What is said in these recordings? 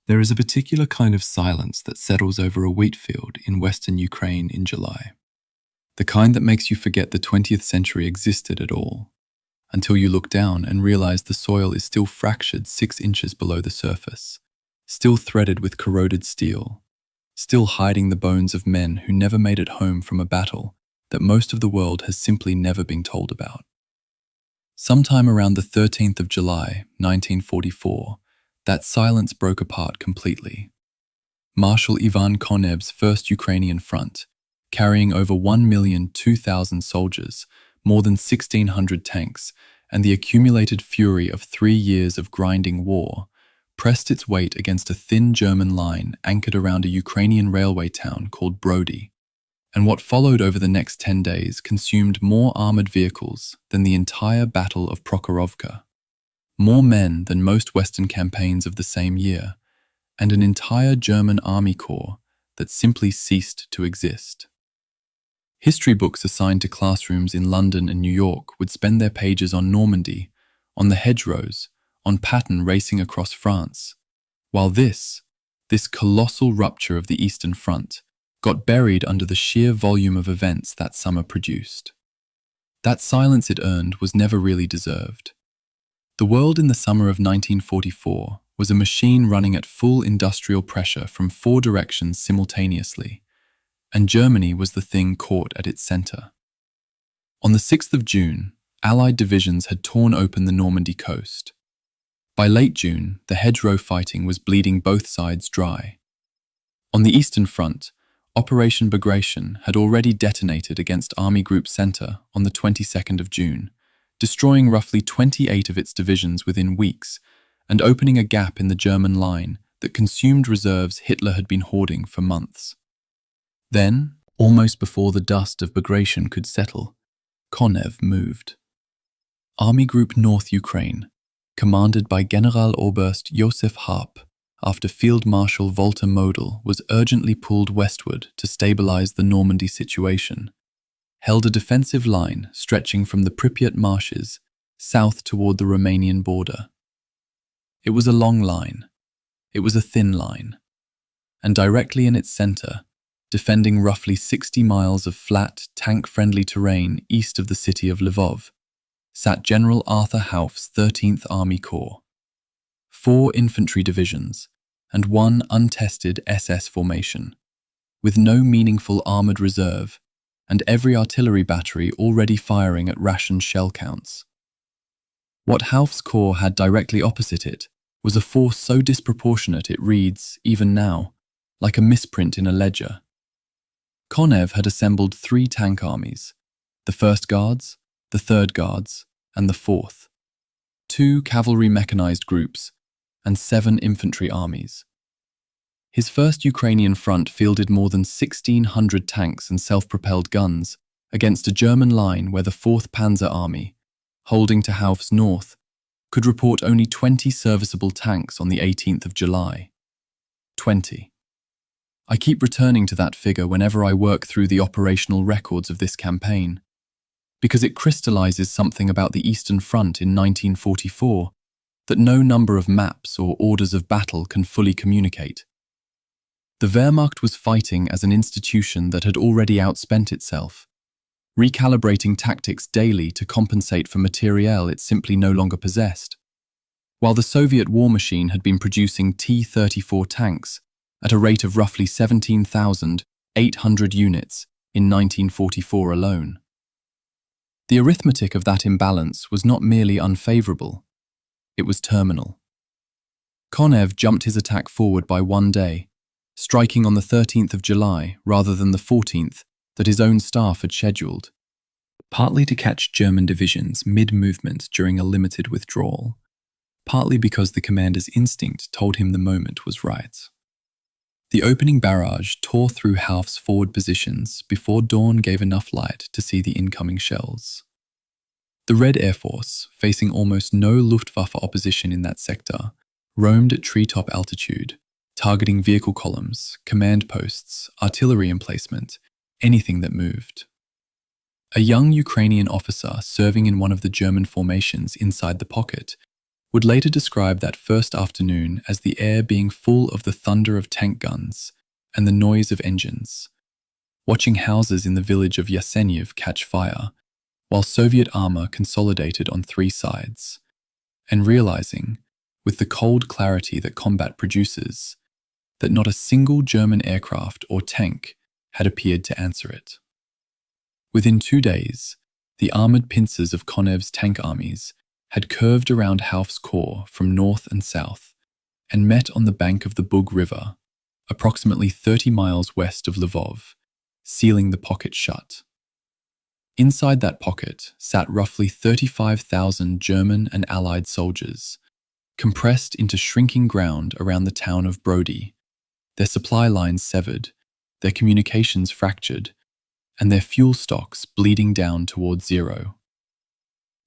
There is a particular kind of silence that settles over a wheat field in western Ukraine in July. The kind that makes you forget the 20th century existed at all, until you look down and realize the soil is still fractured 6 inches below the surface, still threaded with corroded steel, still hiding the bones of men who never made it home from a battle that most of the world has simply never been told about. Sometime around the 13th of July, 1944, that silence broke apart completely. Marshal Ivan Konev's First Ukrainian Front, carrying over 1,002,000 soldiers, more than 1,600 tanks, and the accumulated fury of 3 years of grinding war, pressed its weight against a thin German line anchored around a Ukrainian railway town called Brody, and what followed over the next 10 days consumed more armored vehicles than the entire Battle of Prokhorovka, more men than most Western campaigns of the same year, and an entire German army corps that simply ceased to exist. History books assigned to classrooms in London and New York would spend their pages on Normandy, on the hedgerows, on Patton racing across France, while this colossal rupture of the Eastern Front got buried under the sheer volume of events that summer produced. That silence it earned was never really deserved. The world in the summer of 1944 was a machine running at full industrial pressure from 4 directions simultaneously, and Germany was the thing caught at its center. On the 6th of June, Allied divisions had torn open the Normandy coast. By late June, the hedgerow fighting was bleeding both sides dry. On the Eastern Front, Operation Barbarossa had already detonated against Army Group Center on the 22nd of June, destroying roughly 28 of its divisions within weeks and opening a gap in the German line that consumed reserves Hitler had been hoarding for months. Then, almost before the dust of Bagration could settle, Konev moved. Army Group North Ukraine, commanded by Generaloberst Josef Harp, after Field Marshal Walter Model was urgently pulled westward to stabilize the Normandy situation, held a defensive line stretching from the Pripyat marshes south toward the Romanian border. It was a long line. It was a thin line. And directly in its center, defending roughly 60 miles of flat, tank-friendly terrain east of the city of Lvov, sat General Arthur Hauf's 13th Army Corps. 4 infantry divisions, and 1 untested SS formation, with no meaningful armoured reserve, and every artillery battery already firing at ration shell counts. What Hauf's corps had directly opposite it was a force so disproportionate it reads, even now, like a misprint in a ledger. Konev had assembled 3 tank armies, the 1st Guards, the 3rd Guards, and the 4th, 2 cavalry mechanized groups, and 7 infantry armies. His First Ukrainian Front fielded more than 1,600 tanks and self-propelled guns against a German line where the 4th Panzer Army, holding to Hauf's north, could report only 20 serviceable tanks on the 18th of July. 20. I keep returning to that figure whenever I work through the operational records of this campaign, because it crystallizes something about the Eastern Front in 1944 that no number of maps or orders of battle can fully communicate. The Wehrmacht was fighting as an institution that had already outspent itself, recalibrating tactics daily to compensate for materiel it simply no longer possessed, while the Soviet war machine had been producing T-34 tanks at a rate of roughly 17,800 units in 1944 alone. The arithmetic of that imbalance was not merely unfavorable, it was terminal. Konev jumped his attack forward by 1 day, striking on the 13th of July rather than the 14th that his own staff had scheduled, partly to catch German divisions mid-movement during a limited withdrawal, partly because the commander's instinct told him the moment was right. The opening barrage tore through Hauf's forward positions before dawn gave enough light to see the incoming shells. The Red Air Force, facing almost no Luftwaffe opposition in that sector, roamed at treetop altitude, targeting vehicle columns, command posts, artillery emplacement, anything that moved. A young Ukrainian officer serving in one of the German formations inside the pocket would later describe that first afternoon as the air being full of the thunder of tank guns and the noise of engines, watching houses in the village of Yaseniev catch fire, while Soviet armor consolidated on three sides, and realizing, with the cold clarity that combat produces, that not a single German aircraft or tank had appeared to answer it. Within 2 days, the armored pincers of Konev's tank armies had curved around Hauf's corps from north and south and met on the bank of the Bug River, approximately 30 miles west of Lvov, sealing the pocket shut. Inside that pocket sat roughly 35,000 German and Allied soldiers, compressed into shrinking ground around the town of Brody, their supply lines severed, their communications fractured, and their fuel stocks bleeding down toward zero.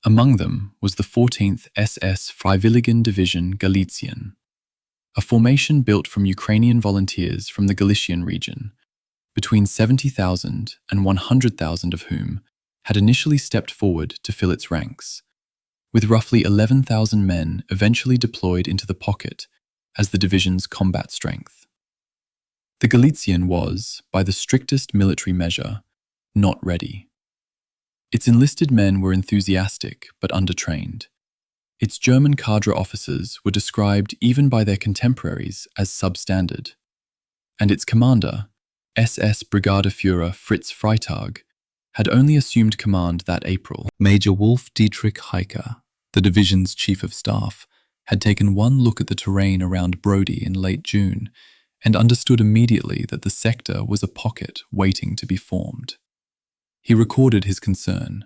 Among them was the 14th SS Freiwilligen Division Galician, a formation built from Ukrainian volunteers from the Galician region, between 70,000 and 100,000 of whom had initially stepped forward to fill its ranks, with roughly 11,000 men eventually deployed into the pocket as the division's combat strength. The Galician was, by the strictest military measure, not ready. Its enlisted men were enthusiastic but undertrained. Its German cadre officers were described even by their contemporaries as substandard. And its commander, SS Brigadeführer Fritz Freitag, had only assumed command that April. Major Wolf Dietrich Heiker, the division's chief of staff, had taken one look at the terrain around Brody in late June and understood immediately that the sector was a pocket waiting to be formed. He recorded his concern.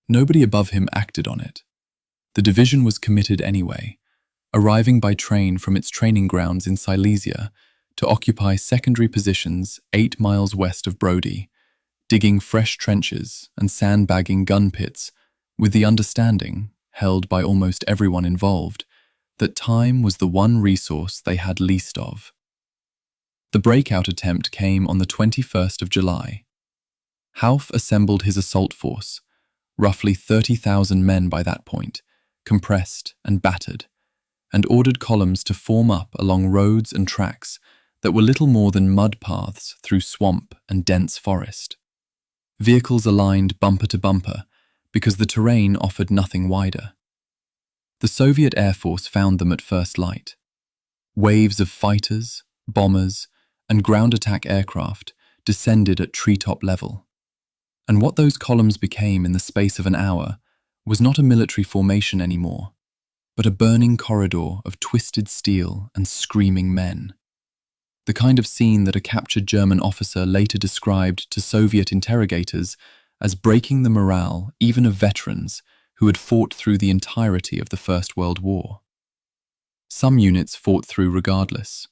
Nobody above him acted on it. The division was committed anyway, arriving by train from its training grounds in Silesia to occupy secondary positions 8 miles west of Brody, digging fresh trenches and sandbagging gun pits with the understanding, held by almost everyone involved, that time was the one resource they had least of. The breakout attempt came on the 21st of July. Hauf assembled his assault force, roughly 30,000 men by that point, compressed and battered, and ordered columns to form up along roads and tracks that were little more than mud paths through swamp and dense forest. Vehicles aligned bumper to bumper because the terrain offered nothing wider. The Soviet Air Force found them at first light. Waves of fighters, bombers, and ground attack aircraft descended at treetop level. And what those columns became in the space of an hour was not a military formation anymore, but a burning corridor of twisted steel and screaming men. The kind of scene that a captured German officer later described to Soviet interrogators as breaking the morale even of veterans who had fought through the entirety of the First World War. Some units fought through regardless.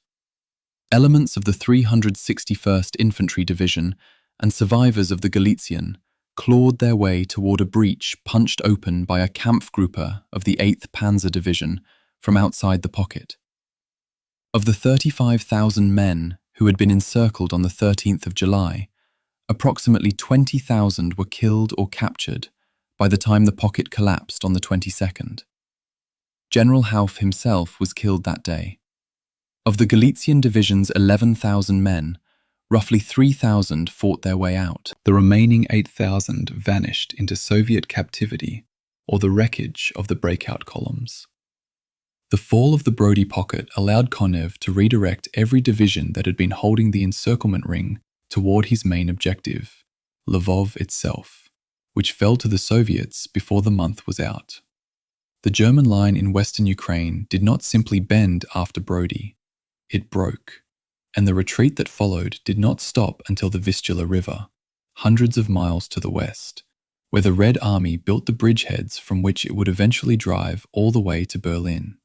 Elements of the 361st Infantry Division and survivors of the Galician clawed their way toward a breach punched open by a Kampfgruppe of the 8th Panzer Division from outside the pocket. Of the 35,000 men who had been encircled on the 13th of July, approximately 20,000 were killed or captured by the time the pocket collapsed on the 22nd. General Hauf himself was killed that day. Of the Galician Division's 11,000 men, roughly 3,000 fought their way out. The remaining 8,000 vanished into Soviet captivity or the wreckage of the breakout columns. The fall of the Brody pocket allowed Konev to redirect every division that had been holding the encirclement ring toward his main objective, Lvov itself, which fell to the Soviets before the month was out. The German line in western Ukraine did not simply bend after Brody, it broke. And the retreat that followed did not stop until the Vistula River, hundreds of miles to the west, where the Red Army built the bridgeheads from which it would eventually drive all the way to Berlin.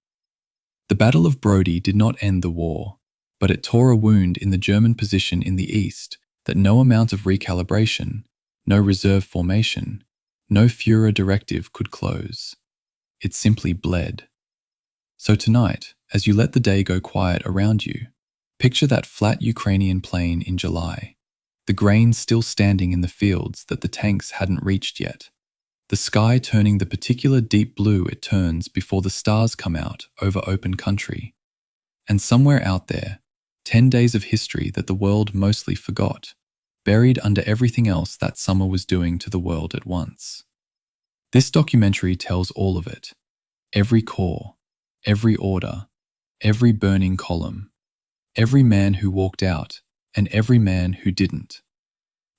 The Battle of Brody did not end the war, but it tore a wound in the German position in the east that no amount of recalibration, no reserve formation, no Führer directive could close. It simply bled. So tonight, as you let the day go quiet around you, picture that flat Ukrainian plain in July, the grain still standing in the fields that the tanks hadn't reached yet, the sky turning the particular deep blue it turns before the stars come out over open country. And somewhere out there, 10 days of history that the world mostly forgot, buried under everything else that summer was doing to the world at once. This documentary tells all of it. Every corps, every order, every burning column, every man who walked out, and every man who didn't.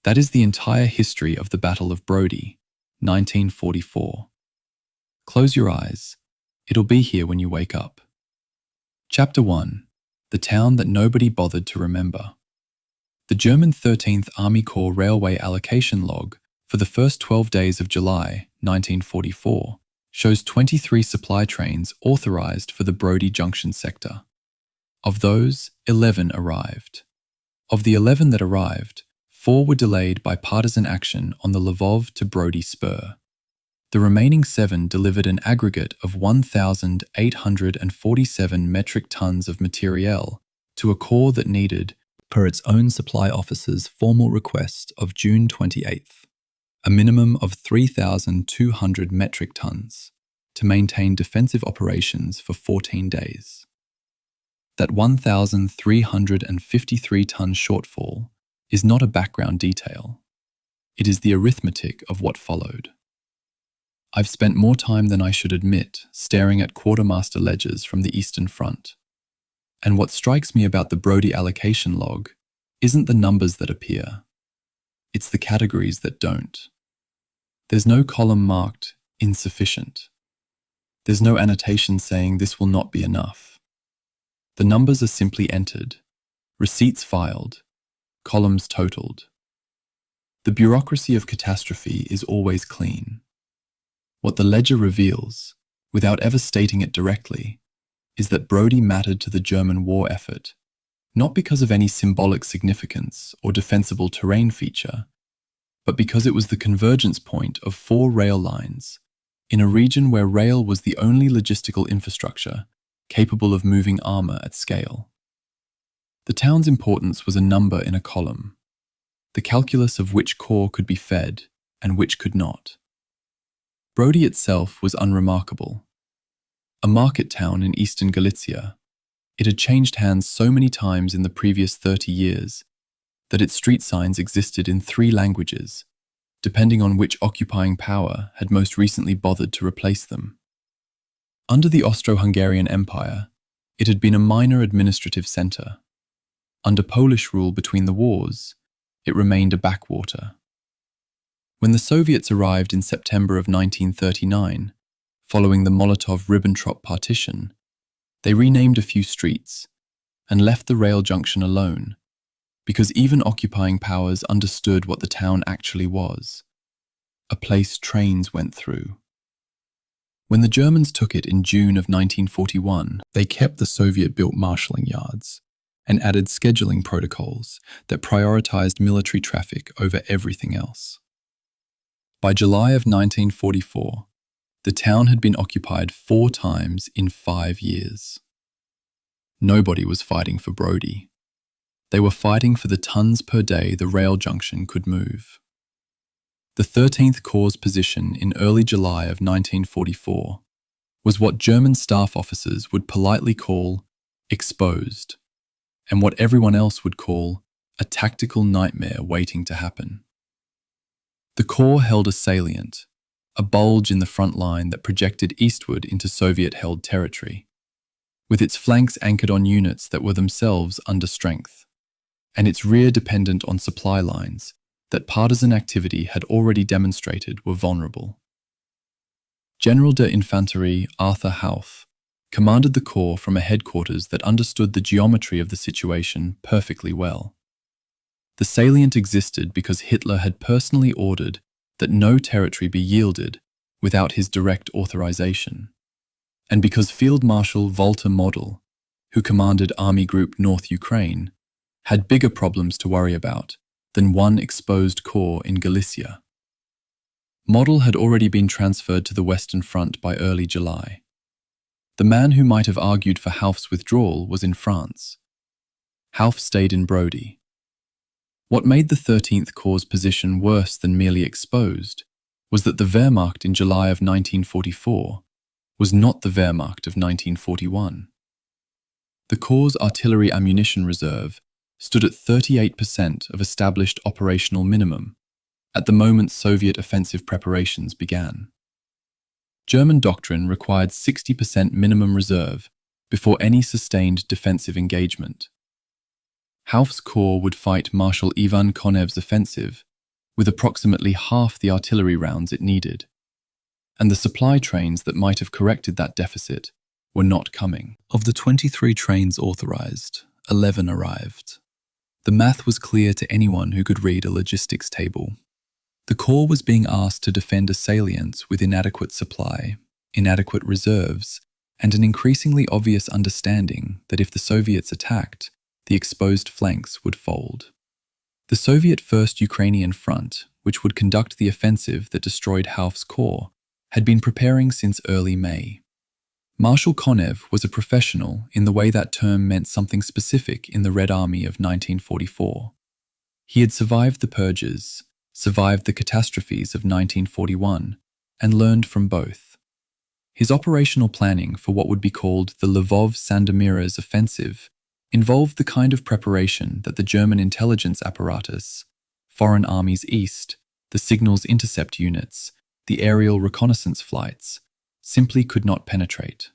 That is the entire history of the Battle of Brody, 1944. Close your eyes. It'll be here when you wake up. Chapter 1. The town that nobody bothered to remember. The German 13th Army Corps Railway Allocation Log for the first 12 days of July 1944 shows 23 supply trains authorized for the Brody Junction sector. Of those, 11 arrived. Of the 11 that arrived, 4 were delayed by partisan action on the Lvov to Brody spur. The remaining 7 delivered an aggregate of 1,847 metric tons of materiel to a corps that needed, per its own supply officer's formal request of June 28th, a minimum of 3,200 metric tons to maintain defensive operations for 14 days. That 1,353-ton shortfall is not a background detail. It is the arithmetic of what followed. I've spent more time than I should admit staring at quartermaster ledgers from the Eastern Front. And what strikes me about the Brody allocation log isn't the numbers that appear. It's the categories that don't. There's no column marked insufficient. There's no annotation saying this will not be enough. The numbers are simply entered, receipts filed, columns totaled. The bureaucracy of catastrophe is always clean. What the ledger reveals, without ever stating it directly, is that Brody mattered to the German war effort, not because of any symbolic significance or defensible terrain feature, but because it was the convergence point of 4 rail lines in a region where rail was the only logistical infrastructure capable of moving armor at scale. The town's importance was a number in a column, the calculus of which corps could be fed and which could not. Brody itself was unremarkable. A market town in eastern Galicia, it had changed hands so many times in the previous 30 years that its street signs existed in 3 languages, depending on which occupying power had most recently bothered to replace them. Under the Austro-Hungarian Empire, it had been a minor administrative centre. Under Polish rule between the wars, it remained a backwater. When the Soviets arrived in September of 1939, following the Molotov-Ribbentrop partition, they renamed a few streets and left the rail junction alone, because even occupying powers understood what the town actually was, a place trains went through. When the Germans took it in June of 1941, they kept the Soviet-built marshalling yards and added scheduling protocols that prioritized military traffic over everything else. By July of 1944, the town had been occupied 4 times in 5 years. Nobody was fighting for Brody. They were fighting for the tons per day the rail junction could move. The 13th Corps' position in early July of 1944 was what German staff officers would politely call exposed, and what everyone else would call a tactical nightmare waiting to happen. The Corps held a salient, a bulge in the front line that projected eastward into Soviet-held territory, with its flanks anchored on units that were themselves under strength, and its rear dependent on supply lines that partisan activity had already demonstrated were vulnerable. General de Infanterie Arthur Hauff commanded the Corps from a headquarters that understood the geometry of the situation perfectly well. The salient existed because Hitler had personally ordered that no territory be yielded without his direct authorization, and because Field Marshal Walter Model, who commanded Army Group North Ukraine, had bigger problems to worry about than one exposed corps in Galicia. Model had already been transferred to the Western Front by early July. The man who might have argued for Hauff's withdrawal was in France. Hauff stayed in Brody. What made the 13th Corps' position worse than merely exposed was that the Wehrmacht in July of 1944 was not the Wehrmacht of 1941. The Corps' artillery ammunition reserve stood at 38% of established operational minimum at the moment Soviet offensive preparations began. German doctrine required 60% minimum reserve before any sustained defensive engagement. Hauff's corps would fight Marshal Ivan Konev's offensive with approximately half the artillery rounds it needed, and the supply trains that might have corrected that deficit were not coming. Of the 23 trains authorized, 11 arrived. The math was clear to anyone who could read a logistics table. The Corps was being asked to defend a salient with inadequate supply, inadequate reserves, and an increasingly obvious understanding that if the Soviets attacked, the exposed flanks would fold. The Soviet First Ukrainian Front, which would conduct the offensive that destroyed Hauff's corps, had been preparing since early May. Marshal Konev was a professional in the way that term meant something specific in the Red Army of 1944. He had survived the purges, survived the catastrophes of 1941, and learned from both. His operational planning for what would be called the Lvov-Sandomierz Offensive involved the kind of preparation that the German intelligence apparatus, foreign armies east, the signals intercept units, the aerial reconnaissance flights, simply could not penetrate.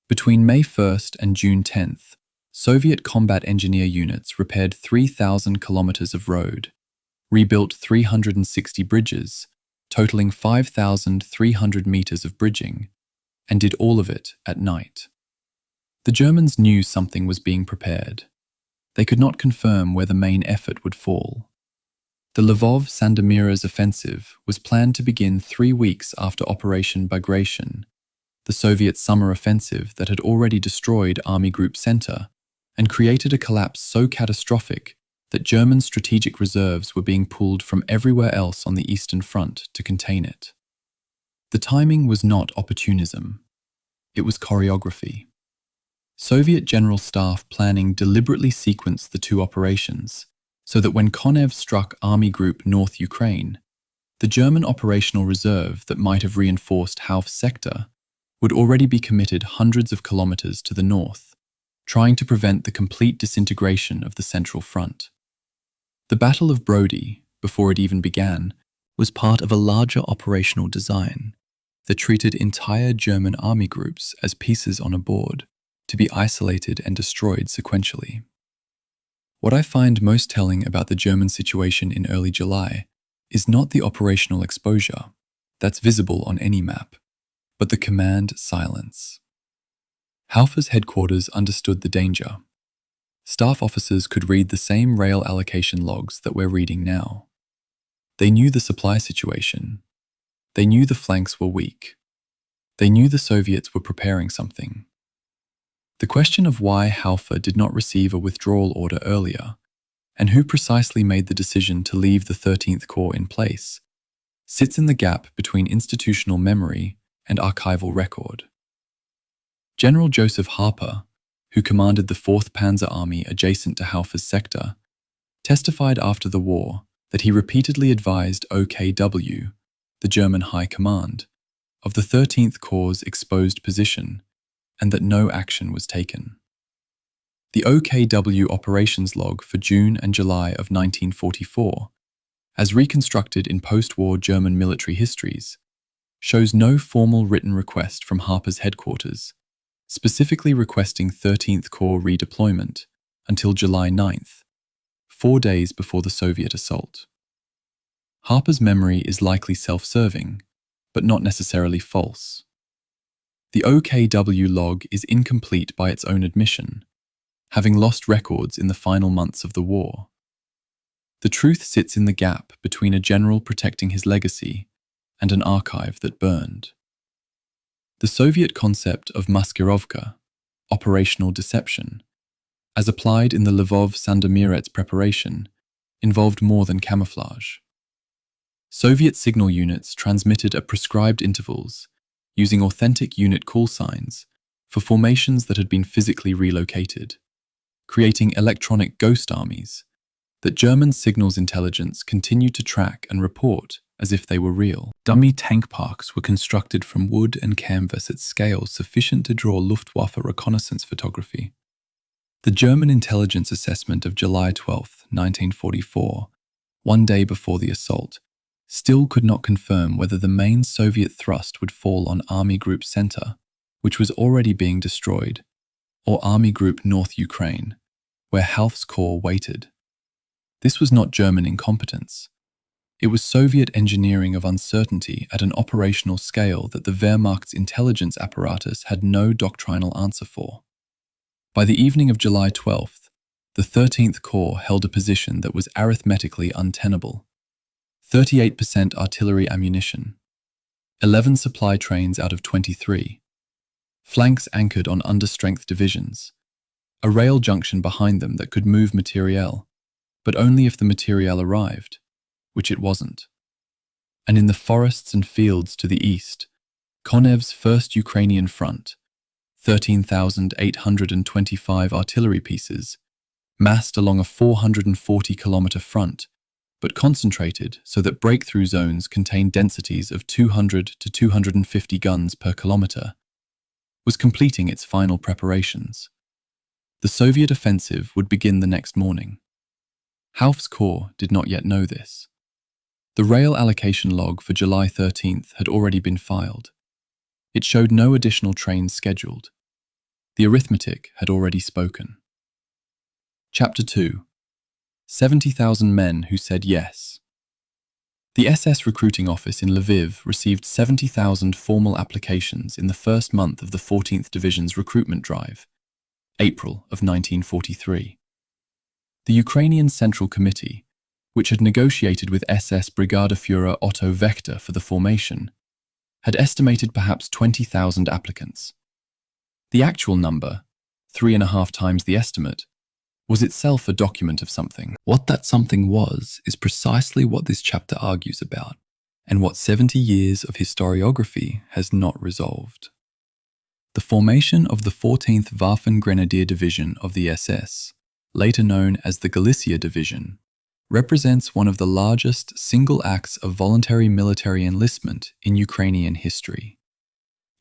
Between May 1st and June 10th, Soviet combat engineer units repaired 3,000 kilometers of road, rebuilt 360 bridges, totaling 5,300 meters of bridging, and did all of it at night. The Germans knew something was being prepared. They could not confirm where the main effort would fall. The Lvov-Sandomierz Offensive was planned to begin 3 weeks after Operation Barbarossa, the Soviet summer offensive that had already destroyed Army Group Center and created a collapse so catastrophic that German strategic reserves were being pulled from everywhere else on the Eastern Front to contain it. The timing was not opportunism. It was choreography. Soviet General Staff planning deliberately sequenced the two operations so that when Konev struck Army Group North Ukraine, the German operational reserve that might have reinforced Hauff's sector would already be committed hundreds of kilometers to the north, trying to prevent the complete disintegration of the Central Front. The Battle of Brody, before it even began, was part of a larger operational design that treated entire German army groups as pieces on a board to be isolated and destroyed sequentially. What I find most telling about the German situation in early July is not the operational exposure that's visible on any map, but the command silence. Hauf's headquarters understood the danger. Staff officers could read the same rail allocation logs that we're reading now. They knew the supply situation. They knew the flanks were weak. They knew the Soviets were preparing something. The question of why Haufe did not receive a withdrawal order earlier, and who precisely made the decision to leave the 13th Corps in place, sits in the gap between institutional memory and archival record. General Joseph Harper, who commanded the 4th Panzer Army adjacent to Haufe's sector, testified after the war that he repeatedly advised OKW, the German High Command, of the 13th Corps' exposed position and that no action was taken. The OKW operations log for June and July of 1944, as reconstructed in post-war German military histories, shows no formal written request from Harper's headquarters, specifically requesting 13th Corps redeployment until July 9th, 4 days before the Soviet assault. Harper's memory is likely self-serving, but not necessarily false. The OKW log is incomplete by its own admission, having lost records in the final months of the war. The truth sits in the gap between a general protecting his legacy and an archive that burned. The Soviet concept of maskirovka, operational deception, as applied in the Lvov-Sandomierz preparation, involved more than camouflage. Soviet signal units transmitted at prescribed intervals, using authentic unit call signs for formations that had been physically relocated, creating electronic ghost armies that German signals intelligence continued to track and report as if they were real. Dummy tank parks were constructed from wood and canvas at scales sufficient to draw Luftwaffe reconnaissance photography. The German intelligence assessment of July 12, 1944, one day before the assault, still could not confirm whether the main Soviet thrust would fall on Army Group Center, which was already being destroyed, or Army Group North Ukraine, where Hauf's corps waited. This was not German incompetence. It was Soviet engineering of uncertainty at an operational scale that the Wehrmacht's intelligence apparatus had no doctrinal answer for. By the evening of July 12th, the 13th Corps held a position that was arithmetically untenable. 38% artillery ammunition, 11 supply trains out of 23, flanks anchored on understrength divisions, a rail junction behind them that could move materiel, but only if the materiel arrived, which it wasn't. And in the forests and fields to the east, Konev's First Ukrainian Front, 13,825 artillery pieces, massed along a 440-kilometer front, but concentrated so that breakthrough zones contained densities of 200 to 250 guns per kilometer, was completing its final preparations. The Soviet offensive would begin the next morning. Hauf's corps did not yet know this. The rail allocation log for July 13th had already been filed. It showed no additional trains scheduled. The arithmetic had already spoken. Chapter 2. 70,000 men who said yes. The SS recruiting office in Lviv received 70,000 formal applications in the first month of the 14th Division's recruitment drive, April of 1943. The Ukrainian Central Committee, which had negotiated with SS Brigadeführer Otto Wächter for the formation, had estimated perhaps 20,000 applicants. The actual number, 3.5 times the estimate, was itself a document of something. What that something was is precisely what this chapter argues about, and what 70 years of historiography has not resolved. The formation of the 14th Waffen-Grenadier Division of the SS, later known as the Galicia Division, represents one of the largest single acts of voluntary military enlistment in Ukrainian history.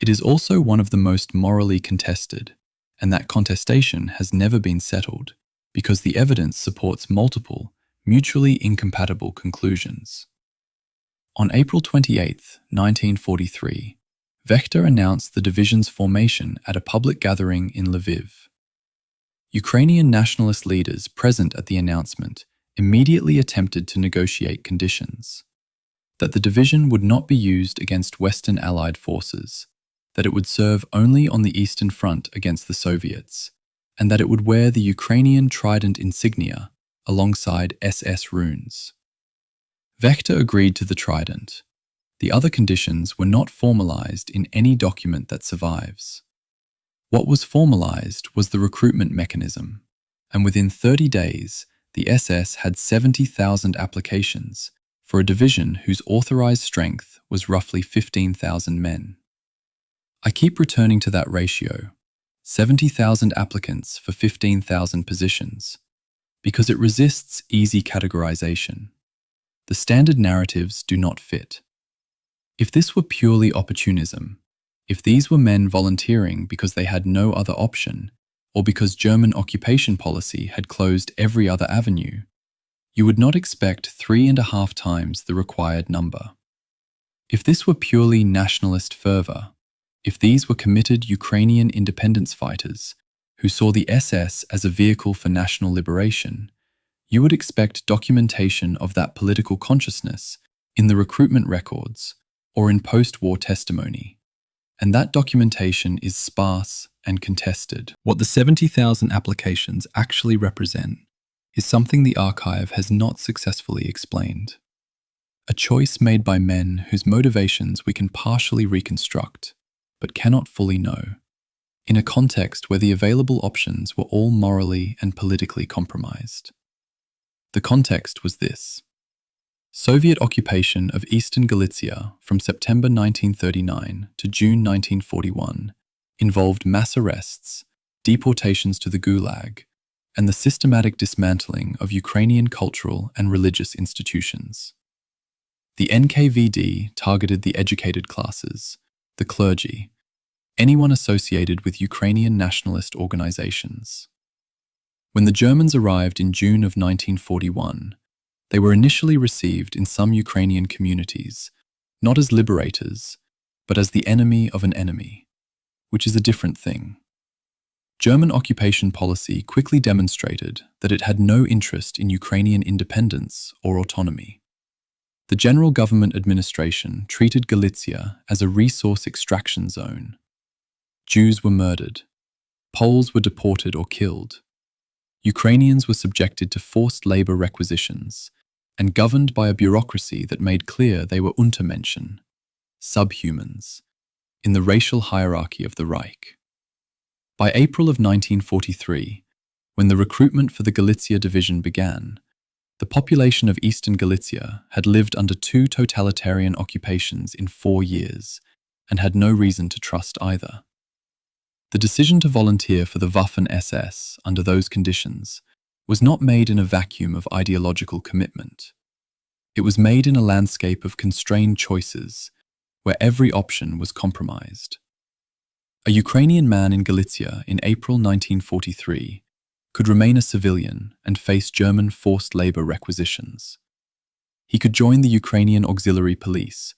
It is also one of the most morally contested, and that contestation has never been settled, because the evidence supports multiple, mutually incompatible conclusions. On April 28, 1943, Wächter announced the division's formation at a public gathering in Lviv. Ukrainian nationalist leaders present at the announcement immediately attempted to negotiate conditions: that the division would not be used against Western Allied forces, that it would serve only on the Eastern Front against the Soviets, and that it would wear the Ukrainian Trident insignia alongside SS runes. Wächter agreed to the Trident. The other conditions were not formalized in any document that survives. What was formalized was the recruitment mechanism, and within 30 days, the SS had 70,000 applications for a division whose authorized strength was roughly 15,000 men. I keep returning to that ratio, 70,000 applicants for 15,000 positions, because it resists easy categorization. The standard narratives do not fit. If this were purely opportunism, if these were men volunteering because they had no other option, or because German occupation policy had closed every other avenue, you would not expect 3.5 times the required number. If this were purely nationalist fervor, if these were committed Ukrainian independence fighters who saw the SS as a vehicle for national liberation, you would expect documentation of that political consciousness in the recruitment records or in post-war testimony, and that documentation is sparse and contested. What the 70,000 applications actually represent is something the archive has not successfully explained. A choice made by men whose motivations we can partially reconstruct, but cannot fully know, in a context where the available options were all morally and politically compromised. The context was this: Soviet occupation of Eastern Galicia from September 1939 to June 1941 involved mass arrests, deportations to the Gulag, and the systematic dismantling of Ukrainian cultural and religious institutions. The NKVD targeted the educated classes, the clergy, anyone associated with Ukrainian nationalist organizations. When the Germans arrived in June of 1941, they were initially received in some Ukrainian communities, not as liberators, but as the enemy of an enemy, which is a different thing. German occupation policy quickly demonstrated that it had no interest in Ukrainian independence or autonomy. The General Government Administration treated Galicia as a resource extraction zone. Jews were murdered. Poles were deported or killed. Ukrainians were subjected to forced labor requisitions and governed by a bureaucracy that made clear they were Untermenschen, subhumans, in the racial hierarchy of the Reich. By April of 1943, when the recruitment for the Galicia Division began, the population of Eastern Galicia had lived under 2 totalitarian occupations in 4 years and had no reason to trust either. The decision to volunteer for the Waffen-SS under those conditions was not made in a vacuum of ideological commitment. It was made in a landscape of constrained choices, where every option was compromised. A Ukrainian man in Galicia in April 1943 could remain a civilian and face German forced labor requisitions. He could join the Ukrainian Auxiliary Police,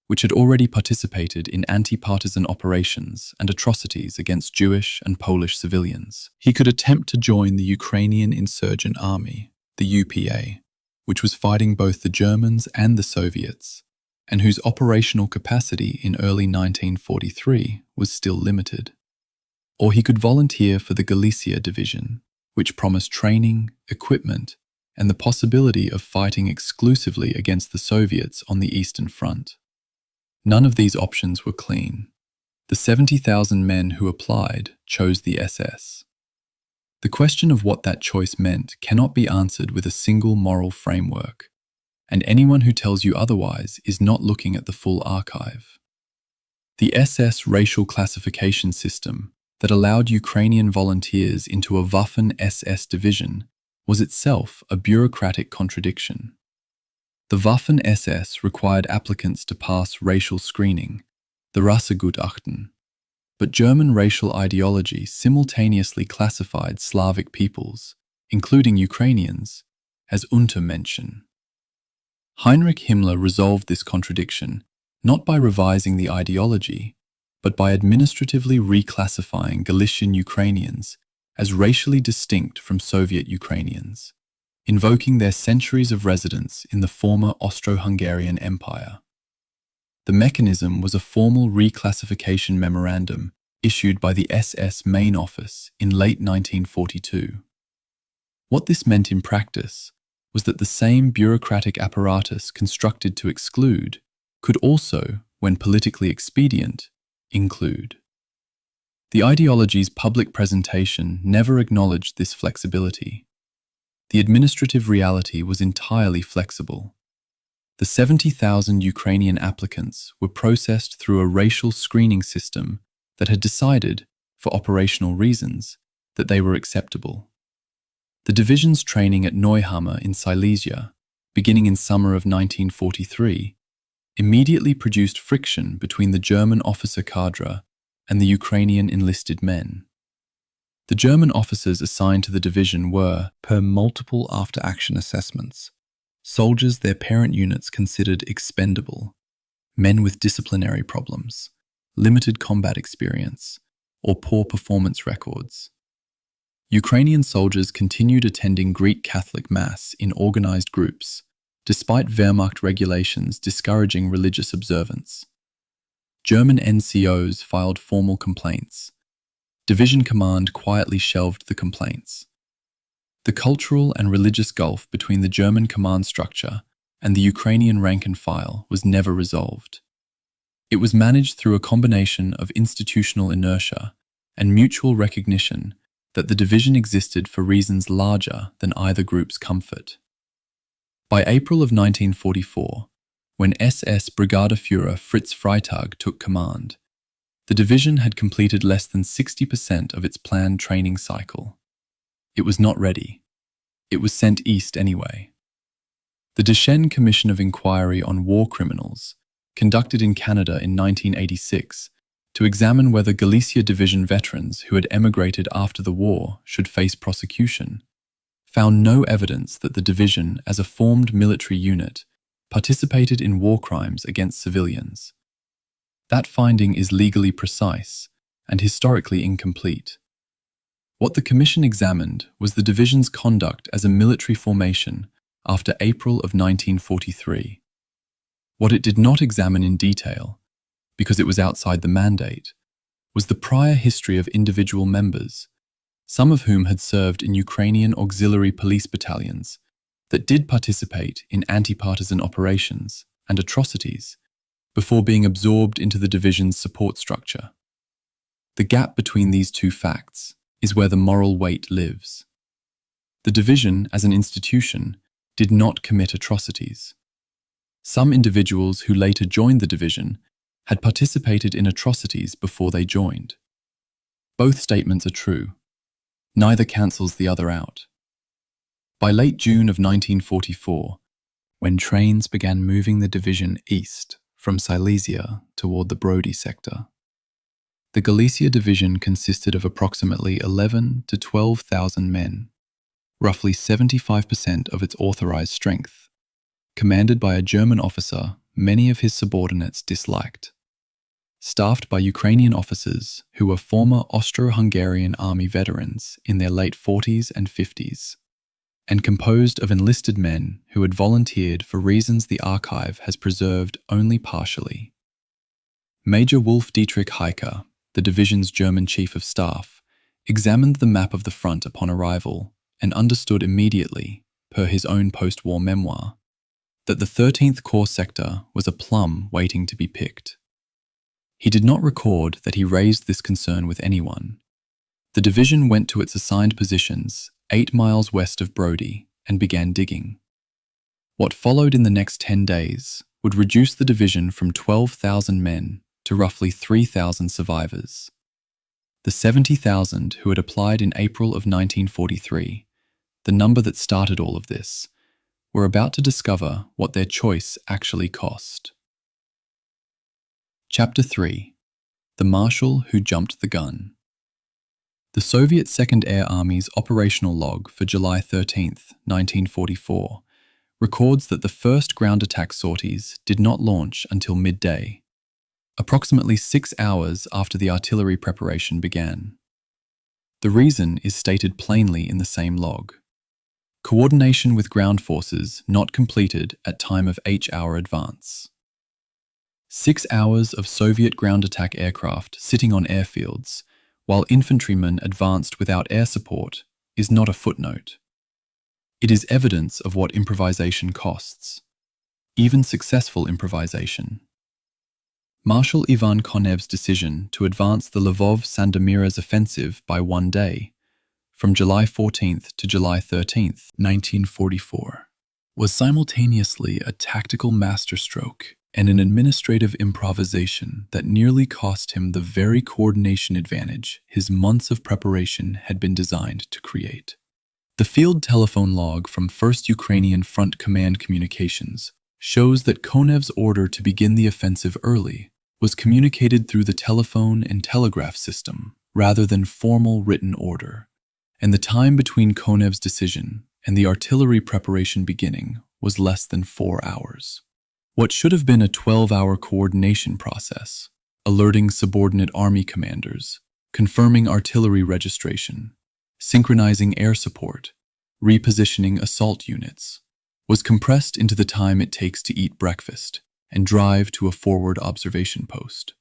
which had already participated in anti-partisan operations and atrocities against Jewish and Polish civilians. He could attempt to join the Ukrainian Insurgent Army, the UPA, which was fighting both the Germans and the Soviets, and whose operational capacity in early 1943 was still limited. Or he could volunteer for the Galicia Division, which promised training, equipment, and the possibility of fighting exclusively against the Soviets on the Eastern Front. None of these options were clean. The 70,000 men who applied chose the SS. The question of what that choice meant cannot be answered with a single moral framework, and anyone who tells you otherwise is not looking at the full archive. The SS racial classification system that allowed Ukrainian volunteers into a Waffen-SS division was itself a bureaucratic contradiction. The Waffen-SS required applicants to pass racial screening, the Rassegutachten, but German racial ideology simultaneously classified Slavic peoples, including Ukrainians, as Untermenschen. Heinrich Himmler resolved this contradiction not by revising the ideology, but by administratively reclassifying Galician Ukrainians as racially distinct from Soviet Ukrainians, invoking their centuries of residence in the former Austro-Hungarian Empire. The mechanism was a formal reclassification memorandum issued by the SS Main Office in late 1942. What this meant in practice was that the same bureaucratic apparatus constructed to exclude could also, when politically expedient, include. The ideology's public presentation never acknowledged this flexibility. The administrative reality was entirely flexible. The 70,000 Ukrainian applicants were processed through a racial screening system that had decided, for operational reasons, that they were acceptable. The division's training at Neuhammer in Silesia, beginning in summer of 1943, immediately produced friction between the German officer cadre and the Ukrainian enlisted men. The German officers assigned to the division were, per multiple after-action assessments, soldiers their parent units considered expendable, men with disciplinary problems, limited combat experience, or poor performance records. Ukrainian soldiers continued attending Greek Catholic Mass in organized groups, despite Wehrmacht regulations discouraging religious observance. German NCOs filed formal complaints. Division Command quietly shelved the complaints. The cultural and religious gulf between the German command structure and the Ukrainian rank and file was never resolved. It was managed through a combination of institutional inertia and mutual recognition that the division existed for reasons larger than either group's comfort. By April of 1944, when SS Brigadeführer Fritz Freitag took command, the division had completed less than 60% of its planned training cycle. It was not ready. It was sent east anyway. The Deschênes Commission of Inquiry on War Criminals, conducted in Canada in 1986 to examine whether Galicia Division veterans who had emigrated after the war should face prosecution, found no evidence that the division, as a formed military unit, participated in war crimes against civilians. That finding is legally precise and historically incomplete. What the Commission examined was the division's conduct as a military formation after April of 1943. What it did not examine in detail, because it was outside the mandate, was the prior history of individual members, some of whom had served in Ukrainian auxiliary police battalions that did participate in anti-partisan operations and atrocities before being absorbed into the division's support structure. The gap between these two facts is where the moral weight lives. The division, as an institution, did not commit atrocities. Some individuals who later joined the division had participated in atrocities before they joined. Both statements are true. Neither cancels the other out. By late June of 1944, when trains began moving the division east from Silesia toward the Brody sector, the Galicia division consisted of approximately 11 to 12,000 men, roughly 75% of its authorized strength, commanded by a German officer many of his subordinates disliked, staffed by Ukrainian officers who were former Austro-Hungarian army veterans in their late 40s and 50s, and composed of enlisted men who had volunteered for reasons the archive has preserved only partially. Major Wolf Dietrich Heiker, the division's German chief of staff, examined the map of the front upon arrival and understood immediately, per his own post-war memoir, that the 13th Corps sector was a plum waiting to be picked. He did not record that he raised this concern with anyone. The division went to its assigned positions 8 miles west of Brody and began digging. What followed in the next 10 days would reduce the division from 12,000 men to roughly 3,000 survivors. The 70,000 who had applied in April of 1943, the number that started all of this, were about to discover what their choice actually cost. Chapter 3. The Marshal Who Jumped the Gun. The Soviet Second Air Army's operational log for July 13, 1944, records that the first ground attack sorties did not launch until midday, approximately 6 hours after the artillery preparation began. The reason is stated plainly in the same log. Coordination with ground forces not completed at time of H-hour advance. 6 hours of Soviet ground attack aircraft sitting on airfields while infantrymen advanced without air support is not a footnote. It is evidence of what improvisation costs, even successful improvisation. Marshal Ivan Konev's decision to advance the Lvov-Sandomierz Offensive by 1 day, from July 14th to July 13th, 1944, was simultaneously a tactical masterstroke and an administrative improvisation that nearly cost him the very coordination advantage his months of preparation had been designed to create. The field telephone log from 1st Ukrainian Front Command Communications shows that Konev's order to begin the offensive early was communicated through the telephone and telegraph system rather than formal written order, and the time between Konev's decision and the artillery preparation beginning was less than 4 hours. What should have been a 12-hour coordination process, alerting subordinate army commanders, confirming artillery registration, synchronizing air support, repositioning assault units, was compressed into the time it takes to eat breakfast and drive to a forward observation post.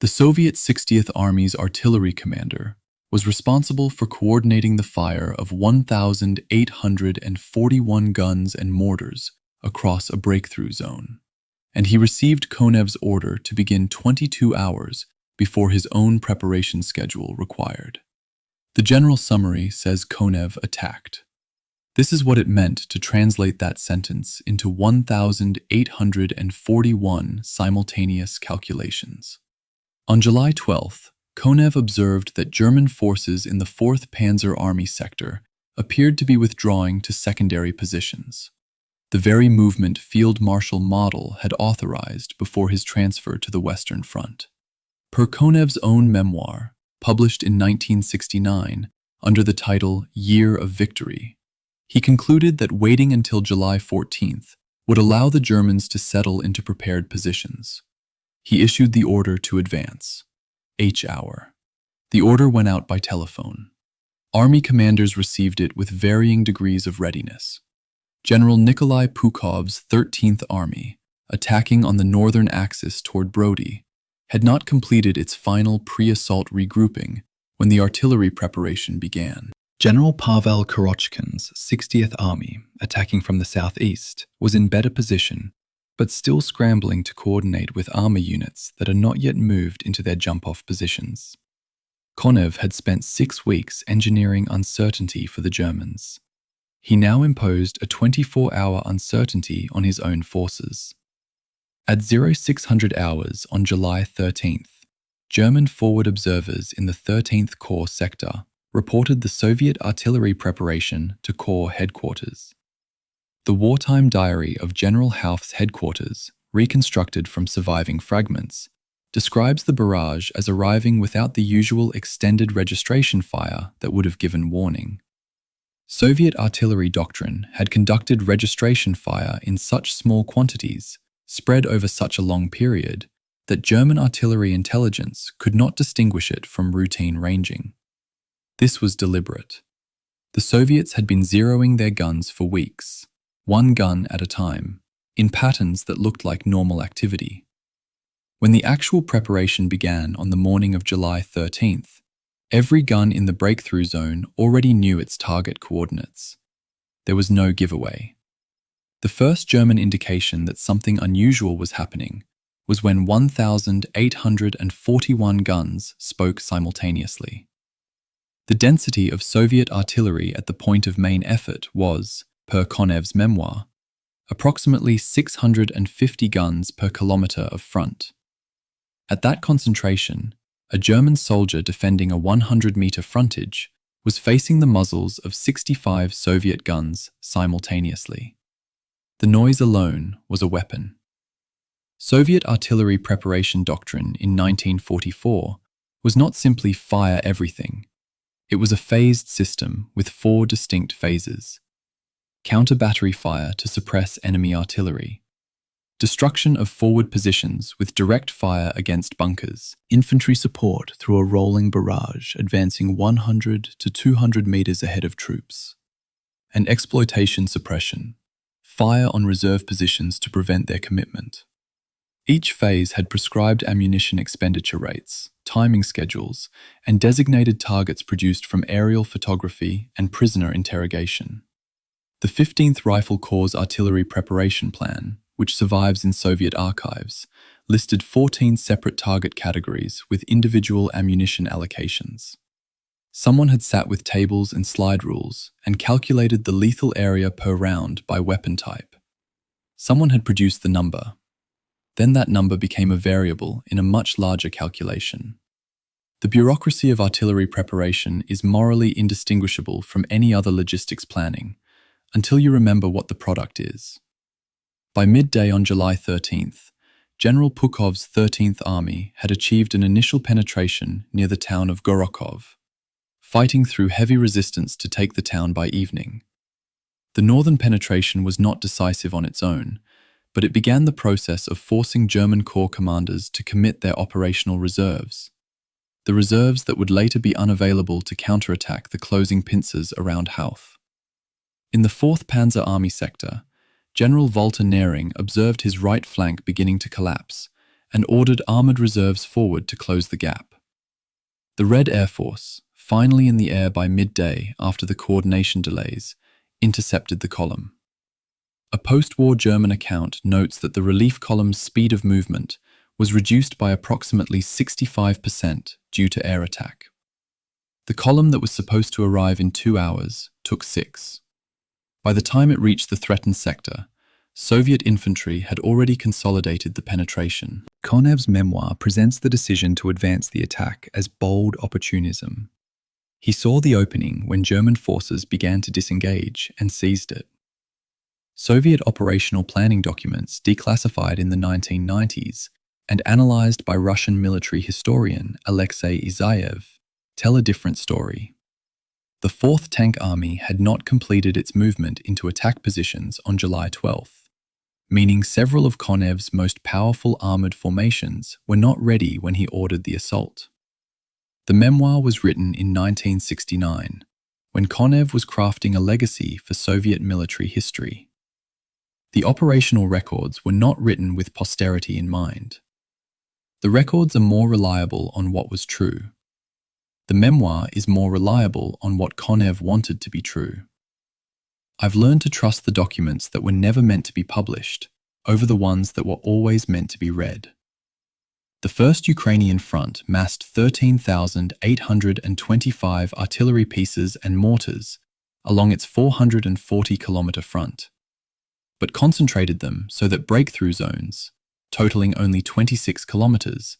The Soviet 60th Army's artillery commander was responsible for coordinating the fire of 1,841 guns and mortars across a breakthrough zone, and he received Konev's order to begin 22 hours before his own preparation schedule required. The general summary says Konev attacked. This is what it meant to translate that sentence into 1,841 simultaneous calculations. On July 12th, Konev observed that German forces in the 4th Panzer Army sector appeared to be withdrawing to secondary positions. the very movement Field Marshal Model had authorized before his transfer to the Western Front. Per Konev's own memoir, published in 1969 under the title Year of Victory, he concluded that waiting until July 14th would allow the Germans to settle into prepared positions. He issued the order to advance. H-hour. The order went out by telephone. Army commanders received it with varying degrees of readiness. General Nikolai Pukhov's 13th Army, attacking on the northern axis toward Brody, had not completed its final pre-assault regrouping when the artillery preparation began. General Pavel Kurochkin's 60th Army, attacking from the southeast, was in better position, but still scrambling to coordinate with armor units that are not yet moved into their jump-off positions. Konev had spent 6 weeks engineering uncertainty for the Germans. He now imposed a 24-hour uncertainty on his own forces. At 0600 hours on July 13th, German forward observers in the 13th Corps sector reported the Soviet artillery preparation to Corps headquarters. The wartime diary of General Hauff's headquarters, reconstructed from surviving fragments, describes the barrage as arriving without the usual extended registration fire that would have given warning. Soviet artillery doctrine had conducted registration fire in such small quantities, spread over such a long period, that German artillery intelligence could not distinguish it from routine ranging. This was deliberate. The Soviets had been zeroing their guns for weeks, one gun at a time, in patterns that looked like normal activity. When the actual preparation began on the morning of July 13th, every gun in the breakthrough zone already knew its target coordinates. There was no giveaway. The first German indication that something unusual was happening was when 1,841 guns spoke simultaneously. The density of Soviet artillery at the point of main effort was, per Konev's memoir, approximately 650 guns per kilometer of front. At that concentration, a German soldier defending a 100-meter frontage was facing the muzzles of 65 Soviet guns simultaneously. The noise alone was a weapon. Soviet artillery preparation doctrine in 1944 was not simply fire everything. It was a phased system with 4 distinct phases: counter-battery fire to suppress enemy artillery, destruction of forward positions with direct fire against bunkers, infantry support through a rolling barrage advancing 100 to 200 meters ahead of troops, and exploitation suppression, fire on reserve positions to prevent their commitment. Each phase had prescribed ammunition expenditure rates, timing schedules, and designated targets produced from aerial photography and prisoner interrogation. The 15th Rifle Corps' artillery preparation plan, which survives in Soviet archives, listed 14 separate target categories with individual ammunition allocations. Someone had sat with tables and slide rules and calculated the lethal area per round by weapon type. Someone had produced the number. Then that number became a variable in a much larger calculation. The bureaucracy of artillery preparation is morally indistinguishable from any other logistics planning, until you remember what the product is. By midday on July 13th, General Pukhov's 13th Army had achieved an initial penetration near the town of Gorokhov, fighting through heavy resistance to take the town by evening. The northern penetration was not decisive on its own, but it began the process of forcing German corps commanders to commit their operational reserves, the reserves that would later be unavailable to counterattack the closing pincers around Hauff. In the 4th Panzer Army sector, General Walter Nering observed his right flank beginning to collapse and ordered armoured reserves forward to close the gap. The Red Air Force, finally in the air by midday after the coordination delays, intercepted the column. A post-war German account notes that the relief column's speed of movement was reduced by approximately 65% due to air attack. The column that was supposed to arrive in 2 hours took 6. By the time it reached the threatened sector, Soviet infantry had already consolidated the penetration. Konev's memoir presents the decision to advance the attack as bold opportunism. He saw the opening when German forces began to disengage and seized it. Soviet operational planning documents declassified in the 1990s and analyzed by Russian military historian Alexei Isayev tell a different story. The 4th Tank Army had not completed its movement into attack positions on July 12th, meaning several of Konev's most powerful armored formations were not ready when he ordered the assault. The memoir was written in 1969, when Konev was crafting a legacy for Soviet military history. The operational records were not written with posterity in mind. The records are more reliable on what was true. The memoir is more reliable on what Konev wanted to be true. I've learned to trust the documents that were never meant to be published over the ones that were always meant to be read. The First Ukrainian Front massed 13,825 artillery pieces and mortars along its 440-kilometer front, but concentrated them so that breakthrough zones, totaling only 26 kilometers,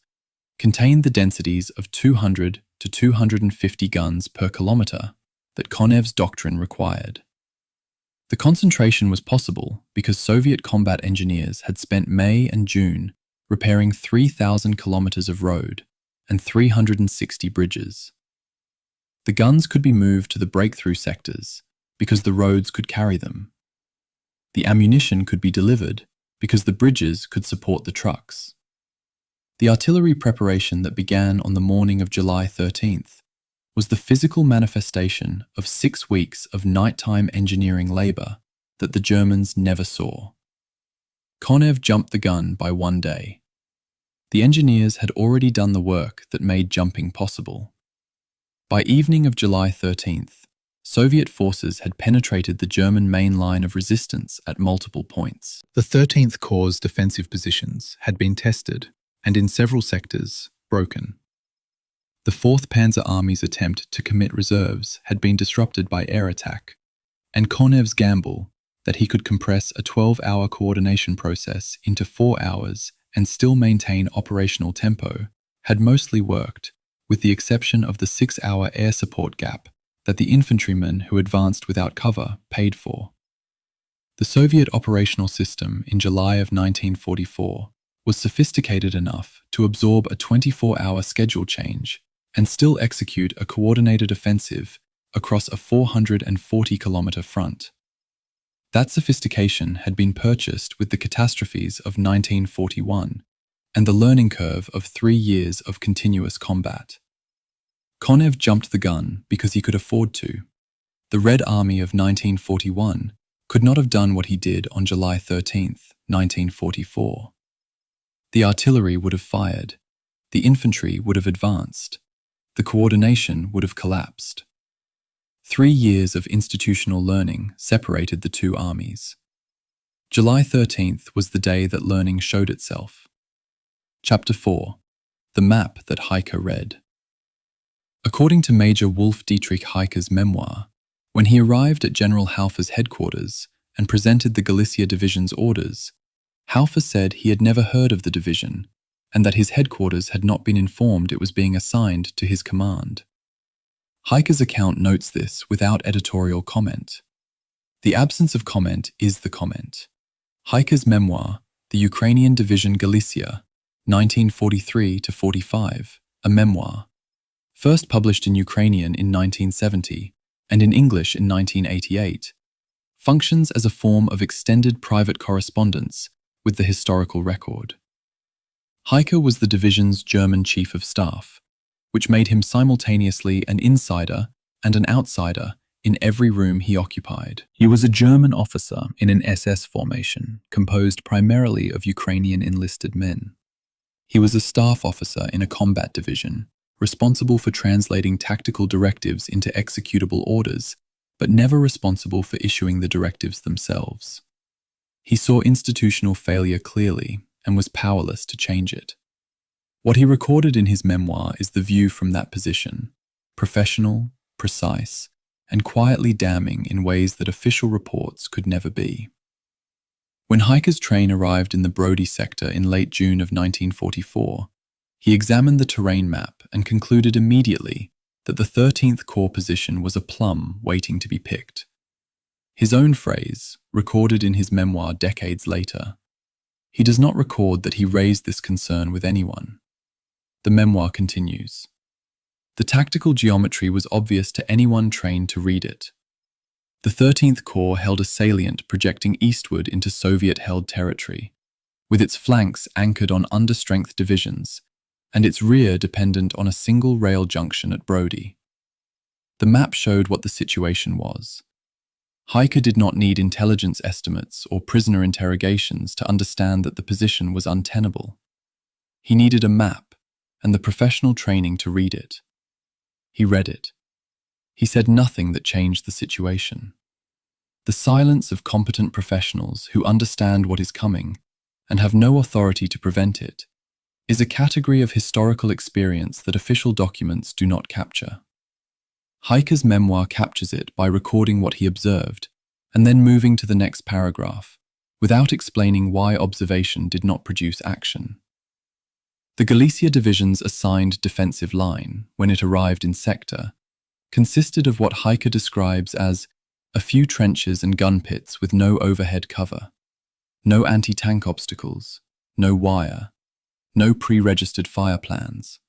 contained the densities of 200 to 250 guns per kilometer that Konev's doctrine required. The concentration was possible because Soviet combat engineers had spent May and June repairing 3,000 kilometers of road and 360 bridges. The guns could be moved to the breakthrough sectors because the roads could carry them. The ammunition could be delivered because the bridges could support the trucks. The artillery preparation that began on the morning of July 13th was the physical manifestation of 6 weeks of nighttime engineering labor that the Germans never saw. Konev jumped the gun by 1 day. The engineers had already done the work that made jumping possible. By evening of July 13th, Soviet forces had penetrated the German main line of resistance at multiple points. The 13th Corps' defensive positions had been tested and in several sectors, broken. The 4th Panzer Army's attempt to commit reserves had been disrupted by air attack, and Konev's gamble that he could compress a 12-hour coordination process into 4 hours and still maintain operational tempo had mostly worked, with the exception of the 6-hour air support gap that the infantrymen who advanced without cover paid for. The Soviet operational system in July of 1944 was sophisticated enough to absorb a 24-hour schedule change and still execute a coordinated offensive across a 440-kilometer front. That sophistication had been purchased with the catastrophes of 1941 and the learning curve of 3 years of continuous combat. Konev jumped the gun because he could afford to. The Red Army of 1941 could not have done what he did on July 13th, 1944. The artillery would have fired, the infantry would have advanced, the coordination would have collapsed. 3 years of institutional learning separated the two armies. July 13th was the day that learning showed itself. Chapter 4. The Map That Heike Read. According to Major Wolf Dietrich Heike's memoir, when he arrived at General Hauffer's headquarters and presented the Galicia Division's orders, Hauffer said he had never heard of the division and that his headquarters had not been informed it was being assigned to his command. Heike's account notes this without editorial comment. The absence of comment is the comment. Heike's memoir, The Ukrainian Division Galicia, 1943-45, a memoir, first published in Ukrainian in 1970 and in English in 1988, functions as a form of extended private correspondence with the historical record. Heike was the division's German chief of staff, which made him simultaneously an insider and an outsider in every room he occupied. He was a German officer in an SS formation composed primarily of Ukrainian enlisted men. He was a staff officer in a combat division, responsible for translating tactical directives into executable orders, but never responsible for issuing the directives themselves. He saw institutional failure clearly and was powerless to change it. What he recorded in his memoir is the view from that position, professional, precise, and quietly damning in ways that official reports could never be. When Heike's train arrived in the Brody sector in late June of 1944, he examined the terrain map and concluded immediately that the 13th Corps position was a plum waiting to be picked. His own phrase, recorded in his memoir decades later, he does not record that he raised this concern with anyone. The memoir continues. The tactical geometry was obvious to anyone trained to read it. The 13th Corps held a salient projecting eastward into Soviet-held territory, with its flanks anchored on understrength divisions and its rear dependent on a single rail junction at Brody. The map showed what the situation was. Heike did not need intelligence estimates or prisoner interrogations to understand that the position was untenable. He needed a map and the professional training to read it. He read it. He said nothing that changed the situation. The silence of competent professionals who understand what is coming and have no authority to prevent it is a category of historical experience that official documents do not capture. Heike's memoir captures it by recording what he observed and then moving to the next paragraph, without explaining why observation did not produce action. The Galicia Division's assigned defensive line, when it arrived in sector, consisted of what Heike describes as a few trenches and gun pits with no overhead cover, no anti-tank obstacles, no wire, no pre-registered fire plans.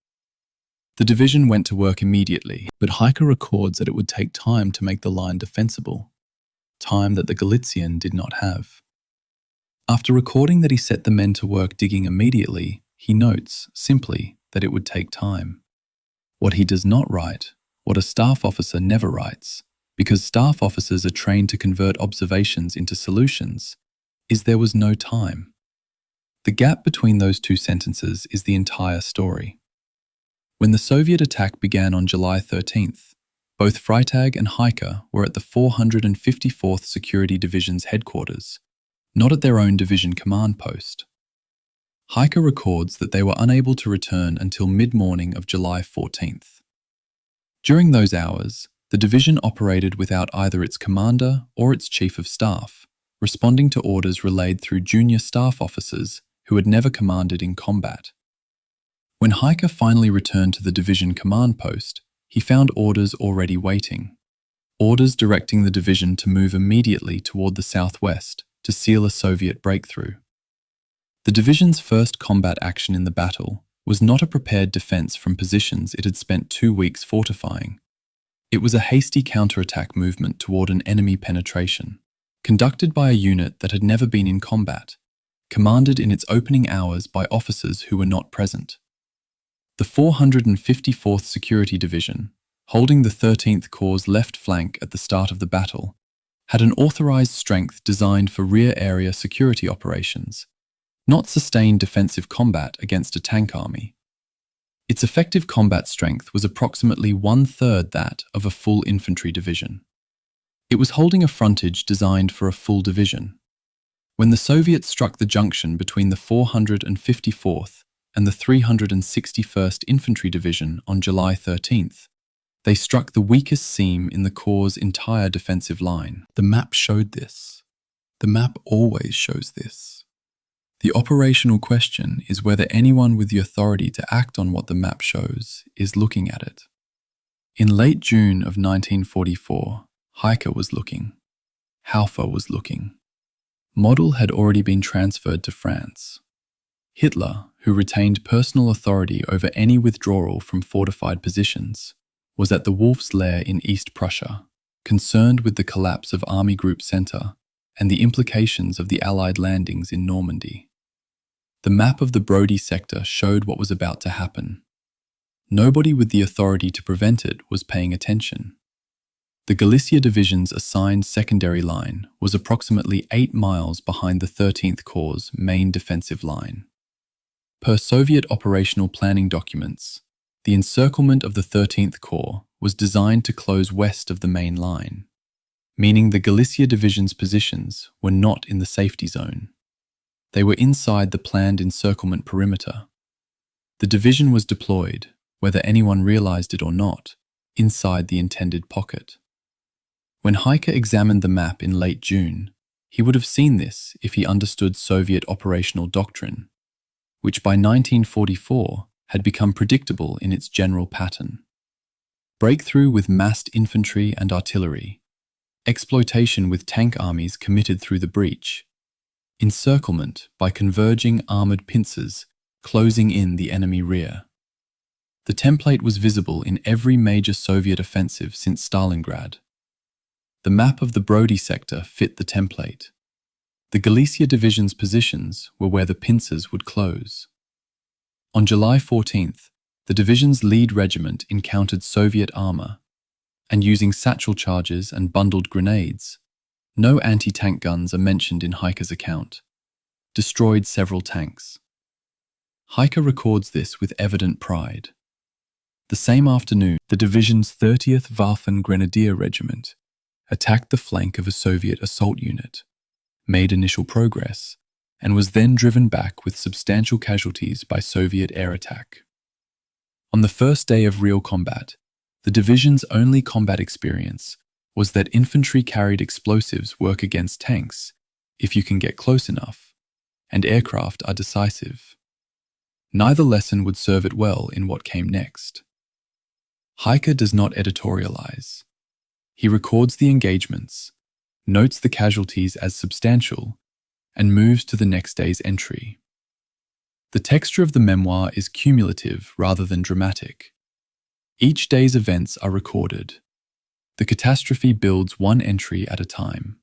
The division went to work immediately, but Heike records that it would take time to make the line defensible, time that the Galician did not have. After recording that he set the men to work digging immediately, he notes, simply, that it would take time. What he does not write, what a staff officer never writes, because staff officers are trained to convert observations into solutions, is there was no time. The gap between those two sentences is the entire story. When the Soviet attack began on July 13th, both Freitag and Heike were at the 454th Security Division's headquarters, not at their own division command post. Heike records that they were unable to return until mid-morning of July 14th. During those hours, the division operated without either its commander or its chief of staff, responding to orders relayed through junior staff officers who had never commanded in combat. When Heike finally returned to the division command post, he found orders already waiting. Orders directing the division to move immediately toward the southwest to seal a Soviet breakthrough. The division's first combat action in the battle was not a prepared defense from positions it had spent 2 weeks fortifying. It was a hasty counterattack movement toward an enemy penetration, conducted by a unit that had never been in combat, commanded in its opening hours by officers who were not present. The 454th Security Division, holding the 13th Corps' left flank at the start of the battle, had an authorized strength designed for rear area security operations, not sustained defensive combat against a tank army. Its effective combat strength was approximately 1/3 that of a full infantry division. It was holding a frontage designed for a full division. When the Soviets struck the junction between the 454th and the 361st Infantry Division on July 13th, they struck the weakest seam in the Corps' entire defensive line. The map showed this. The map always shows this. The operational question is whether anyone with the authority to act on what the map shows is looking at it. In late June of 1944, Heike was looking. Haufer was looking. Model had already been transferred to France. Hitler, who retained personal authority over any withdrawal from fortified positions, was at the Wolf's Lair in East Prussia, concerned with the collapse of Army Group Center and the implications of the Allied landings in Normandy. The map of the Brody sector showed what was about to happen. Nobody with the authority to prevent it was paying attention. The Galicia Division's assigned secondary line was approximately 8 miles behind the 13th Corps' main defensive line. Per Soviet operational planning documents, the encirclement of the 13th Corps was designed to close west of the main line, meaning the Galicia Division's positions were not in the safety zone. They were inside the planned encirclement perimeter. The division was deployed, whether anyone realized it or not, inside the intended pocket. When Heike examined the map in late June, he would have seen this if he understood Soviet operational doctrine, which by 1944 had become predictable in its general pattern. Breakthrough with massed infantry and artillery, exploitation with tank armies committed through the breach, encirclement by converging armoured pincers closing in the enemy rear. The template was visible in every major Soviet offensive since Stalingrad. The map of the Brody sector fit the template. The Galicia Division's positions were where the pincers would close. On July 14th, the division's lead regiment encountered Soviet armour, and using satchel charges and bundled grenades, no anti-tank guns are mentioned in Heike's account, destroyed several tanks. Heike records this with evident pride. The same afternoon, the division's 30th Waffen Grenadier Regiment attacked the flank of a Soviet assault unit, made initial progress, and was then driven back with substantial casualties by Soviet air attack. On the first day of real combat, the division's only combat experience was that infantry carried explosives work against tanks if you can get close enough, and aircraft are decisive. Neither lesson would serve it well in what came next. Heike does not editorialize. He records the engagements, notes the casualties as substantial, and moves to the next day's entry. The texture of the memoir is cumulative rather than dramatic. Each day's events are recorded. The catastrophe builds one entry at a time.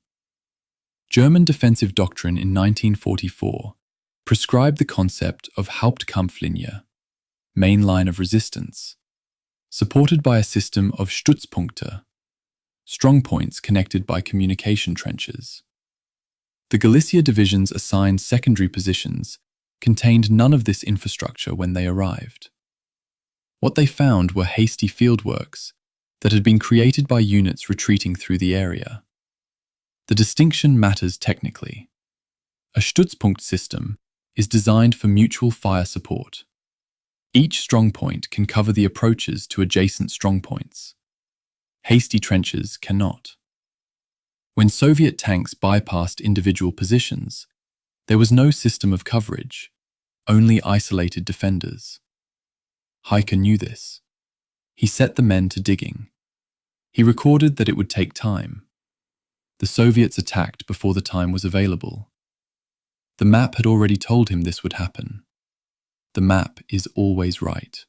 German defensive doctrine in 1944 prescribed the concept of Hauptkampflinie, main line of resistance, supported by a system of Stützpunkte, strong points connected by communication trenches. The Galicia divisions assigned secondary positions contained none of this infrastructure when they arrived. What they found were hasty fieldworks that had been created by units retreating through the area. The distinction matters technically. A Stützpunkt system is designed for mutual fire support. Each strongpoint can cover the approaches to adjacent strongpoints. Hasty trenches cannot. When Soviet tanks bypassed individual positions, there was no system of coverage, only isolated defenders. Heike knew this. He set the men to digging. He recorded that it would take time. The Soviets attacked before the time was available. The map had already told him this would happen. The map is always right.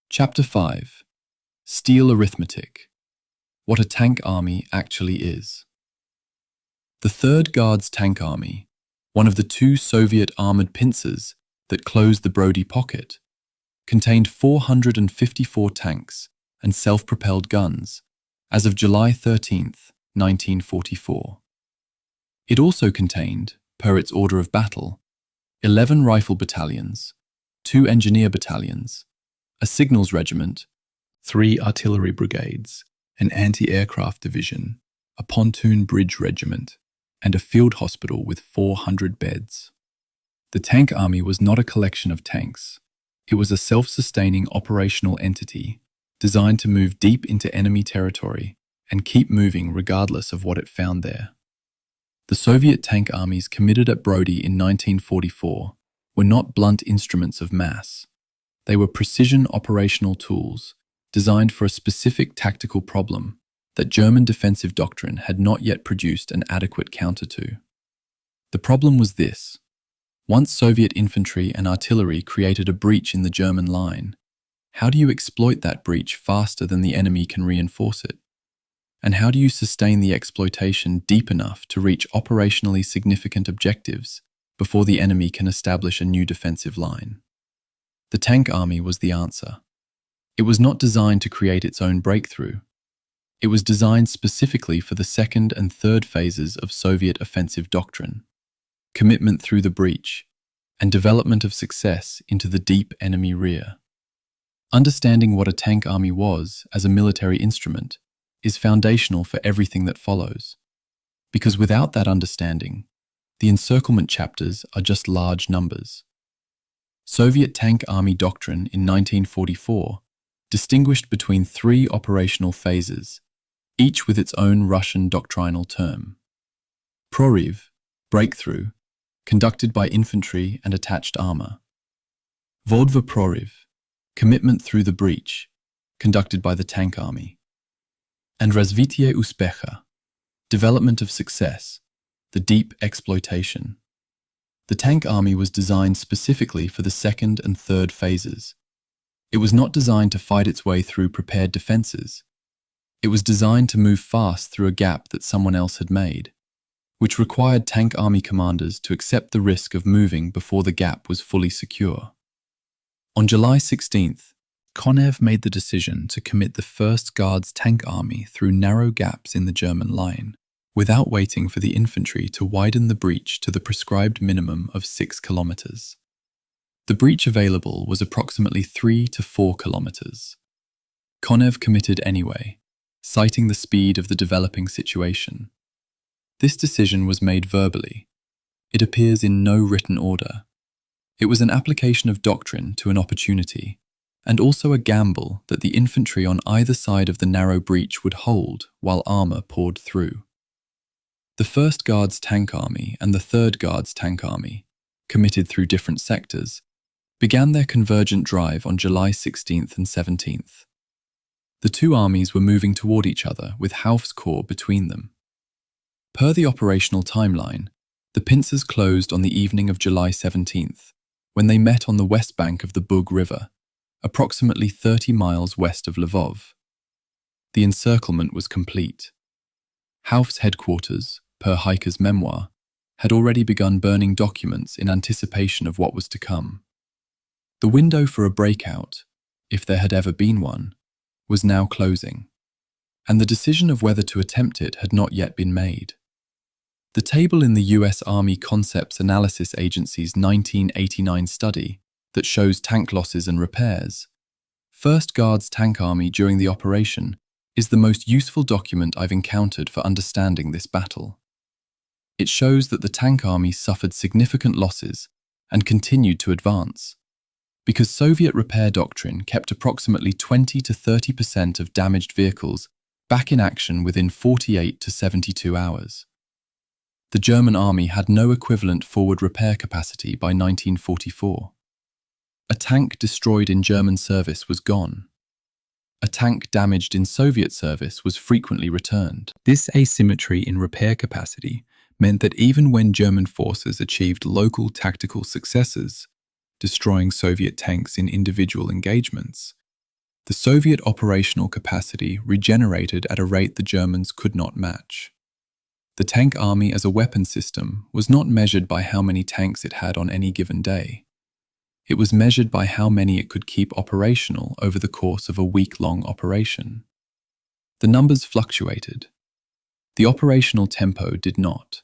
Chapter 5. Steel Arithmetic. What a tank army actually is. The 3rd Guards Tank Army, one of the 2 Soviet armoured pincers that closed the Brody pocket, contained 454 tanks and self-propelled guns as of July 13, 1944. It also contained, per its order of battle, 11 rifle battalions, 2 engineer battalions, a signals regiment, 3 artillery brigades, an anti-aircraft division, a pontoon bridge regiment, and a field hospital with 400 beds. The tank army was not a collection of tanks. It was a self-sustaining operational entity designed to move deep into enemy territory and keep moving regardless of what it found there. The Soviet tank armies committed at Brody in 1944 were not blunt instruments of mass. They were precision operational tools designed for a specific tactical problem that German defensive doctrine had not yet produced an adequate counter to. The problem was this. Once Soviet infantry and artillery created a breach in the German line, how do you exploit that breach faster than the enemy can reinforce it? And how do you sustain the exploitation deep enough to reach operationally significant objectives before the enemy can establish a new defensive line? The tank army was the answer. It was not designed to create its own breakthrough. It was designed specifically for the 2nd and 3rd phases of Soviet offensive doctrine, commitment through the breach, and development of success into the deep enemy rear. Understanding what a tank army was as a military instrument is foundational for everything that follows, because without that understanding, the encirclement chapters are just large numbers. Soviet tank army doctrine in 1944 distinguished between 3 operational phases, each with its own Russian doctrinal term. Prorыв, breakthrough, conducted by infantry and attached armor. Vodva prorыv, commitment through the breach, conducted by the tank army. And Razvitie Uspecha, Development of success, the deep exploitation. The tank army was designed specifically for the second and third phases. It was not designed to fight its way through prepared defenses. It was designed to move fast through a gap that someone else had made, which required tank army commanders to accept the risk of moving before the gap was fully secure. On July 16th, Konev made the decision to commit the 1st Guards tank army through narrow gaps in the German line, without waiting for the infantry to widen the breach to the prescribed minimum of 6 kilometers. The breach available was approximately 3 to 4 kilometers. Konev committed anyway, citing the speed of the developing situation. This decision was made verbally. It appears in no written order. It was an application of doctrine to an opportunity, and also a gamble that the infantry on either side of the narrow breach would hold while armor poured through. The 1st Guards tank army and the 3rd Guards tank army, committed through different sectors, began their convergent drive on July 16th and 17th. The two armies were moving toward each other with Hauf's corps between them. Per the operational timeline, the pincers closed on the evening of July 17th, when they met on the west bank of the Bug River, approximately 30 miles west of Lvov. The encirclement was complete. Hauf's headquarters, per Heike's memoir, had already begun burning documents in anticipation of what was to come. The window for a breakout, if there had ever been one, was now closing, and the decision of whether to attempt it had not yet been made. The table in the U.S. Army Concepts Analysis Agency's 1989 study that shows tank losses and repairs, 1st Guards Tank Army during the operation, is the most useful document I've encountered for understanding this battle. It shows that the tank army suffered significant losses and continued to advance, because Soviet repair doctrine kept approximately 20 to 30% of damaged vehicles back in action within 48 to 72 hours. The German army had no equivalent forward repair capacity by 1944. A tank destroyed in German service was gone. A tank damaged in Soviet service was frequently returned. This asymmetry in repair capacity meant that even when German forces achieved local tactical successes, destroying Soviet tanks in individual engagements, the Soviet operational capacity regenerated at a rate the Germans could not match. The tank army as a weapon system was not measured by how many tanks it had on any given day. It was measured by how many it could keep operational over the course of a week-long operation. The numbers fluctuated. The operational tempo did not.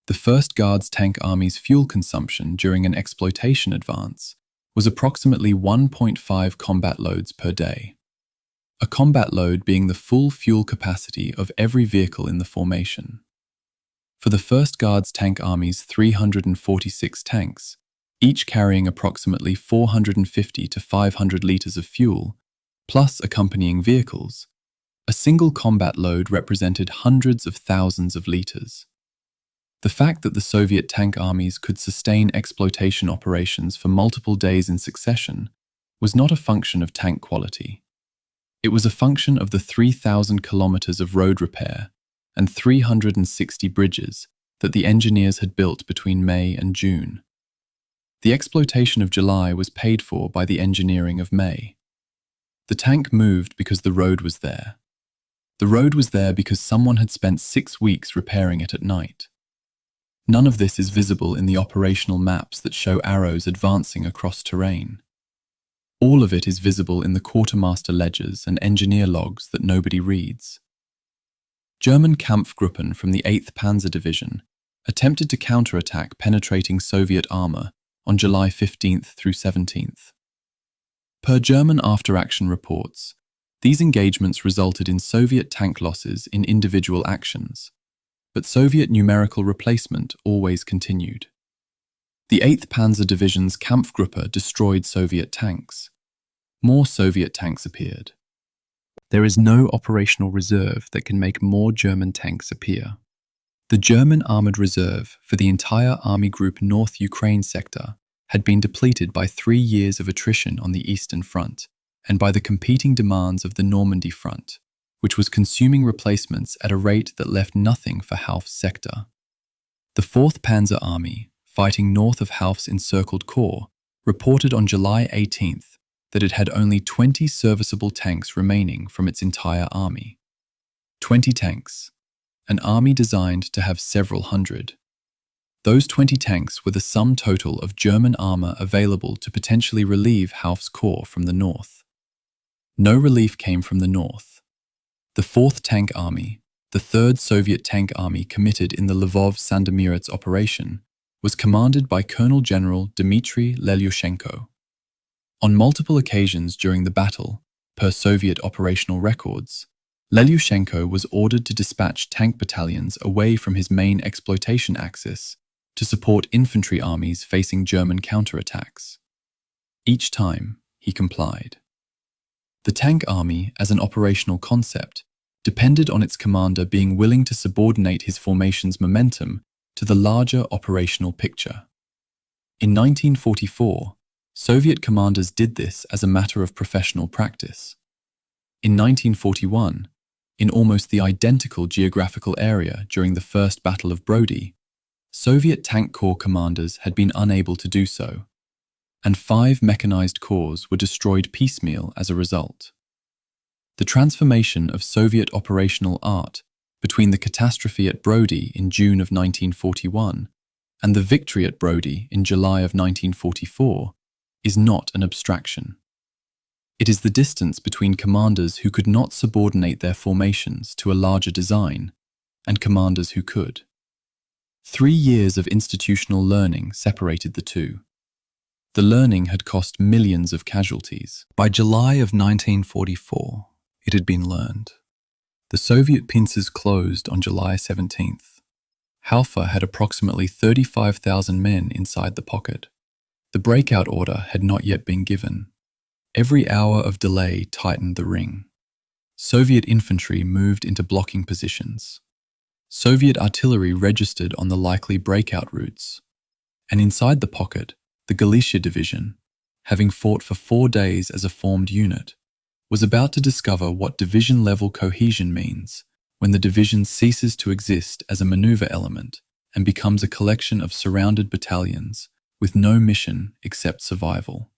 The 1st Guards Tank Army's fuel consumption during an exploitation advance was approximately 1.5 combat loads per day. A combat load being the full fuel capacity of every vehicle in the formation. For the 1st Guards Tank Army's 346 tanks, each carrying approximately 450 to 500 litres of fuel, plus accompanying vehicles, a single combat load represented hundreds of thousands of litres. The fact that the Soviet tank armies could sustain exploitation operations for multiple days in succession was not a function of tank quality. It was a function of the 3,000 kilometers of road repair and 360 bridges that the engineers had built between May and June. The exploitation of July was paid for by the engineering of May. The tank moved because the road was there. The road was there because someone had spent 6 weeks repairing it at night. None of this is visible in the operational maps that show arrows advancing across terrain. All of it is visible in the quartermaster ledgers and engineer logs that nobody reads. German Kampfgruppen from the 8th Panzer Division attempted to counterattack penetrating Soviet armor on July 15th through 17th. Per German after-action reports, these engagements resulted in Soviet tank losses in individual actions, but Soviet numerical replacement always continued. The 8th Panzer Division's Kampfgruppe destroyed Soviet tanks. More Soviet tanks appeared. There is no operational reserve that can make more German tanks appear. The German armoured reserve for the entire Army Group North Ukraine sector had been depleted by 3 years of attrition on the Eastern Front and by the competing demands of the Normandy Front, which was consuming replacements at a rate that left nothing for Hauf's sector. The 4th Panzer Army, fighting north of Hauf's encircled corps, reported on July 18th that it had only 20 serviceable tanks remaining from its entire army. 20 tanks, an army designed to have several hundred. Those 20 tanks were the sum total of German armor available to potentially relieve Hauf's corps from the north. No relief came from the north. The 4th Tank Army, the 3rd Soviet Tank Army committed in the Lvov-Sandomierz operation, was commanded by Colonel General Dmitry Lelyushenko. On multiple occasions during the battle, per Soviet operational records, Lelyushenko was ordered to dispatch tank battalions away from his main exploitation axis to support infantry armies facing German counterattacks. Each time, he complied. The tank army, as an operational concept, depended on its commander being willing to subordinate his formation's momentum to the larger operational picture. In 1944, Soviet commanders did this as a matter of professional practice. In 1941, in almost the identical geographical area during the First Battle of Brody, Soviet tank corps commanders had been unable to do so, and 5 mechanized corps were destroyed piecemeal as a result. The transformation of Soviet operational art between the catastrophe at Brody in June of 1941 and the victory at Brody in July of 1944 is not an abstraction. It is the distance between commanders who could not subordinate their formations to a larger design and commanders who could. 3 years of institutional learning separated the two. The learning had cost millions of casualties. By July of 1944, it had been learned. The Soviet pincers closed on July 17th. Haufe had approximately 35,000 men inside the pocket. The breakout order had not yet been given. Every hour of delay tightened the ring. Soviet infantry moved into blocking positions. Soviet artillery registered on the likely breakout routes. And inside the pocket, the Galicia Division, having fought for 4 days as a formed unit, was about to discover what division-level cohesion means when the division ceases to exist as a maneuver element and becomes a collection of surrounded battalions with no mission except survival.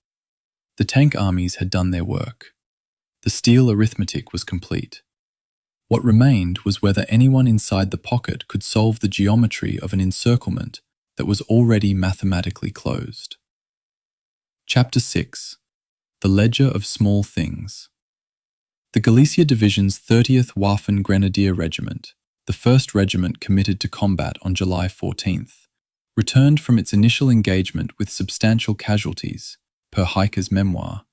The tank armies had done their work. The steel arithmetic was complete. What remained was whether anyone inside the pocket could solve the geometry of an encirclement that was already mathematically closed. Chapter 6. The Ledger of Small Things. The Galicia Division's 30th Waffen Grenadier Regiment, the first regiment committed to combat on July 14th, returned from its initial engagement with substantial casualties, per Heike's memoir,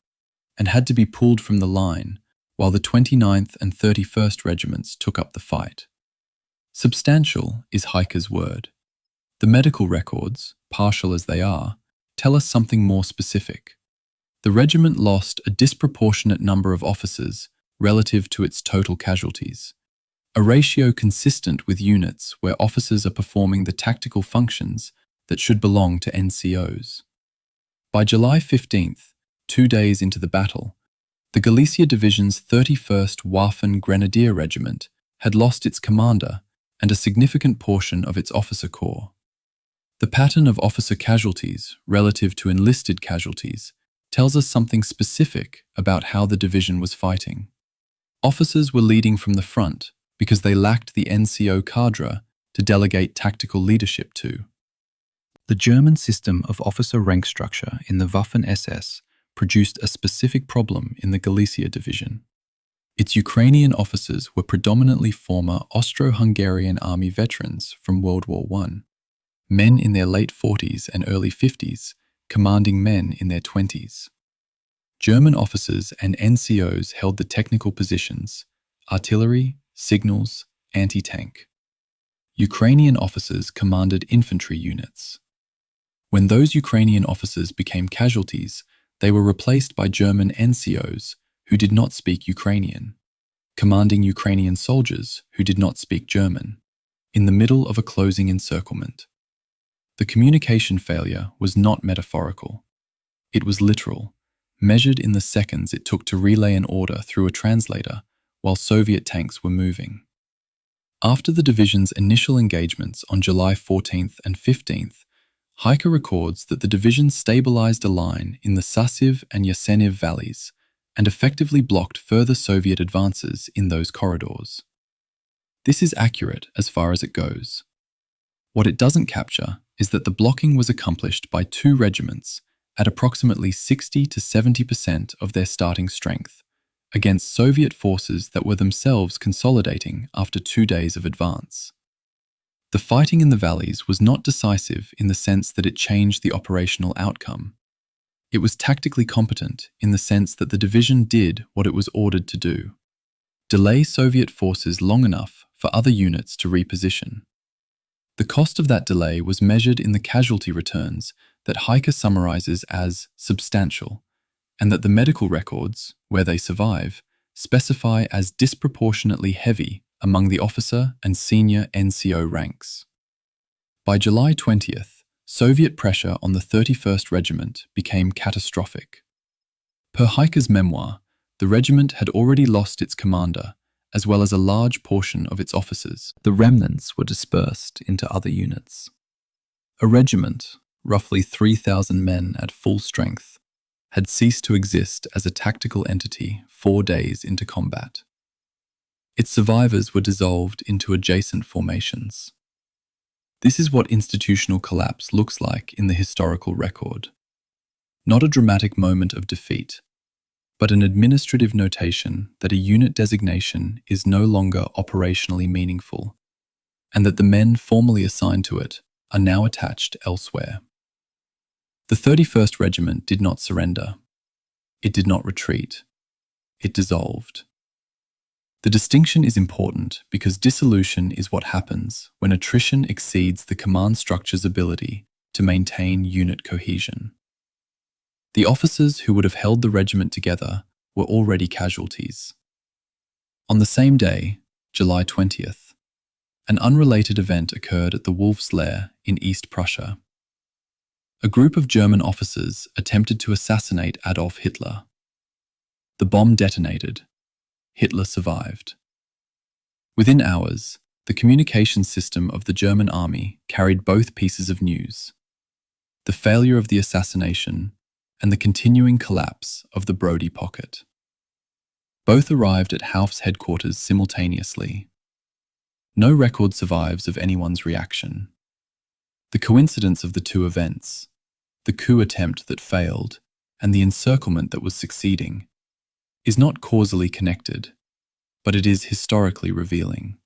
and had to be pulled from the line while the 29th and 31st Regiments took up the fight. Substantial is Heike's word. The medical records, partial as they are, tell us something more specific. The regiment lost a disproportionate number of officers relative to its total casualties, a ratio consistent with units where officers are performing the tactical functions that should belong to NCOs. By July 15th, 2 days into the battle, the Galicia Division's 31st Waffen Grenadier Regiment had lost its commander and a significant portion of its officer corps. The pattern of officer casualties relative to enlisted casualties tells us something specific about how the division was fighting. Officers were leading from the front because they lacked the NCO cadre to delegate tactical leadership to. The German system of officer rank structure in the Waffen-SS produced a specific problem in the Galicia Division. Its Ukrainian officers were predominantly former Austro-Hungarian army veterans from World War I, men in their late 40s and early 50s, commanding men in their 20s. German officers and NCOs held the technical positions, artillery, signals, anti-tank. Ukrainian officers commanded infantry units. When those Ukrainian officers became casualties, they were replaced by German NCOs who did not speak Ukrainian, commanding Ukrainian soldiers who did not speak German, in the middle of a closing encirclement. The communication failure was not metaphorical. It was literal, measured in the seconds it took to relay an order through a translator while Soviet tanks were moving. After the division's initial engagements on July 14th and 15th, Haika records that the division stabilized a line in the Sasiv and Yaseniv valleys and effectively blocked further Soviet advances in those corridors. This is accurate as far as it goes. What it doesn't capture is that the blocking was accomplished by two regiments at approximately 60 to 70% of their starting strength, against Soviet forces that were themselves consolidating after 2 days of advance. The fighting in the valleys was not decisive in the sense that it changed the operational outcome. It was tactically competent in the sense that the division did what it was ordered to do: delay Soviet forces long enough for other units to reposition. The cost of that delay was measured in the casualty returns that Haika summarizes as substantial, and that the medical records, where they survive, specify as disproportionately heavy among the officer and senior NCO ranks. By July 20th, Soviet pressure on the 31st Regiment became catastrophic. Per Haika's memoir, the regiment had already lost its commander, as well as a large portion of its officers. The remnants were dispersed into other units. A regiment, roughly 3,000 men at full strength, had ceased to exist as a tactical entity 4 days into combat. Its survivors were dissolved into adjacent formations. This is what institutional collapse looks like in the historical record. Not a dramatic moment of defeat, but an administrative notation that a unit designation is no longer operationally meaningful, and that the men formerly assigned to it are now attached elsewhere. The 31st Regiment did not surrender. It did not retreat. It dissolved. The distinction is important because dissolution is what happens when attrition exceeds the command structure's ability to maintain unit cohesion. The officers who would have held the regiment together were already casualties. On the same day, July 20th, an unrelated event occurred at the Wolf's Lair in East Prussia. A group of German officers attempted to assassinate Adolf Hitler. The bomb detonated. Hitler survived. Within hours, the communications system of the German army carried both pieces of news: the failure of the assassination and the continuing collapse of the Brody pocket. Both arrived at Hauf's headquarters simultaneously. No record survives of anyone's reaction. The coincidence of the two events, the coup attempt that failed and the encirclement that was succeeding, is not causally connected, but it is historically revealing.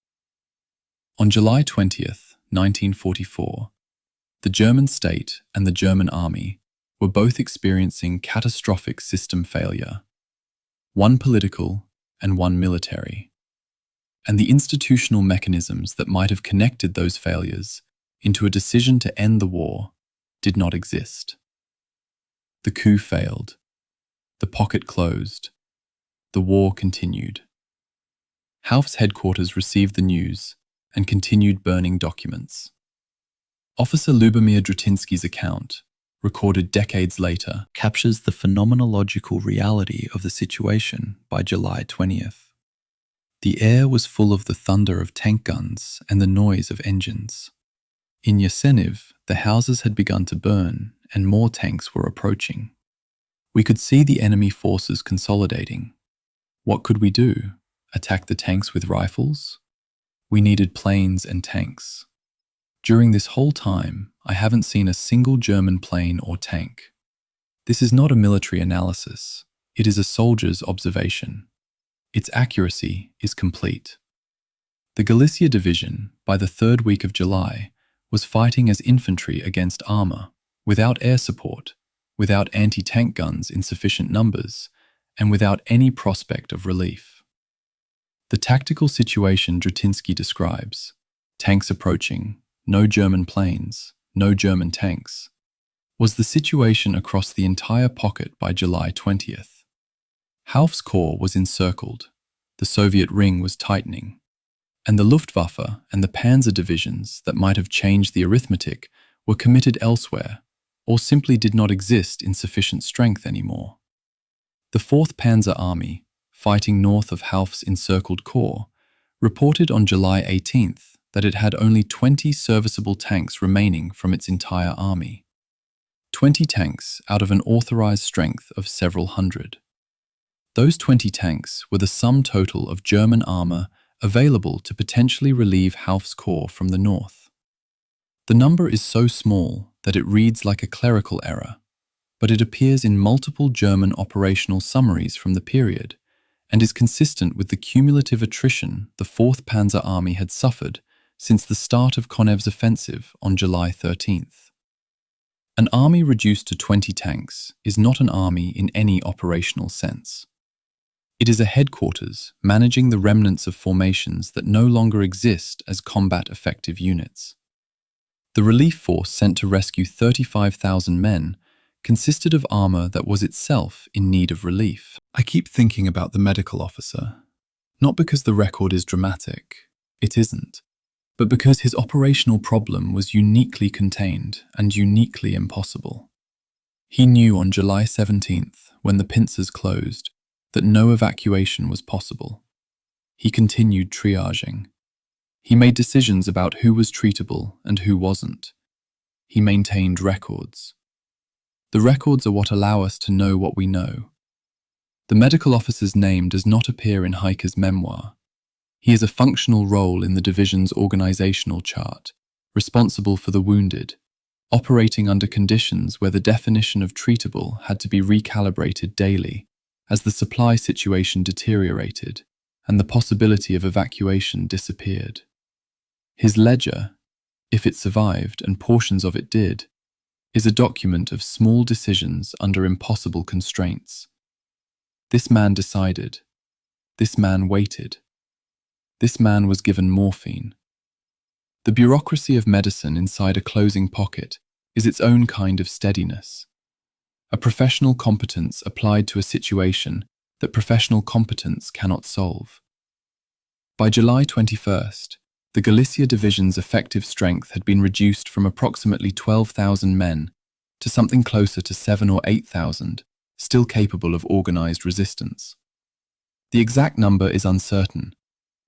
On July 20th, 1944, the German state and the German army were both experiencing catastrophic system failure, one political and one military, and the institutional mechanisms that might have connected those failures into a decision to end the war did not exist. The coup failed. The pocket closed. The war continued. Hauf's headquarters received the news and continued burning documents. Officer Lubomir Drutinsky's account, recorded decades later, captures the phenomenological reality of the situation by July 20th. The air was full of the thunder of tank guns and the noise of engines. In Yaseniv, the houses had begun to burn and more tanks were approaching. We could see the enemy forces consolidating. What could we do? Attack the tanks with rifles? We needed planes and tanks. During this whole time, I haven't seen a single German plane or tank. This is not a military analysis. It is a soldier's observation. Its accuracy is complete. The Galicia Division, by the 3rd week of July, was fighting as infantry against armor, without air support, without anti-tank guns in sufficient numbers, and without any prospect of relief. The tactical situation Drutinsky describes, tanks approaching, no German planes, no German tanks, was the situation across the entire pocket by July 20th. Hauf's corps was encircled, the Soviet ring was tightening, and the Luftwaffe and the Panzer divisions that might have changed the arithmetic were committed elsewhere, or simply did not exist in sufficient strength anymore. The 4th Panzer Army, fighting north of Hauf's encircled corps, reported on July 18th that it had only 20 serviceable tanks remaining from its entire army. 20 tanks out of an authorized strength of several hundred. Those 20 tanks were the sum total of German armor available to potentially relieve Hauf's corps from the north. The number is so small that it reads like a clerical error, but it appears in multiple German operational summaries from the period and is consistent with the cumulative attrition the 4th Panzer Army had suffered since the start of Konev's offensive on July 13th. An army reduced to 20 tanks is not an army in any operational sense. It is a headquarters managing the remnants of formations that no longer exist as combat-effective units. The relief force sent to rescue 35,000 men consisted of armor that was itself in need of relief. I keep thinking about the medical officer, not because the record is dramatic, it isn't, but because his operational problem was uniquely contained and uniquely impossible. He knew on July 17th, when the pincers closed, that no evacuation was possible. He continued triaging. He made decisions about who was treatable and who wasn't. He maintained records. The records are what allow us to know what we know. The medical officer's name does not appear in Heike's memoir. He is a functional role in the division's organizational chart, responsible for the wounded, operating under conditions where the definition of treatable had to be recalibrated daily as the supply situation deteriorated and the possibility of evacuation disappeared. His ledger, if it survived and portions of it did, is a document of small decisions under impossible constraints. This man decided. This man waited. This man was given morphine. The bureaucracy of medicine inside a closing pocket is its own kind of steadiness. A professional competence applied to a situation that professional competence cannot solve. By July 21st, the Galicia Division's effective strength had been reduced from approximately 12,000 men to something closer to 7,000 or 8,000, still capable of organized resistance. The exact number is uncertain,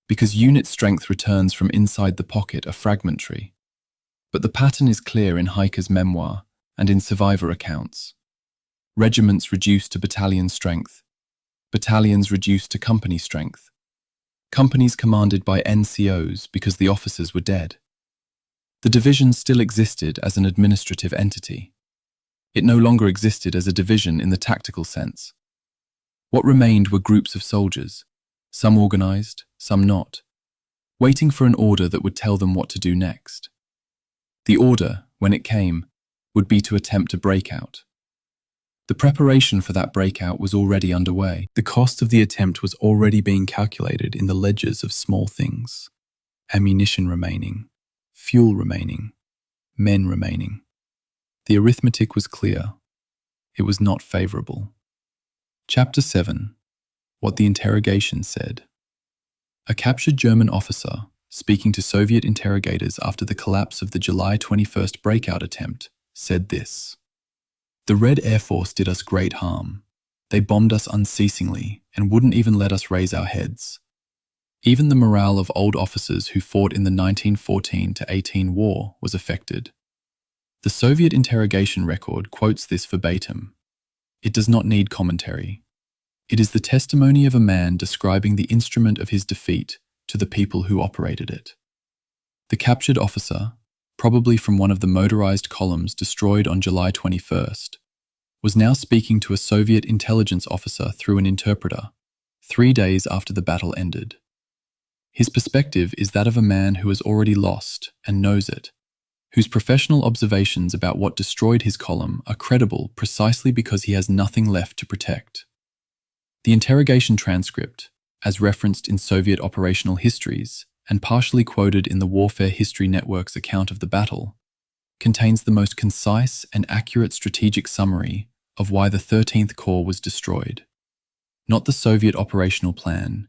because unit strength returns from inside the pocket are fragmentary. But the pattern is clear in Heike's memoir and in survivor accounts. Regiments reduced to battalion strength, battalions reduced to company strength, companies commanded by NCOs because the officers were dead. The division still existed as an administrative entity. It no longer existed as a division in the tactical sense. What remained were groups of soldiers, some organized, some not, waiting for an order that would tell them what to do next. The order, when it came, would be to attempt a breakout. The preparation for that breakout was already underway. The cost of the attempt was already being calculated in the ledgers of small things. Ammunition remaining, fuel remaining, men remaining. The arithmetic was clear. It was not favorable. Chapter 7. What the interrogation said. A captured German officer, speaking to Soviet interrogators after the collapse of the July 21st breakout attempt, said this: "The Red Air Force did us great harm. They bombed us unceasingly and wouldn't even let us raise our heads. Even the morale of old officers who fought in the 1914-18 war was affected." The Soviet interrogation record quotes this verbatim. It does not need commentary. It is the testimony of a man describing the instrument of his defeat to the people who operated it. The captured officer, probably from one of the motorized columns destroyed on July 21st, was now speaking to a Soviet intelligence officer through an interpreter, 3 days after the battle ended. His perspective is that of a man who has already lost and knows it, whose professional observations about what destroyed his column are credible precisely because he has nothing left to protect. The interrogation transcript, as referenced in Soviet operational histories and partially quoted in the Warfare History Network's account of the battle, contains the most concise and accurate strategic summary of why the 13th Corps was destroyed. Not the Soviet operational plan,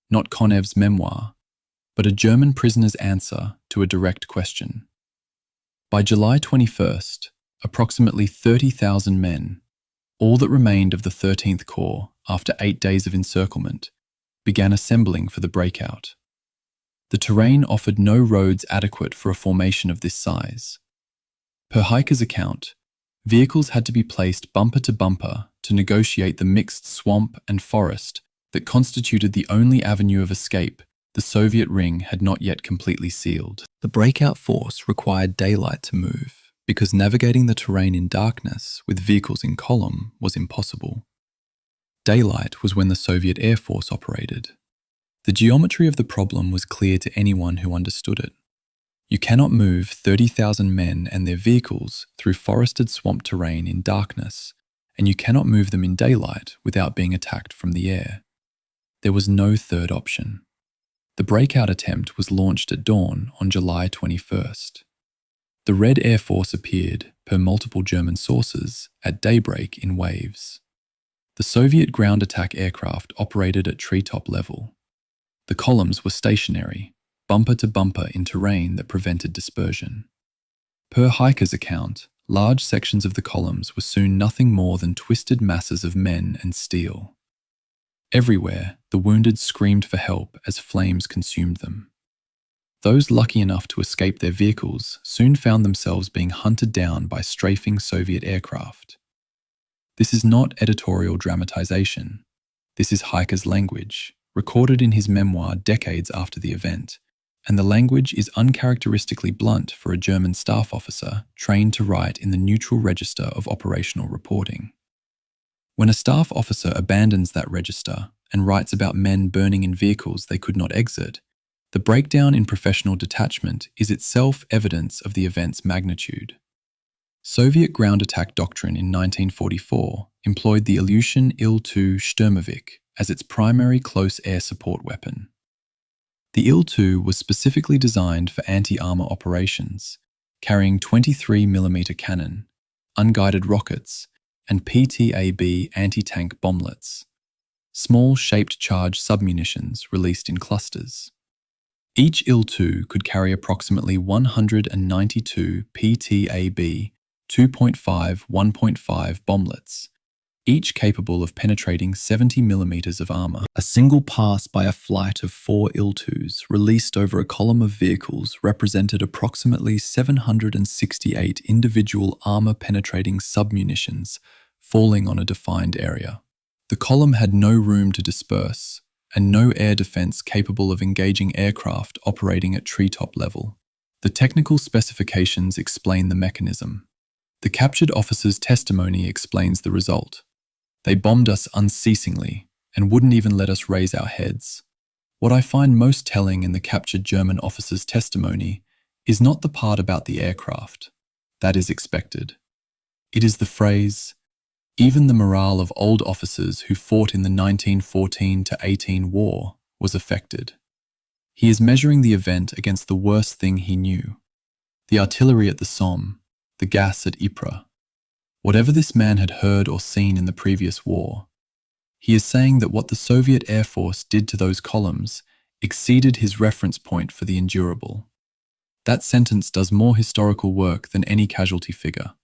not Konev's memoir, but a German prisoner's answer to a direct question. By July 21st, approximately 30,000 men, all that remained of the 13th Corps after 8 days of encirclement, began assembling for the breakout. The terrain offered no roads adequate for a formation of this size. Per hikers' account, vehicles had to be placed bumper to bumper to negotiate the mixed swamp and forest that constituted the only avenue of escape the Soviet ring had not yet completely sealed. The breakout force required daylight to move, because navigating the terrain in darkness with vehicles in column was impossible. Daylight was when the Soviet Air Force operated. The geometry of the problem was clear to anyone who understood it. You cannot move 30,000 men and their vehicles through forested swamp terrain in darkness, and you cannot move them in daylight without being attacked from the air. There was no third option. The breakout attempt was launched at dawn on July 21st. The Red Air Force appeared, per multiple German sources, at daybreak in waves. The Soviet ground attack aircraft operated at treetop level. The columns were stationary, bumper to bumper in terrain that prevented dispersion. Per hikers' account, large sections of the columns were soon nothing more than twisted masses of men and steel. Everywhere, the wounded screamed for help as flames consumed them. Those lucky enough to escape their vehicles soon found themselves being hunted down by strafing Soviet aircraft. This is not editorial dramatization. This is Hiker's language, recorded in his memoir decades after the event, and the language is uncharacteristically blunt for a German staff officer trained to write in the neutral register of operational reporting. When a staff officer abandons that register and writes about men burning in vehicles they could not exit, the breakdown in professional detachment is itself evidence of the event's magnitude. Soviet ground attack doctrine in 1944 employed the Ilyushin Il-2 Sturmovik as its primary close air support weapon. The Il-2 was specifically designed for anti-armor operations, carrying 23mm cannon, unguided rockets, and PTAB anti-tank bomblets, small shaped charge submunitions released in clusters. Each Il-2 could carry approximately 192 PTAB 2.5-1.5 bomblets, each capable of penetrating 70mm of armor. A single pass by a flight of 4 Il-2s released over a column of vehicles represented approximately 768 individual armor-penetrating submunitions falling on a defined area. The column had no room to disperse, and no air defense capable of engaging aircraft operating at treetop level. The technical specifications explain the mechanism. The captured officer's testimony explains the result. They bombed us unceasingly and wouldn't even let us raise our heads. What I find most telling in the captured German officer's testimony is not the part about the aircraft. That is expected. It is the phrase, "Even the morale of old officers who fought in the 1914-18 war was affected." He is measuring the event against the worst thing he knew: the artillery at the Somme, the gas at Ypres. Whatever this man had heard or seen in the previous war, he is saying that what the Soviet Air Force did to those columns exceeded his reference point for the endurable. That sentence does more historical work than any casualty figure,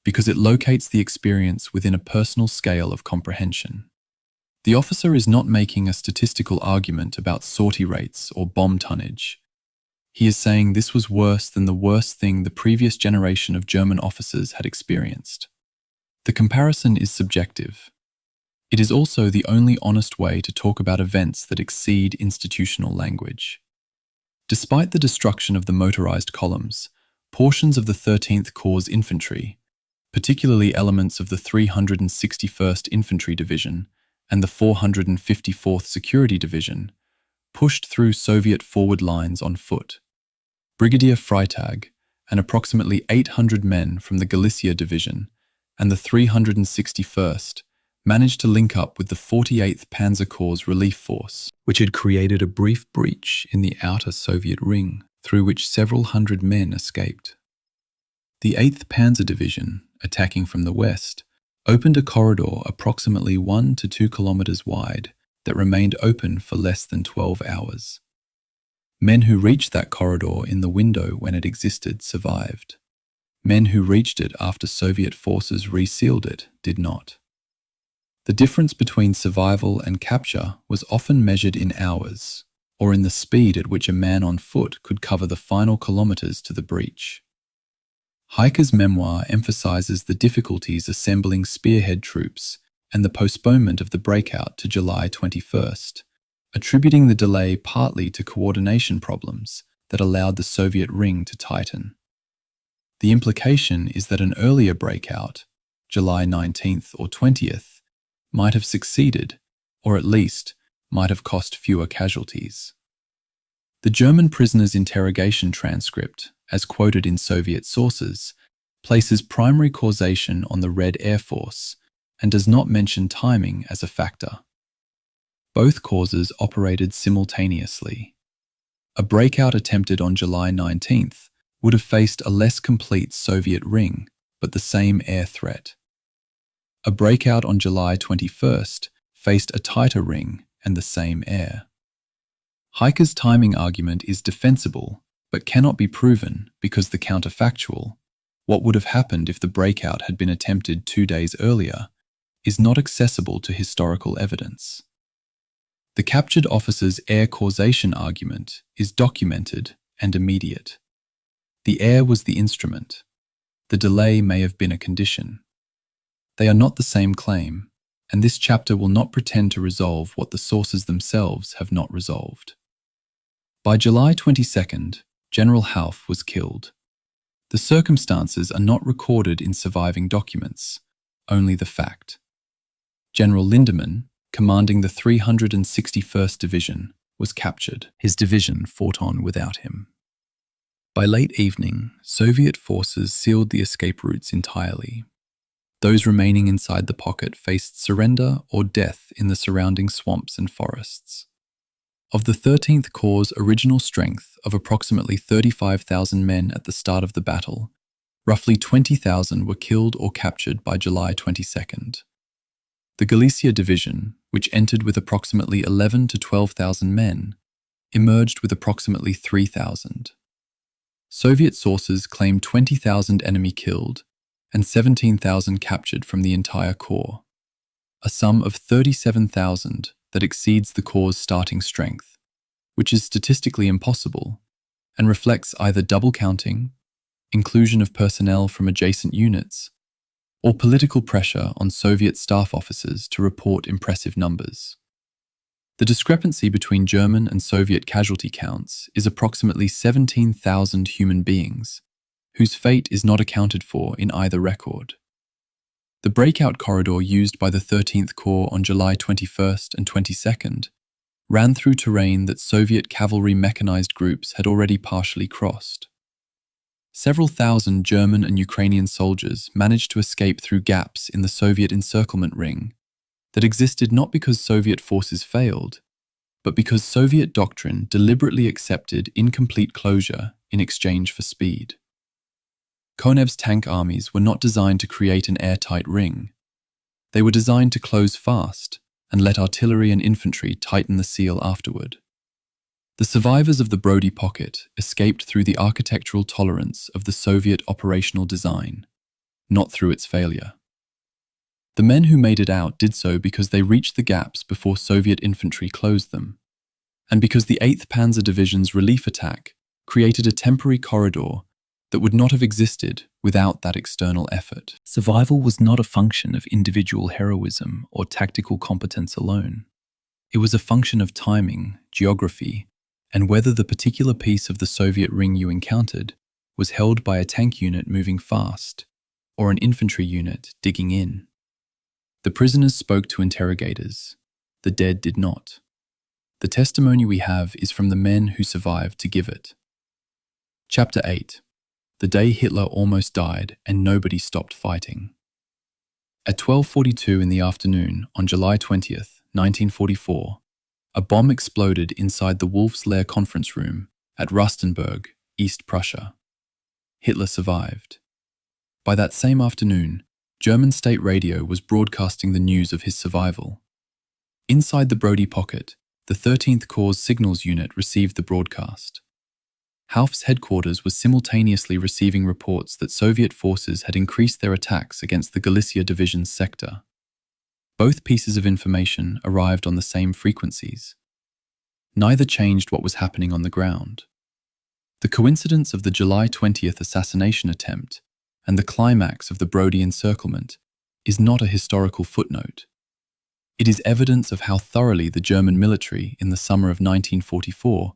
because it locates the experience within a personal scale of comprehension. The officer is not making a statistical argument about sortie rates or bomb tonnage. He is saying this was worse than the worst thing the previous generation of German officers had experienced. The comparison is subjective. It is also the only honest way to talk about events that exceed institutional language. Despite the destruction of the motorized columns, portions of the 13th Corps infantry, particularly elements of the 361st Infantry Division and the 454th Security Division, pushed through Soviet forward lines on foot. Brigadier Freitag and approximately 800 men from the Galicia Division and the 361st managed to link up with the 48th Panzer Corps relief force, which had created a brief breach in the outer Soviet ring through which several hundred men escaped. The 8th Panzer Division, attacking from the west, opened a corridor approximately 1 to 2 kilometers wide that remained open for less than 12 hours. Men who reached that corridor in the window when it existed survived. Men who reached it after Soviet forces resealed it did not. The difference between survival and capture was often measured in hours, or in the speed at which a man on foot could cover the final kilometers to the breach. Hiker's memoir emphasizes the difficulties assembling spearhead troops and the postponement of the breakout to July 21st, attributing the delay partly to coordination problems that allowed the Soviet ring to tighten. The implication is that an earlier breakout, July 19th or 20th, might have succeeded, or at least might have cost fewer casualties. The German prisoner's interrogation transcript, as quoted in Soviet sources, places primary causation on the Red Air Force and does not mention timing as a factor. Both causes operated simultaneously. A breakout attempted on July 19th would have faced a less complete Soviet ring, but the same air threat. A breakout on July 21st faced a tighter ring and the same air. Hiker's timing argument is defensible, but cannot be proven because the counterfactual, what would have happened if the breakout had been attempted 2 days earlier, is not accessible to historical evidence. The captured officer's air causation argument is documented and immediate. The air was the instrument. The delay may have been a condition. They are not the same claim, and this chapter will not pretend to resolve what the sources themselves have not resolved. By July 22nd, General Hauff was killed. The circumstances are not recorded in surviving documents, only the fact. General Lindemann, commanding the 361st Division, was captured. His division fought on without him. By late evening, Soviet forces sealed the escape routes entirely. Those remaining inside the pocket faced surrender or death in the surrounding swamps and forests. Of the 13th Corps' original strength of approximately 35,000 men at the start of the battle, roughly 20,000 were killed or captured by July 22nd. The Galicia Division, which entered with approximately 11 to 12,000 men, emerged with approximately 3,000. Soviet sources claim 20,000 enemy killed and 17,000 captured from the entire Corps, a sum of 37,000 that exceeds the Corps' starting strength, which is statistically impossible and reflects either double counting, inclusion of personnel from adjacent units, or political pressure on Soviet staff officers to report impressive numbers. The discrepancy between German and Soviet casualty counts is approximately 17,000 human beings, whose fate is not accounted for in either record. The breakout corridor used by the 13th Corps on July 21st and 22nd ran through terrain that Soviet cavalry mechanized groups had already partially crossed. Several thousand German and Ukrainian soldiers managed to escape through gaps in the Soviet encirclement ring that existed not because Soviet forces failed, but because Soviet doctrine deliberately accepted incomplete closure in exchange for speed. Konev's tank armies were not designed to create an airtight ring. They were designed to close fast and let artillery and infantry tighten the seal afterward. The survivors of the Brody pocket escaped through the architectural tolerance of the Soviet operational design, not through its failure. The men who made it out did so because they reached the gaps before Soviet infantry closed them, and because the 8th Panzer Division's relief attack created a temporary corridor that would not have existed without that external effort. Survival was not a function of individual heroism or tactical competence alone. It was a function of timing, geography, and whether the particular piece of the Soviet ring you encountered was held by a tank unit moving fast or an infantry unit digging in. The prisoners spoke to interrogators. The dead did not. The testimony we have is from the men who survived to give it. Chapter 8. The day Hitler almost died and nobody stopped fighting. At 12:42 in the afternoon on July 20th, 1944, a bomb exploded inside the Wolf's Lair conference room at Rustenburg, East Prussia. Hitler survived. By that same afternoon, German state radio was broadcasting the news of his survival. Inside the Brody pocket, the 13th Corps signals unit received the broadcast. Hauff's headquarters was simultaneously receiving reports that Soviet forces had increased their attacks against the Galicia Division's sector. Both pieces of information arrived on the same frequencies. Neither changed what was happening on the ground. The coincidence of the July 20th assassination attempt and the climax of the Brody encirclement is not a historical footnote. It is evidence of how thoroughly the German military in the summer of 1944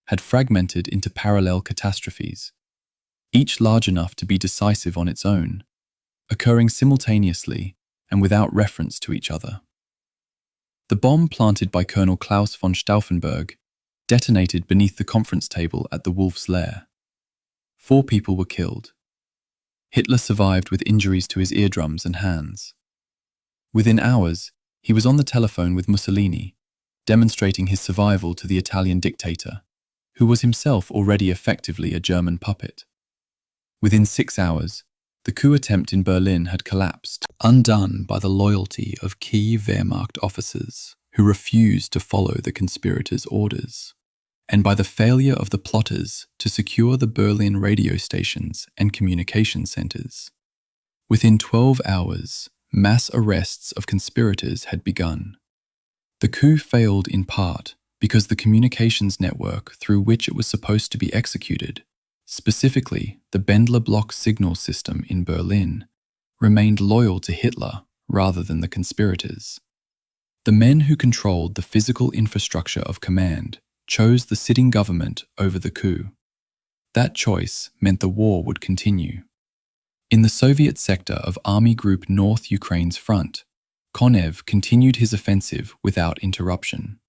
had fragmented into parallel catastrophes, each large enough to be decisive on its own, occurring simultaneously and without reference to each other. The bomb planted by Colonel Klaus von Stauffenberg detonated beneath the conference table at the Wolf's Lair. 4 people were killed. Hitler survived with injuries to his eardrums and hands. Within hours, he was on the telephone with Mussolini, demonstrating his survival to the Italian dictator, who was himself already effectively a German puppet. Within 6 hours, the coup attempt in Berlin had collapsed, undone by the loyalty of key Wehrmacht officers who refused to follow the conspirators' orders, and by the failure of the plotters to secure the Berlin radio stations and communication centers. Within 12 hours, mass arrests of conspirators had begun. The coup failed in part because the communications network through which it was supposed to be executed, specifically the Bendler block signal system in Berlin, remained loyal to Hitler rather than the conspirators. The men who controlled the physical infrastructure of command chose the sitting government over the coup. That choice meant the war would continue. In the Soviet sector of Army Group North Ukraine's front, Konev continued his offensive without interruption.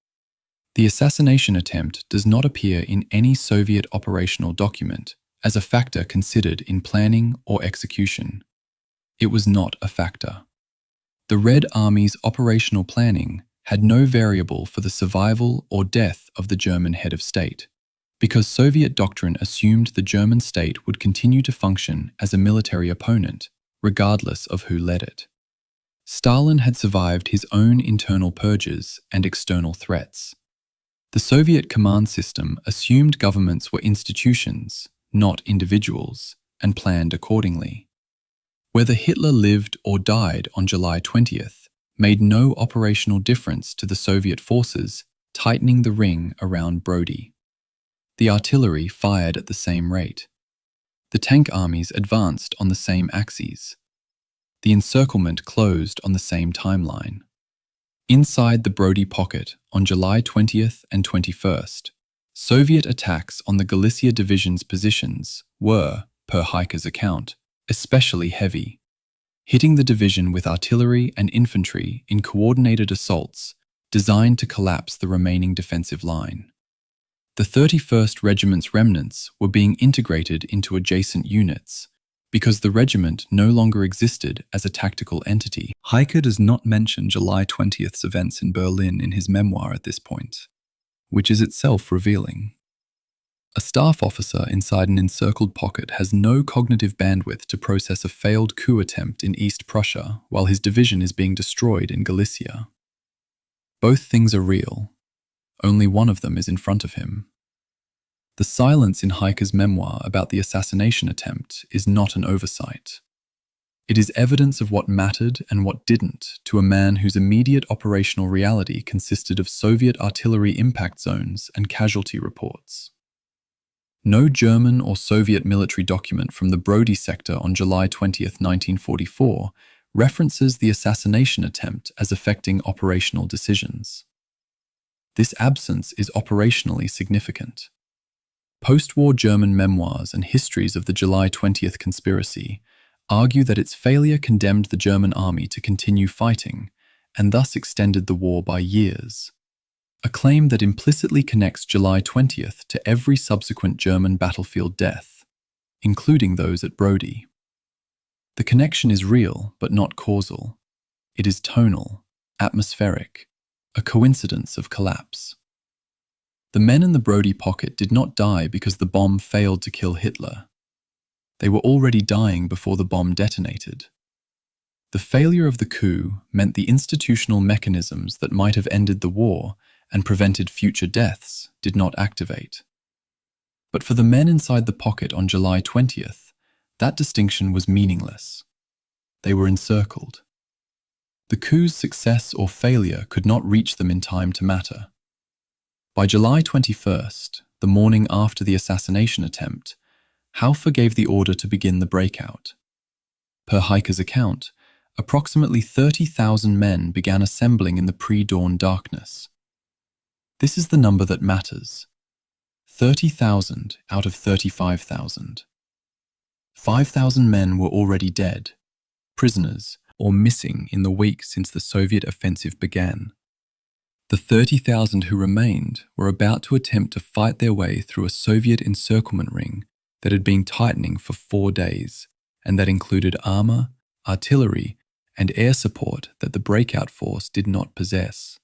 The assassination attempt does not appear in any Soviet operational document as a factor considered in planning or execution. It was not a factor. The Red Army's operational planning had no variable for the survival or death of the German head of state, because Soviet doctrine assumed the German state would continue to function as a military opponent, regardless of who led it. Stalin had survived his own internal purges and external threats. The Soviet command system assumed governments were institutions, not individuals, and planned accordingly. Whether Hitler lived or died on July 20th made no operational difference to the Soviet forces tightening the ring around Brody. The artillery fired at the same rate. The tank armies advanced on the same axes. The encirclement closed on the same timeline. Inside the Brody pocket on July 20th and 21st, Soviet attacks on the Galicia Division's positions were, per Heike's account, especially heavy, hitting the division with artillery and infantry in coordinated assaults designed to collapse the remaining defensive line. The 31st Regiment's remnants were being integrated into adjacent units, because the regiment no longer existed as a tactical entity. Heike does not mention July 20th's events in Berlin in his memoir at this point, which is itself revealing. A staff officer inside an encircled pocket has no cognitive bandwidth to process a failed coup attempt in East Prussia while his division is being destroyed in Galicia. Both things are real. Only one of them is in front of him. The silence in Heike's memoir about the assassination attempt is not an oversight. It is evidence of what mattered and what didn't to a man whose immediate operational reality consisted of Soviet artillery impact zones and casualty reports. No German or Soviet military document from the Brody sector on July 20th, 1944 references the assassination attempt as affecting operational decisions. This absence is operationally significant. Post-war German memoirs and histories of the July 20th conspiracy argue that its failure condemned the German army to continue fighting and thus extended the war by years, a claim that implicitly connects July 20th to every subsequent German battlefield death, including those at Brody. The connection is real but not causal. It is tonal, atmospheric, a coincidence of collapse. The men in the Brody pocket did not die because the bomb failed to kill Hitler. They were already dying before the bomb detonated. The failure of the coup meant the institutional mechanisms that might have ended the war and prevented future deaths did not activate. But for the men inside the pocket on July 20th, that distinction was meaningless. They were encircled. The coup's success or failure could not reach them in time to matter. By July 21st, the morning after the assassination attempt, Haufer gave the order to begin the breakout. Per Heiker's account, approximately 30,000 men began assembling in the pre-dawn darkness. This is the number that matters. 30,000 out of 35,000. 5,000 men were already dead, prisoners, or missing in the week since the Soviet offensive began. The 30,000 who remained were about to attempt to fight their way through a Soviet encirclement ring that had been tightening for 4 days, and that included armor, artillery, and air support that the breakout force did not possess.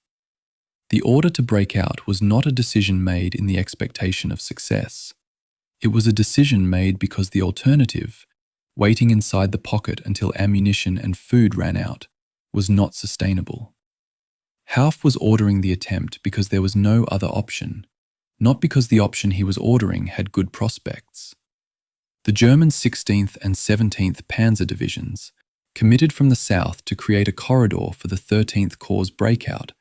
The order to break out was not a decision made in the expectation of success. It was a decision made because the alternative, waiting inside the pocket until ammunition and food ran out, was not sustainable. Hauff was ordering the attempt because there was no other option, not because the option he was ordering had good prospects. The German 16th and 17th Panzer Divisions, committed from the south to create a corridor for the 13th Corps' breakout,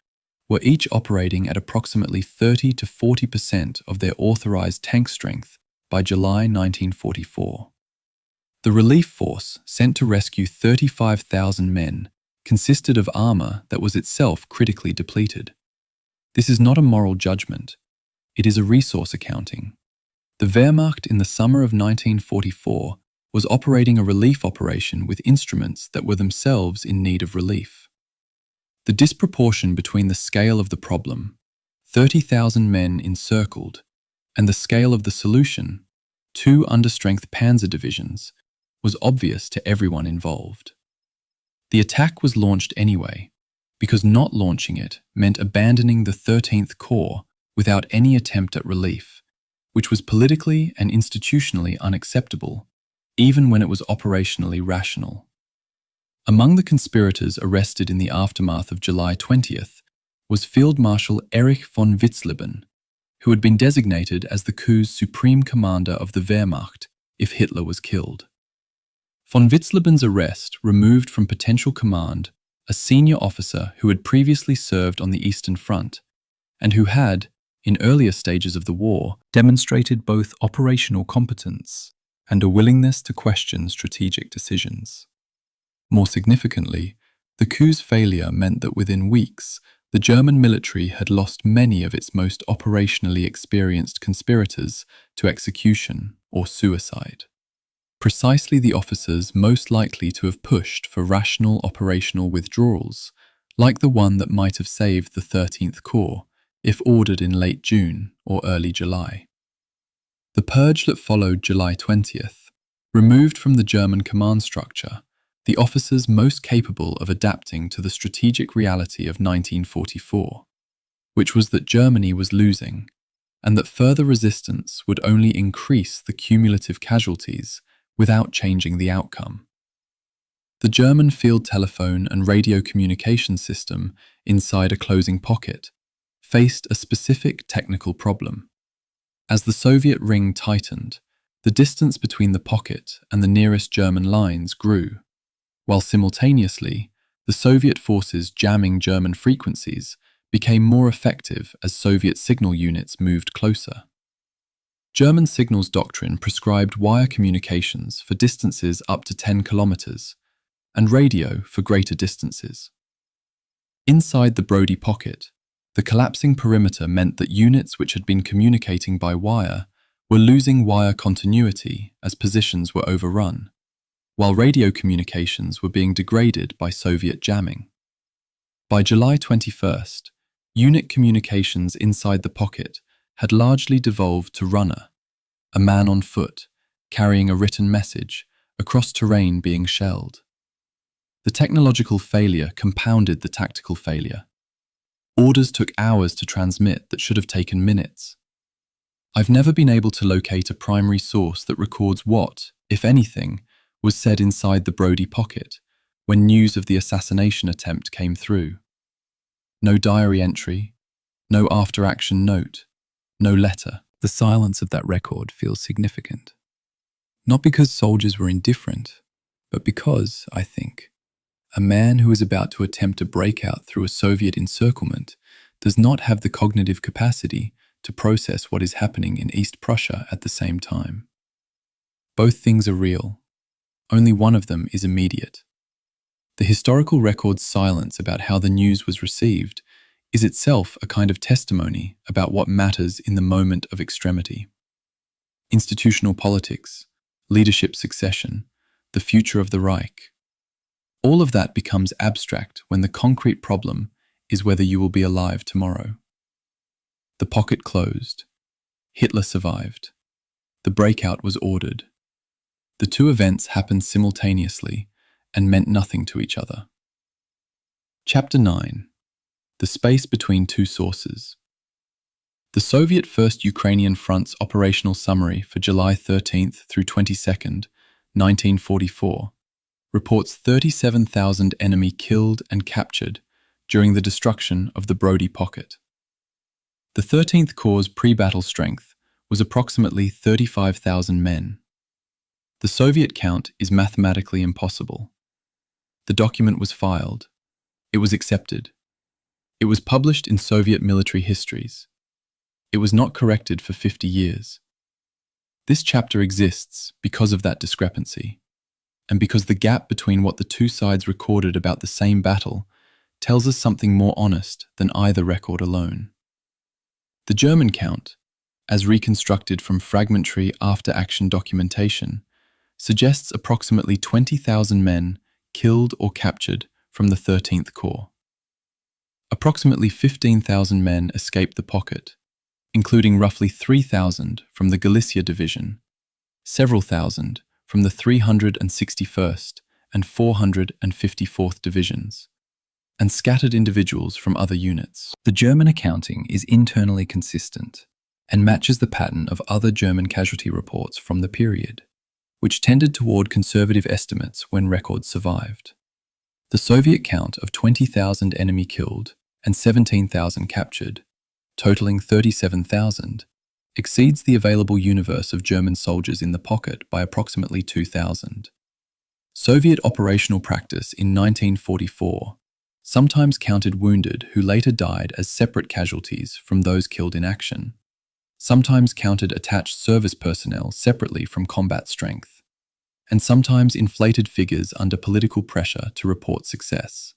were each operating at approximately 30 to 40% of their authorized tank strength by July 1944. The relief force sent to rescue 35,000 men consisted of armor that was itself critically depleted. This is not a moral judgment. It is a resource accounting. The Wehrmacht in the summer of 1944 was operating a relief operation with instruments that were themselves in need of relief. The disproportion between the scale of the problem, 30,000 men encircled, and the scale of the solution, 2 understrength panzer divisions, was obvious to everyone involved. The attack was launched anyway, because not launching it meant abandoning the 13th Corps without any attempt at relief, which was politically and institutionally unacceptable, even when it was operationally rational. Among the conspirators arrested in the aftermath of July 20th was Field Marshal Erich von Witzleben, who had been designated as the coup's supreme commander of the Wehrmacht if Hitler was killed. Von Witzleben's arrest removed from potential command a senior officer who had previously served on the Eastern Front and who had, in earlier stages of the war, demonstrated both operational competence and a willingness to question strategic decisions. More significantly, the coup's failure meant that within weeks, the German military had lost many of its most operationally experienced conspirators to execution or suicide. Precisely the officers most likely to have pushed for rational operational withdrawals, like the one that might have saved the 13th Corps if ordered in late June or early July. The purge that followed July 20th removed from the German command structure the officers most capable of adapting to the strategic reality of 1944, which was that Germany was losing, and that further resistance would only increase the cumulative casualties without changing the outcome. The German field telephone and radio communication system inside a closing pocket faced a specific technical problem. As the Soviet ring tightened, the distance between the pocket and the nearest German lines grew, while simultaneously, the Soviet forces jamming German frequencies became more effective as Soviet signal units moved closer. German signals doctrine prescribed wire communications for distances up to 10 kilometers and radio for greater distances. Inside the Brody pocket, the collapsing perimeter meant that units which had been communicating by wire were losing wire continuity as positions were overrun, while radio communications were being degraded by Soviet jamming. By July 21st, unit communications inside the pocket had largely devolved to runner, a man on foot, carrying a written message, across terrain being shelled. The technological failure compounded the tactical failure. Orders took hours to transmit that should have taken minutes. I've never been able to locate a primary source that records what, if anything, was said inside the Brody pocket when news of the assassination attempt came through. No diary entry, no after-action note, no letter. The silence of that record feels significant. Not because soldiers were indifferent, but because, I think, A man who is about to attempt a breakout through a Soviet encirclement does not have the cognitive capacity to process what is happening in East Prussia at the same time. Both things are real. Only one of them is immediate. The historical record's silence about how the news was received is itself a kind of testimony about what matters in the moment of extremity. Institutional politics, leadership succession, the future of the Reich. All of that becomes abstract when the concrete problem is whether you will be alive tomorrow. The pocket closed. Hitler survived. The breakout was ordered. The two events happened simultaneously and meant nothing to each other. Chapter 9. The space between two sources. The Soviet First Ukrainian Front's operational summary for July 13th through 22nd, 1944, reports 37,000 enemy killed and captured during the destruction of the Brody pocket. The 13th Corps' pre-battle strength was approximately 35,000 men. The Soviet count is mathematically impossible. The document was filed. It was accepted. It was published in Soviet military histories. It was not corrected for 50 years. This chapter exists because of that discrepancy, and because the gap between what the two sides recorded about the same battle tells us something more honest than either record alone. The German count, as reconstructed from fragmentary after-action documentation, suggests approximately 20,000 men killed or captured from the 13th Corps. Approximately 15,000 men escaped the pocket, including roughly 3,000 from the Galicia Division, several thousand from the 361st and 454th Divisions, and scattered individuals from other units. The German accounting is internally consistent and matches the pattern of other German casualty reports from the period, which tended toward conservative estimates when records survived. The Soviet count of 20,000 enemy killed and 17,000 captured, totaling 37,000, exceeds the available universe of German soldiers in the pocket by approximately 2,000. Soviet operational practice in 1944 sometimes counted wounded who later died as separate casualties from those killed in action, sometimes counted attached service personnel separately from combat strength, and sometimes inflated figures under political pressure to report success.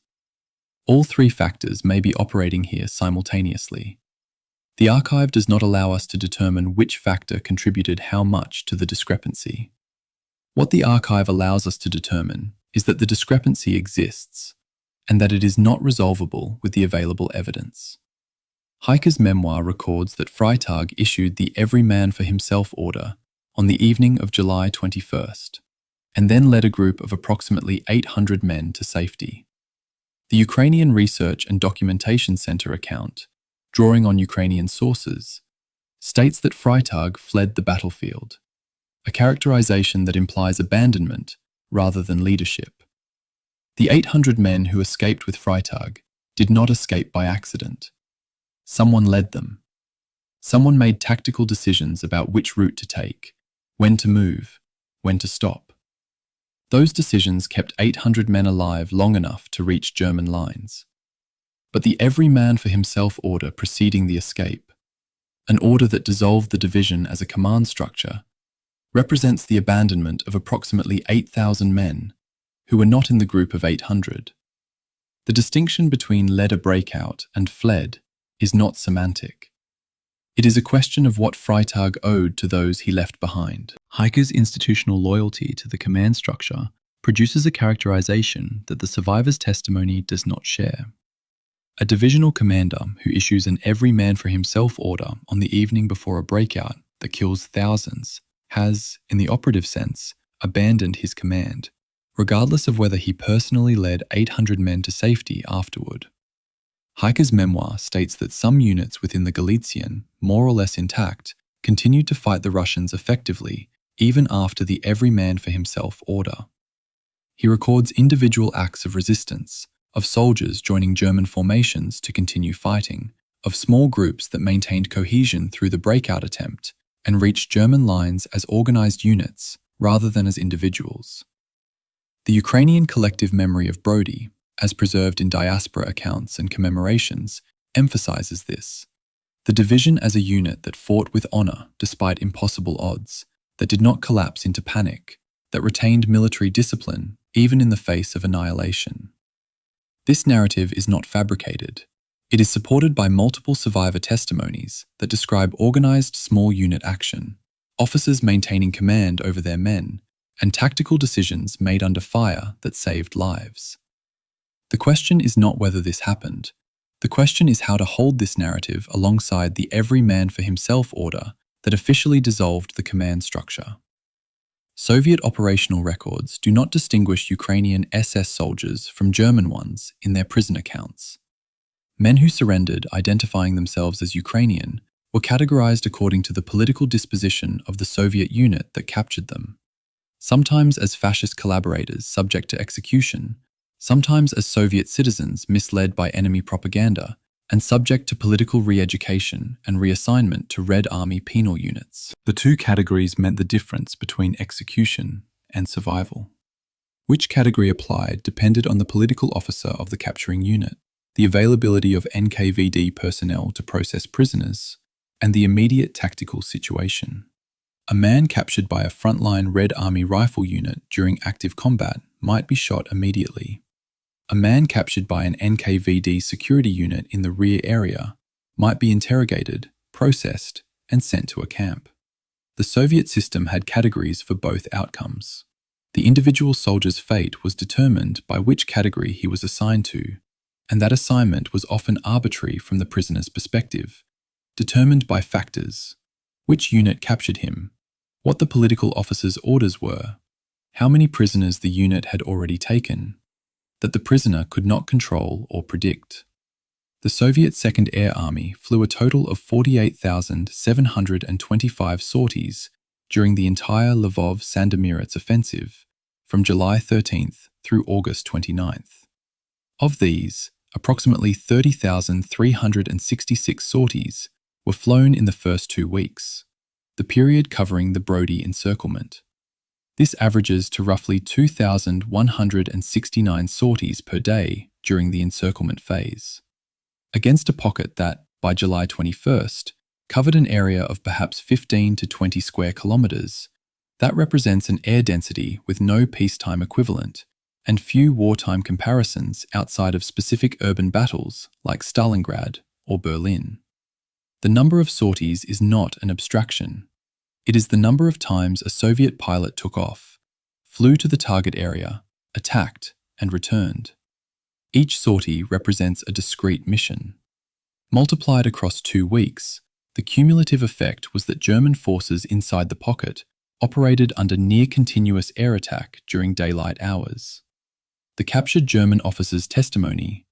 All three factors may be operating here simultaneously. The archive does not allow us to determine which factor contributed how much to the discrepancy. What the archive allows us to determine is that the discrepancy exists, and that it is not resolvable with the available evidence. Heike's memoir records that Freitag issued the every man for himself order on the evening of July 21st, and then led a group of approximately 800 men to safety. The Ukrainian Research and Documentation Center account, drawing on Ukrainian sources, states that Freitag fled the battlefield, a characterization that implies abandonment rather than leadership. The 800 men who escaped with Freitag did not escape by accident. Someone led them. Someone made tactical decisions about which route to take, when to move, when to stop. Those decisions kept 800 men alive long enough to reach German lines. But the every man for himself order preceding the escape, an order that dissolved the division as a command structure, represents the abandonment of approximately 8,000 men who were not in the group of 800. The distinction between led a breakout and fled is not semantic. It is a question of what Freitag owed to those he left behind. Heike's institutional loyalty to the command structure produces a characterization that the survivor's testimony does not share. A divisional commander who issues an every man for himself order on the evening before a breakout that kills thousands has, in the operative sense, abandoned his command, regardless of whether he personally led 800 men to safety afterward. Heike's memoir states that some units within the Galician, more or less intact, continued to fight the Russians effectively even after the every man for himself order. He records individual acts of resistance, of soldiers joining German formations to continue fighting, of small groups that maintained cohesion through the breakout attempt and reached German lines as organized units rather than as individuals. The Ukrainian collective memory of Brody, as preserved in diaspora accounts and commemorations, emphasizes this. The division as a unit that fought with honor despite impossible odds, that did not collapse into panic, that retained military discipline even in the face of annihilation. This narrative is not fabricated. It is supported by multiple survivor testimonies that describe organized small unit action, officers maintaining command over their men, and tactical decisions made under fire that saved lives. The question is not whether this happened. The question is how to hold this narrative alongside the every man for himself order that officially dissolved the command structure. Soviet operational records do not distinguish Ukrainian SS soldiers from German ones in their prison accounts. Men who surrendered identifying themselves as Ukrainian were categorized according to the political disposition of the Soviet unit that captured them, sometimes as fascist collaborators subject to execution, sometimes as Soviet citizens misled by enemy propaganda, and subject to political re-education and reassignment to Red Army penal units. The two categories meant the difference between execution and survival. Which category applied depended on the political officer of the capturing unit, the availability of NKVD personnel to process prisoners, and the immediate tactical situation. A man captured by a frontline Red Army rifle unit during active combat might be shot immediately. A man captured by an NKVD security unit in the rear area might be interrogated, processed, and sent to a camp. The Soviet system had categories for both outcomes. The individual soldier's fate was determined by which category he was assigned to, and that assignment was often arbitrary from the prisoner's perspective, determined by factors: which unit captured him, what the political officer's orders were, how many prisoners the unit had already taken, that the prisoner could not control or predict. The Soviet Second Air Army flew a total of 48,725 sorties during the entire Lvov-Sandomierz Offensive from July 13th through August 29th. Of these, approximately 30,366 sorties were flown in the first 2 weeks, the period covering the Brody encirclement. This averages to roughly 2,169 sorties per day during the encirclement phase. Against a pocket that, by July 21st, covered an area of perhaps 15 to 20 square kilometers, that represents an air density with no peacetime equivalent and few wartime comparisons outside of specific urban battles like Stalingrad or Berlin. The number of sorties is not an abstraction. It is the number of times a Soviet pilot took off, flew to the target area, attacked, and returned. Each sortie represents a discrete mission. Multiplied across 2 weeks, the cumulative effect was that German forces inside the pocket operated under near-continuous air attack during daylight hours. The captured German officer's testimony,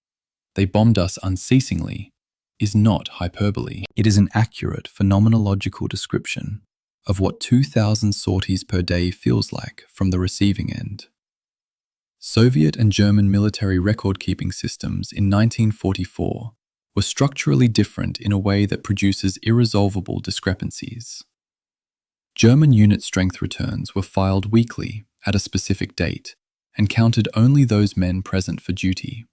"They bombed us unceasingly," is not hyperbole. It is an accurate phenomenological description of what 2,000 sorties per day feels like from the receiving end. Soviet and German military record-keeping systems in 1944 were structurally different in a way that produces irresolvable discrepancies. German unit strength returns were filed weekly at a specific date and counted only those men present for duty.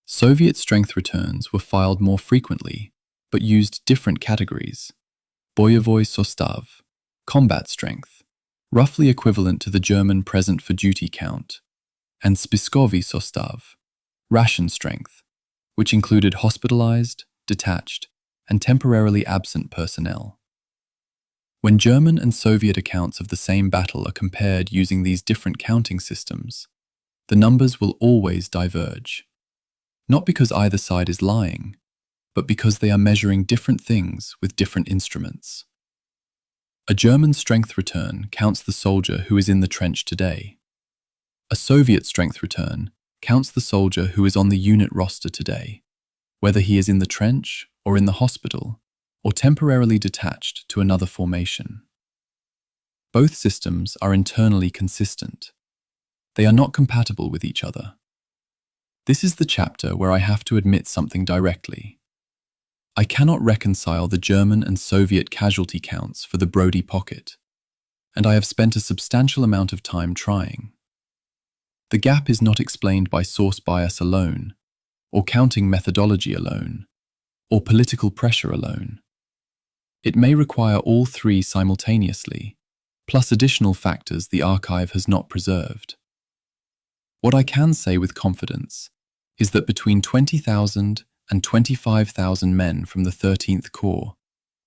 Soviet strength returns were filed more frequently, but used different categories: boyevoi sostav, combat strength, roughly equivalent to the German present for duty count, and spiskovi sostav, ration strength, which included hospitalized, detached, and temporarily absent personnel. When German and Soviet accounts of the same battle are compared using these different counting systems, the numbers will always diverge. Not because either side is lying, but because they are measuring different things with different instruments. A German strength return counts the soldier who is in the trench today. A Soviet strength return counts the soldier who is on the unit roster today, whether he is in the trench or in the hospital, or temporarily detached to another formation. Both systems are internally consistent. They are not compatible with each other. This is the chapter where I have to admit something directly. I cannot reconcile the German and Soviet casualty counts for the Brody pocket, and I have spent a substantial amount of time trying. The gap is not explained by source bias alone, or counting methodology alone, or political pressure alone. It may require all three simultaneously, plus additional factors the archive has not preserved. What I can say with confidence is that between 20,000 and 25,000 men from the 13th Corps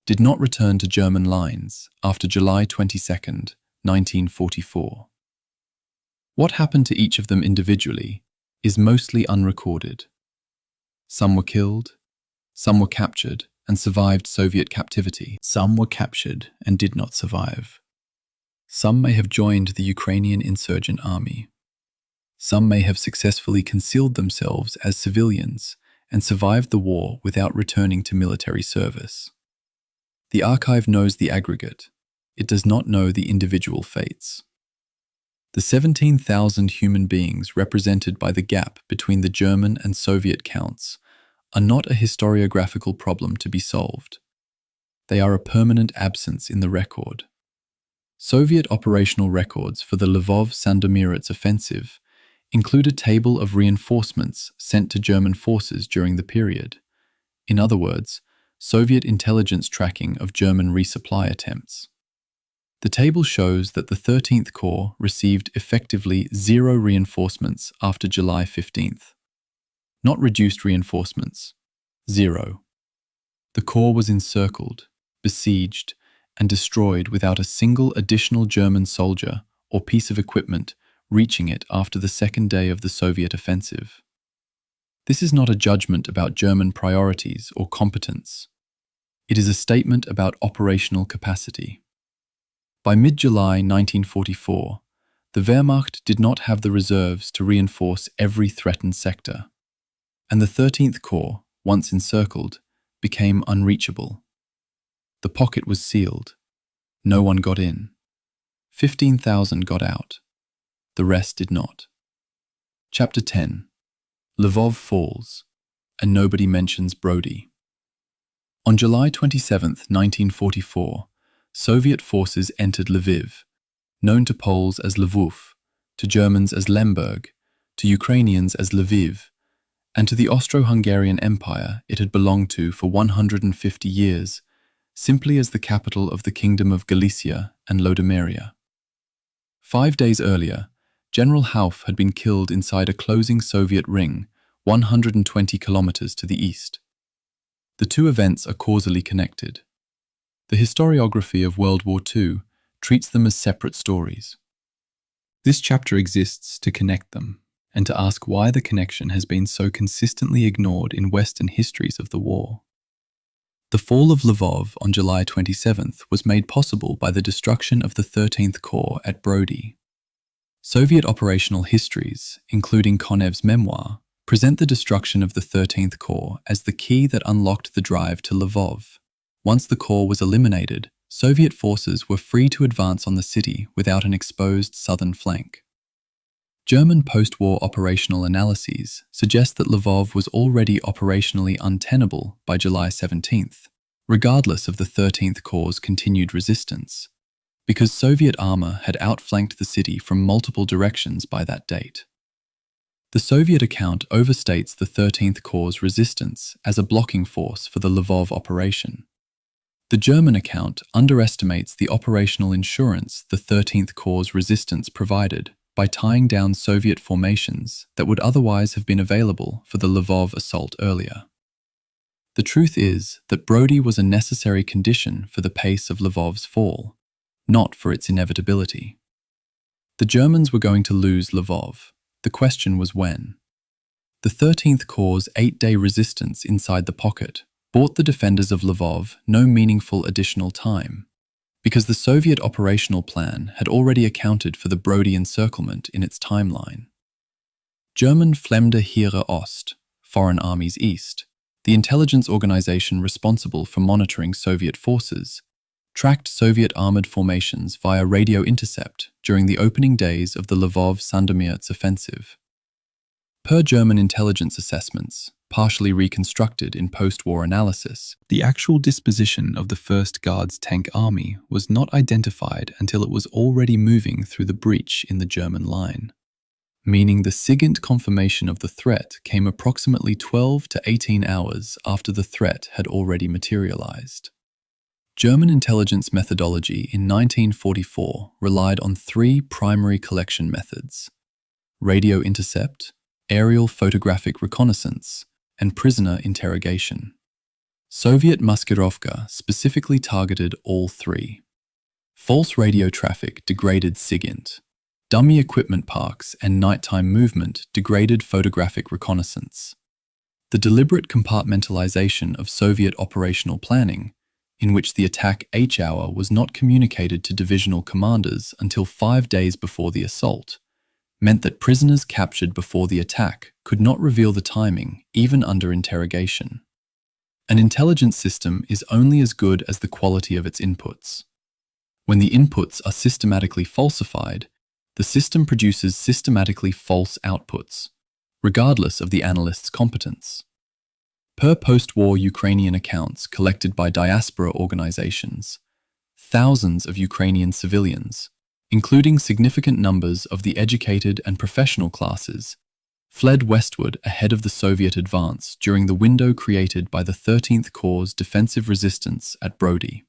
did not return to German lines after July 22, 1944. What happened to each of them individually is mostly unrecorded. Some were killed, some were captured and survived Soviet captivity. Some were captured and did not survive. Some may have joined the Ukrainian insurgent army. Some may have successfully concealed themselves as civilians and survived the war without returning to military service. The archive knows the aggregate. It does not know the individual fates. The 17,000 human beings represented by the gap between the German and Soviet counts are not a historiographical problem to be solved. They are a permanent absence in the record. Soviet operational records for the Lvov-Sandomierz Offensive include a table of reinforcements sent to German forces during the period. In other words, Soviet intelligence tracking of German resupply attempts. The table shows that the 13th Corps received effectively 0 reinforcements after July 15th. Not reduced reinforcements. 0. The Corps was encircled, besieged, and destroyed without a single additional German soldier or piece of equipment reaching it after the second day of the Soviet offensive. This is not a judgment about German priorities or competence. It is a statement about operational capacity. By mid-July 1944, the Wehrmacht did not have the reserves to reinforce every threatened sector, and the 13th Corps, once encircled, became unreachable. The pocket was sealed. No one got in. 15,000 got out. The rest did not. Chapter 10. Lvov falls, and nobody mentions Brody. On July 27, 1944, Soviet forces entered Lviv, known to Poles as Lvov, to Germans as Lemberg, to Ukrainians as Lviv, and to the Austro-Hungarian Empire it had belonged to for 150 years, simply as the capital of the Kingdom of Galicia and Lodomeria. 5 days earlier, General Hauff had been killed inside a closing Soviet ring 120 kilometers to the east. The two events are causally connected. The historiography of World War II treats them as separate stories. This chapter exists to connect them and to ask why the connection has been so consistently ignored in Western histories of the war. The fall of Lvov on July 27th was made possible by the destruction of the 13th Corps at Brody. Soviet operational histories, including Konev's memoir, present the destruction of the 13th Corps as the key that unlocked the drive to Lvov. Once the Corps was eliminated, Soviet forces were free to advance on the city without an exposed southern flank. German post-war operational analyses suggest that Lvov was already operationally untenable by July 17th, regardless of the 13th Corps' continued resistance, because Soviet armor had outflanked the city from multiple directions by that date. The Soviet account overstates the 13th Corps' resistance as a blocking force for the Lvov operation. The German account underestimates the operational insurance the 13th Corps' resistance provided by tying down Soviet formations that would otherwise have been available for the Lvov assault earlier. The truth is that Brody was a necessary condition for the pace of Lvov's fall, not for its inevitability. The Germans were going to lose Lvov. The question was when. The 13th Corps' 8-day resistance inside the pocket bought the defenders of Lvov no meaningful additional time, because the Soviet operational plan had already accounted for the Brody encirclement in its timeline. German Fremde Heere Ost, Foreign Armies East, the intelligence organization responsible for monitoring Soviet forces, tracked Soviet armored formations via radio intercept during the opening days of the Lvov-Sandomierz Offensive. Per German intelligence assessments, partially reconstructed in post-war analysis, the actual disposition of the 1st Guards Tank Army was not identified until it was already moving through the breach in the German line. meaning the SIGINT confirmation of the threat came approximately 12 to 18 hours after the threat had already materialized. German intelligence methodology in 1944 relied on three primary collection methods: radio intercept, aerial photographic reconnaissance, and prisoner interrogation. Soviet Maskirovka specifically targeted all three. False radio traffic degraded SIGINT. Dummy equipment parks and nighttime movement degraded photographic reconnaissance. The deliberate compartmentalization of Soviet operational planning, in which the attack H-hour was not communicated to divisional commanders until 5 days before the assault, meant that prisoners captured before the attack could not reveal the timing, even under interrogation. An intelligence system is only as good as the quality of its inputs. When the inputs are systematically falsified, the system produces systematically false outputs, regardless of the analyst's competence. Per post-war Ukrainian accounts collected by diaspora organizations, thousands of Ukrainian civilians, including significant numbers of the educated and professional classes, fled westward ahead of the Soviet advance during the window created by the 13th Corps' defensive resistance at Brody.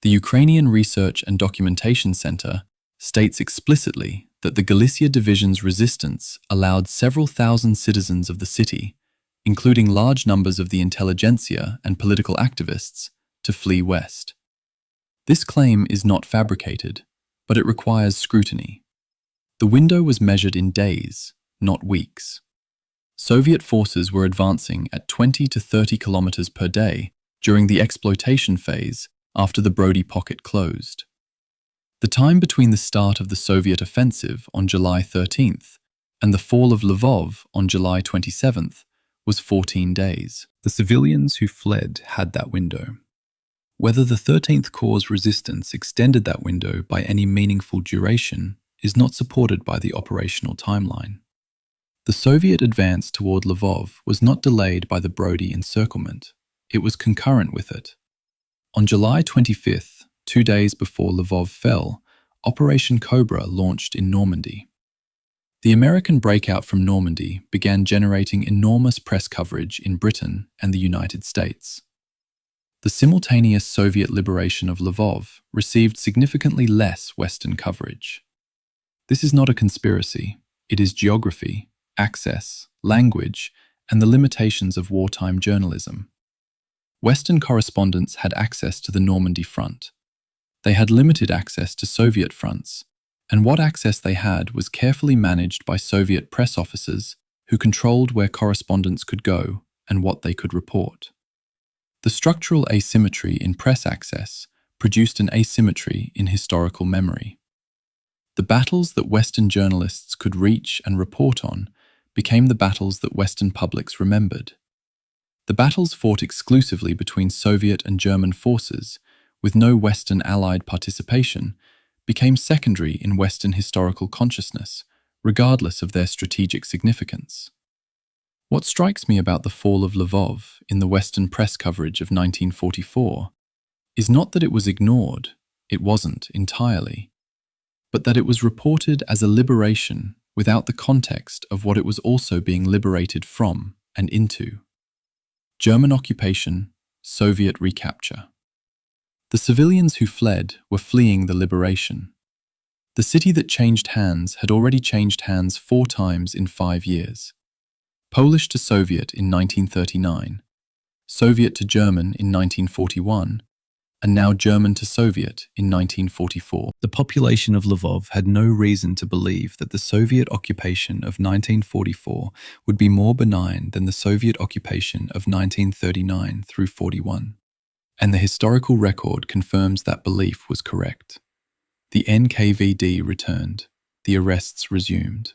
The Ukrainian Research and Documentation Center states explicitly that the Galicia Division's resistance allowed several thousand citizens of the city, including large numbers of the intelligentsia and political activists, to flee west. This claim is not fabricated, but it requires scrutiny. The window was measured in days, not weeks. Soviet forces were advancing at 20 to 30 kilometers per day during the exploitation phase after the Brody pocket closed. The time between the start of the Soviet offensive on July 13th and the fall of Lvov on July 27th was 14 days. The civilians who fled had that window. Whether the 13th Corps' resistance extended that window by any meaningful duration is not supported by the operational timeline. The Soviet advance toward Lvov was not delayed by the Brody encirclement. It was concurrent with it. On July 25th, 2 days before Lvov fell, Operation Cobra launched in Normandy. The American breakout from Normandy began generating enormous press coverage in Britain and the United States. The simultaneous Soviet liberation of Lvov received significantly less Western coverage. This is not a conspiracy. It is geography, access, language, and the limitations of wartime journalism. Western correspondents had access to the Normandy front. They had limited access to Soviet fronts, and what access they had was carefully managed by Soviet press officers who controlled where correspondents could go and what they could report. The structural asymmetry in press access produced an asymmetry in historical memory. The battles that Western journalists could reach and report on became the battles that Western publics remembered. The battles fought exclusively between Soviet and German forces, with no Western Allied participation, became secondary in Western historical consciousness, regardless of their strategic significance. What strikes me about the fall of Lvov in the Western press coverage of 1944 is not that it was ignored, it wasn't entirely, but that it was reported as a liberation without the context of what it was also being liberated from and into. German occupation, Soviet recapture. The civilians who fled were fleeing the liberation. The city that changed hands had already changed hands 4 times in 5 years. Polish to Soviet in 1939, Soviet to German in 1941, and now German to Soviet in 1944. The population of Lvov had no reason to believe that the Soviet occupation of 1944 would be more benign than the Soviet occupation of 1939 through 41. And the historical record confirms that belief was correct. The NKVD returned. The arrests resumed.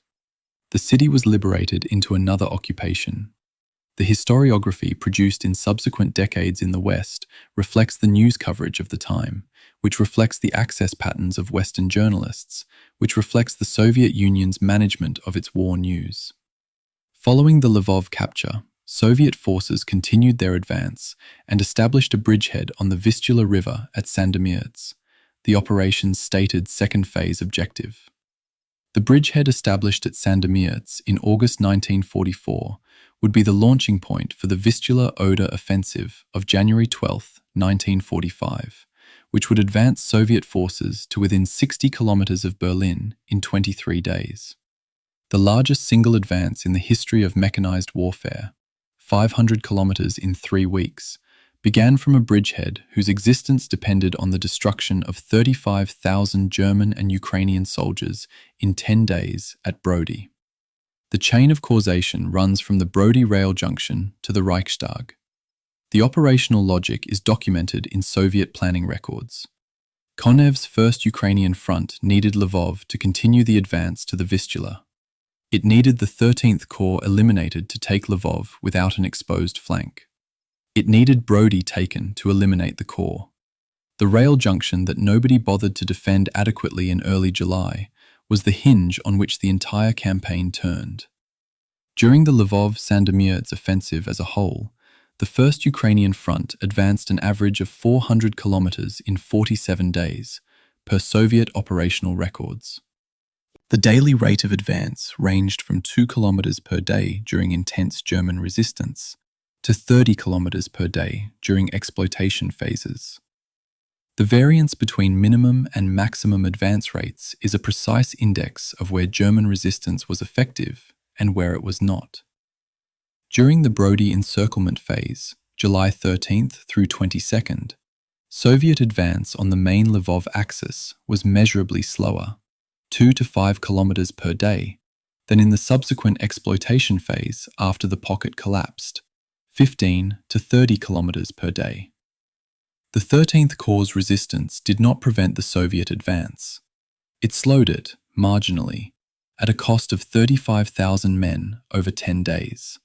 The city was liberated into another occupation. The historiography produced in subsequent decades in the West reflects the news coverage of the time, which reflects the access patterns of Western journalists, which reflects the Soviet Union's management of its war news. Following the Lvov capture, Soviet forces continued their advance and established a bridgehead on the Vistula River at Sandomierz, the operation's stated second phase objective. The bridgehead established at Sandomierz in August 1944 would be the launching point for the Vistula-Oder Offensive of January 12, 1945, which would advance Soviet forces to within 60 kilometers of Berlin in 23 days. The largest single advance in the history of mechanized warfare, 500 kilometers in 3 weeks, began from a bridgehead whose existence depended on the destruction of 35,000 German and Ukrainian soldiers in 10 days at Brody. The chain of causation runs from the Brody rail junction to the Reichstag. The operational logic is documented in Soviet planning records. Konev's First Ukrainian Front needed Lvov to continue the advance to the Vistula. It needed the 13th Corps eliminated to take Lvov without an exposed flank. It needed Brody taken to eliminate the Corps. The rail junction that nobody bothered to defend adequately in early July was the hinge on which the entire campaign turned. During the Lvov-Sandomierz Offensive as a whole, the First Ukrainian Front advanced an average of 400 kilometers in 47 days, per Soviet operational records. The daily rate of advance ranged from 2 kilometers per day during intense German resistance to 30 kilometers per day during exploitation phases. The variance between minimum and maximum advance rates is a precise index of where German resistance was effective and where it was not. During the Brody encirclement phase, July 13th through 22nd, Soviet advance on the main Lvov axis was measurably slower, 2 to 5 kilometers per day, than in the subsequent exploitation phase after the pocket collapsed, 15 to 30 kilometers per day. The 13th Corps' resistance did not prevent the Soviet advance. It slowed it, marginally, at a cost of 35,000 men over 10 days.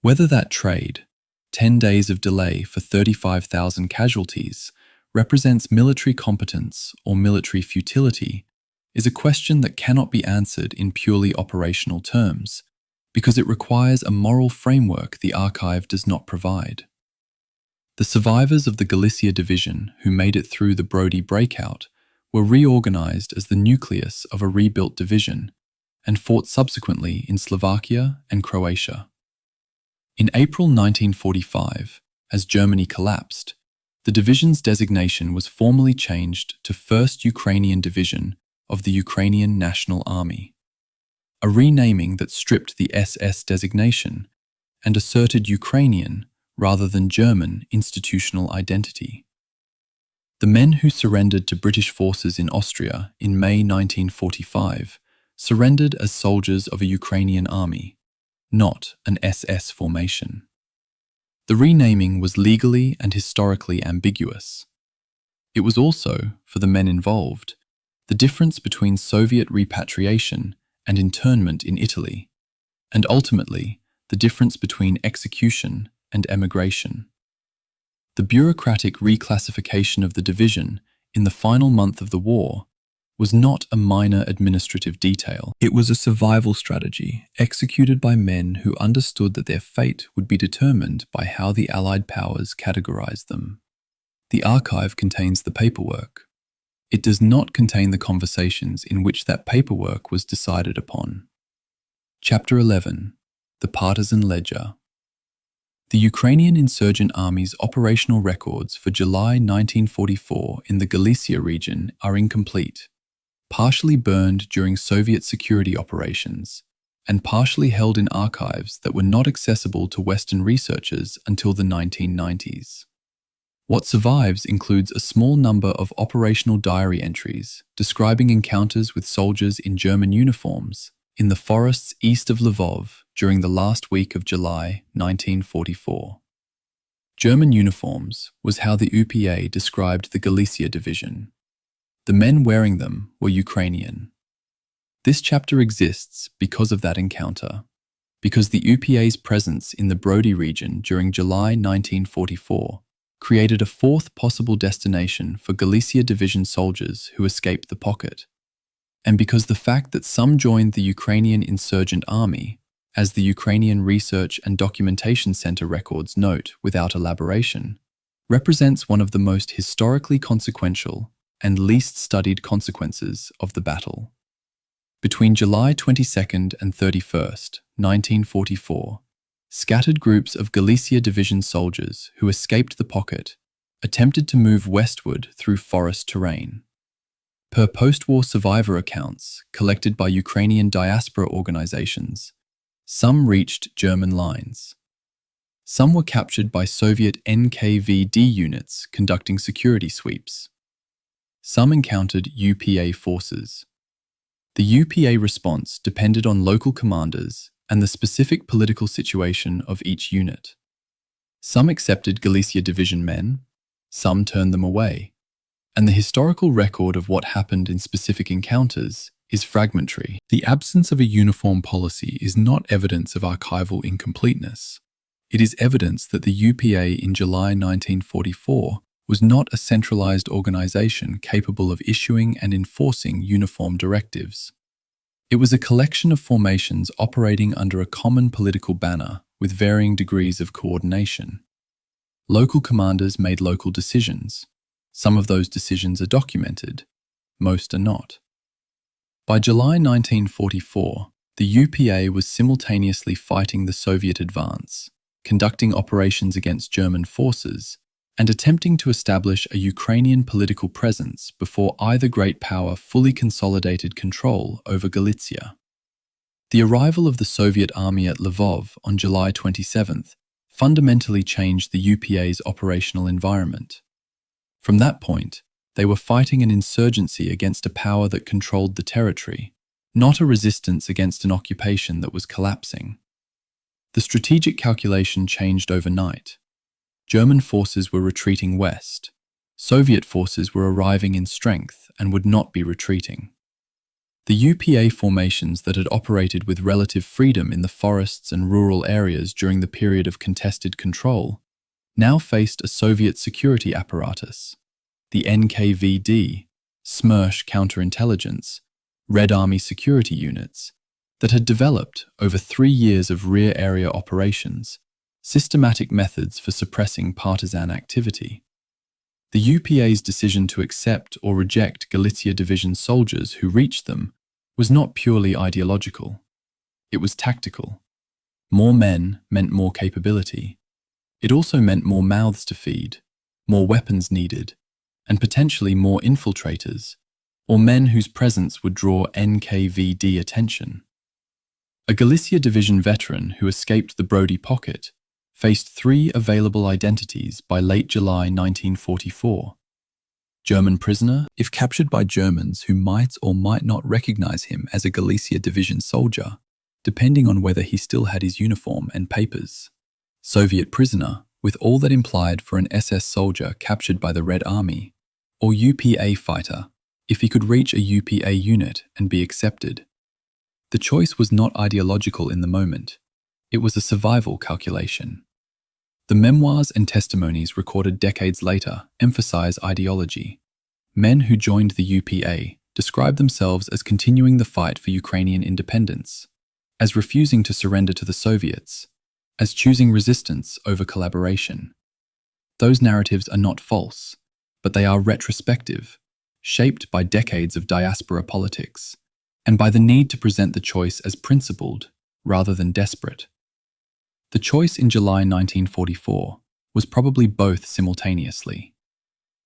Whether that trade, 10 days of delay for 35,000 casualties, represents military competence or military futility is a question that cannot be answered in purely operational terms, because it requires a moral framework the archive does not provide. The survivors of the Galicia Division who made it through the Brody breakout were reorganized as the nucleus of a rebuilt division and fought subsequently in Slovakia and Croatia. In April 1945, as Germany collapsed, the division's designation was formally changed to 1st Ukrainian Division of the Ukrainian National Army, a renaming that stripped the SS designation and asserted Ukrainian rather than German institutional identity. The men who surrendered to British forces in Austria in May 1945 surrendered as soldiers of a Ukrainian army, not an SS formation. The renaming was legally and historically ambiguous. It was also, for the men involved, the difference between Soviet repatriation and internment in Italy, and ultimately the difference between execution and emigration. The bureaucratic reclassification of the division in the final month of the war was not a minor administrative detail. It was a survival strategy executed by men who understood that their fate would be determined by how the Allied powers categorized them. The archive contains the paperwork. It does not contain the conversations in which that paperwork was decided upon. Chapter 11. The Partisan Ledger. The Ukrainian Insurgent Army's operational records for July 1944 in the Galicia region are incomplete, partially burned during Soviet security operations, and partially held in archives that were not accessible to Western researchers until the 1990s. What survives includes a small number of operational diary entries describing encounters with soldiers in German uniforms in the forests east of Lvov during the last week of July 1944. German uniforms was how the UPA described the Galicia division. The men wearing them were Ukrainian. This chapter exists because of that encounter, because the UPA's presence in the Brody region during July 1944 created a fourth possible destination for Galicia Division soldiers who escaped the pocket, and because the fact that some joined the Ukrainian Insurgent Army, as the Ukrainian Research and Documentation Center records note without elaboration, represents one of the most historically consequential and least studied consequences of the battle. Between July 22nd and 31st, 1944, scattered groups of Galicia Division soldiers who escaped the pocket attempted to move westward through forest terrain. Per post-war survivor accounts collected by Ukrainian diaspora organizations, some reached German lines. Some were captured by Soviet NKVD units conducting security sweeps. Some encountered UPA forces. The UPA response depended on local commanders and the specific political situation of each unit. Some accepted Galicia Division men, some turned them away, and the historical record of what happened in specific encounters is fragmentary. The absence of a uniform policy is not evidence of archival incompleteness. It is evidence that the UPA in July 1944 was not a centralized organization capable of issuing and enforcing uniform directives. It was a collection of formations operating under a common political banner with varying degrees of coordination. Local commanders made local decisions. Some of those decisions are documented, most are not. By July 1944, the UPA was simultaneously fighting the Soviet advance, conducting operations against German forces, and attempting to establish a Ukrainian political presence before either great power fully consolidated control over Galicia. The arrival of the Soviet army at Lvov on July 27th fundamentally changed the UPA's operational environment. From that point, they were fighting an insurgency against a power that controlled the territory, not a resistance against an occupation that was collapsing. The strategic calculation changed overnight. German forces were retreating west. Soviet forces were arriving in strength and would not be retreating. The UPA formations that had operated with relative freedom in the forests and rural areas during the period of contested control now faced a Soviet security apparatus, the NKVD, Smersh counterintelligence, Red Army security units, that had developed over 3 years of rear area operations, systematic methods for suppressing partisan activity. The UPA's decision to accept or reject Galicia Division soldiers who reached them was not purely ideological. It was tactical. More men meant more capability. It also meant more mouths to feed, more weapons needed, and potentially more infiltrators, or men whose presence would draw NKVD attention. A Galicia Division veteran who escaped the Brody pocket faced 3 available identities by late July 1944. German prisoner, if captured by Germans who might or might not recognize him as a Galicia Division soldier, depending on whether he still had his uniform and papers. Soviet prisoner, with all that implied for an SS soldier captured by the Red Army, or UPA fighter, if he could reach a UPA unit and be accepted. The choice was not ideological in the moment. It was a survival calculation. The memoirs and testimonies recorded decades later emphasize ideology. Men who joined the UPA described themselves as continuing the fight for Ukrainian independence, as refusing to surrender to the Soviets, as choosing resistance over collaboration. Those narratives are not false, but they are retrospective, shaped by decades of diaspora politics, and by the need to present the choice as principled rather than desperate. The choice in July 1944 was probably both simultaneously.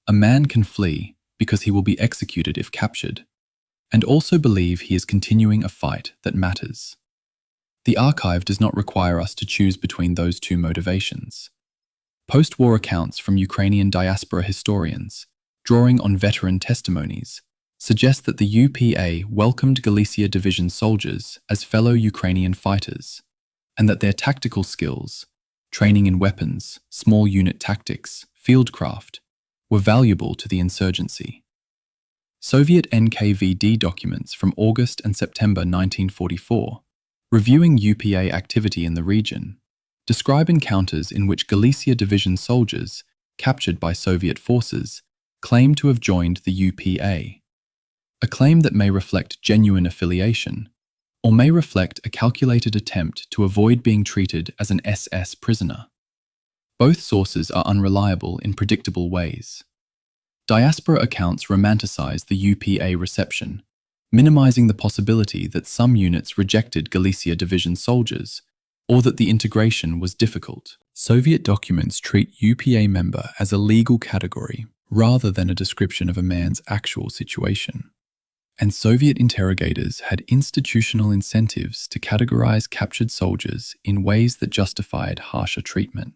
A man can flee because he will be executed if captured, and also believe he is continuing a fight that matters. The archive does not require us to choose between those two motivations. Post-war accounts from Ukrainian diaspora historians, drawing on veteran testimonies, suggest that the UPA welcomed Galicia Division soldiers as fellow Ukrainian fighters, and that their tactical skills, training in weapons, small unit tactics, fieldcraft, were valuable to the insurgency. Soviet NKVD documents from August and September 1944, reviewing UPA activity in the region, describe encounters in which Galicia Division soldiers, captured by Soviet forces, claim to have joined the UPA. A claim that may reflect genuine affiliation, or may reflect a calculated attempt to avoid being treated as an SS prisoner. Both sources are unreliable in predictable ways. Diaspora accounts romanticize the UPA reception, minimizing the possibility that some units rejected Galicia Division soldiers or that the integration was difficult. Soviet documents treat UPA member as a legal category rather than a description of a man's actual situation. And Soviet interrogators had institutional incentives to categorize captured soldiers in ways that justified harsher treatment.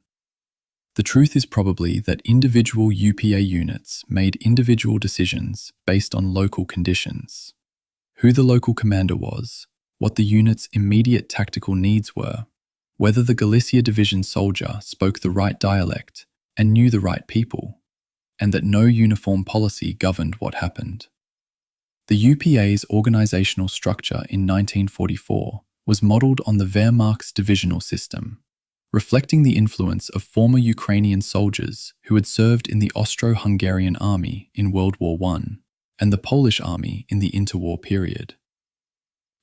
The truth is probably that individual UPA units made individual decisions based on local conditions. Who the local commander was, what the unit's immediate tactical needs were, whether the Galicia Division soldier spoke the right dialect and knew the right people, and that no uniform policy governed what happened. The UPA's organizational structure in 1944 was modeled on the Wehrmacht's divisional system, reflecting the influence of former Ukrainian soldiers who had served in the Austro-Hungarian army in World War I and the Polish army in the interwar period.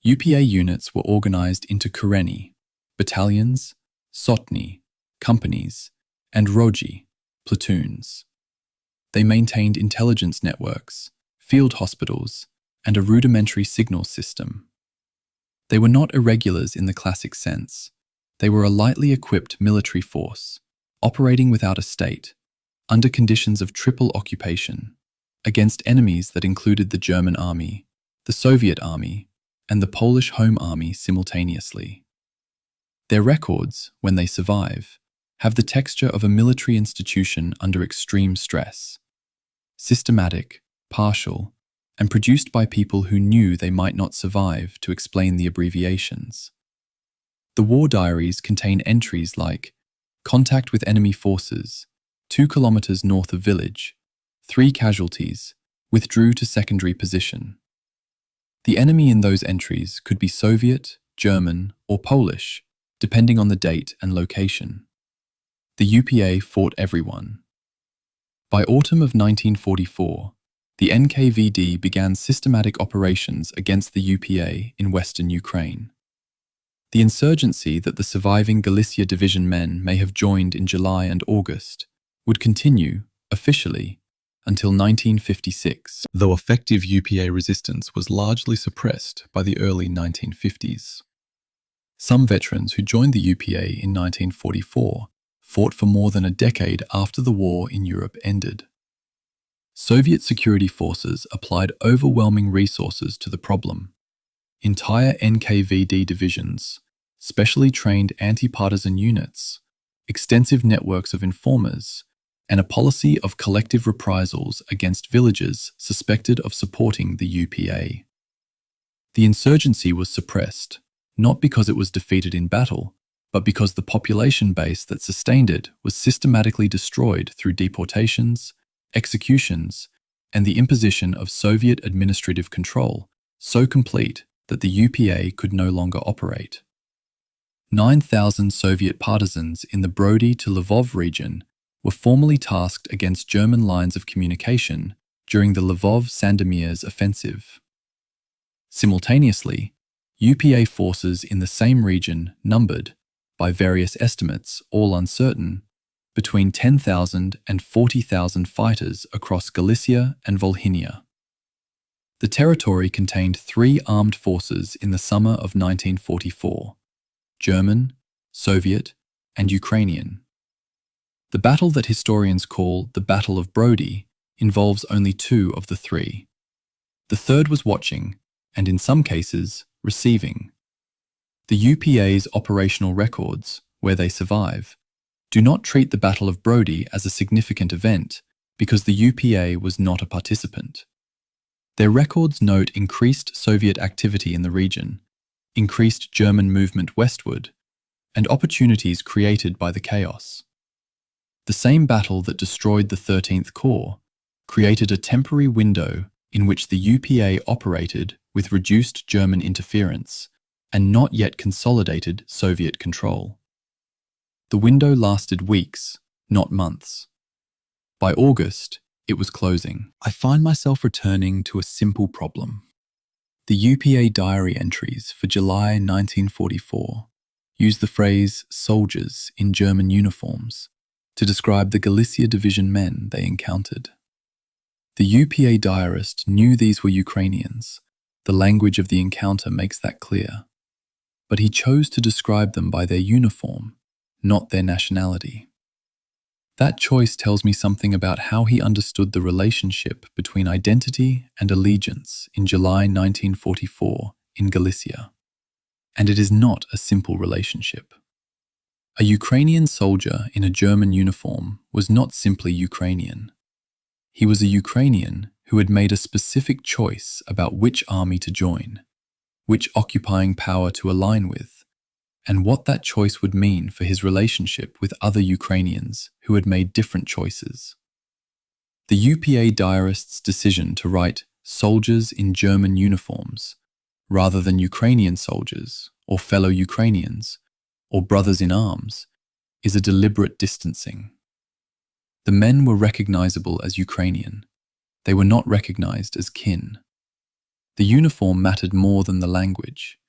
UPA units were organized into kureny, battalions, sotny, companies, and rodzi, platoons. They maintained intelligence networks, field hospitals, and a rudimentary signal system. They were not irregulars in the classic sense. They were a lightly equipped military force, operating without a state, under conditions of triple occupation, against enemies that included the German army, the Soviet army, and the Polish Home Army simultaneously. Their records, when they survive, have the texture of a military institution under extreme stress. Systematic, partial, and produced by people who knew they might not survive to explain the abbreviations. The war diaries contain entries like contact with enemy forces, 2 kilometers north of village, 3 casualties, withdrew to secondary position. The enemy in those entries could be Soviet, German, or Polish, depending on the date and location. The UPA fought everyone. By autumn of 1944, the NKVD began systematic operations against the UPA in western Ukraine. The insurgency that the surviving Galicia Division men may have joined in July and August would continue, officially, until 1956, though effective UPA resistance was largely suppressed by the early 1950s. Some veterans who joined the UPA in 1944 fought for more than a decade after the war in Europe ended. Soviet security forces applied overwhelming resources to the problem. Entire NKVD divisions, specially trained anti-partisan units, extensive networks of informers, and a policy of collective reprisals against villages suspected of supporting the UPA. The insurgency was suppressed, not because it was defeated in battle, but because the population base that sustained it was systematically destroyed through deportations, executions, and the imposition of Soviet administrative control, so complete that the UPA could no longer operate. 9,000 Soviet partisans in the Brody to Lvov region were formally tasked against German lines of communication during the Lvov-Sandomierz Offensive. Simultaneously, UPA forces in the same region numbered, by various estimates, all uncertain, between 10,000 and 40,000 fighters across Galicia and Volhynia. The territory contained 3 armed forces in the summer of 1944: German, Soviet, and Ukrainian. The battle that historians call the Battle of Brody involves only 2 of the 3. The third was watching, and in some cases, receiving. The UPA's operational records, where they survive, do not treat the Battle of Brody as a significant event because the UPA was not a participant. Their records note increased Soviet activity in the region, increased German movement westward, and opportunities created by the chaos. The same battle that destroyed the 13th Corps created a temporary window in which the UPA operated with reduced German interference and not yet consolidated Soviet control. The window lasted weeks, not months. By August, it was closing. I find myself returning to a simple problem. The UPA diary entries for July 1944 use the phrase soldiers in German uniforms to describe the Galicia Division men they encountered. The UPA diarist knew these were Ukrainians, The language of the encounter makes that clear. But he chose to describe them by their uniform, not their nationality. That choice tells me something about how he understood the relationship between identity and allegiance in July 1944 in Galicia. And it is not a simple relationship. A Ukrainian soldier in a German uniform was not simply Ukrainian. He was a Ukrainian who had made a specific choice about which army to join, which occupying power to align with, and what that choice would mean for his relationship with other Ukrainians who had made different choices. The UPA diarist's decision to write soldiers in German uniforms rather than Ukrainian soldiers or fellow Ukrainians or brothers in arms is a deliberate distancing. The men were recognizable as Ukrainian. They were not recognized as kin. The uniform mattered more than the language.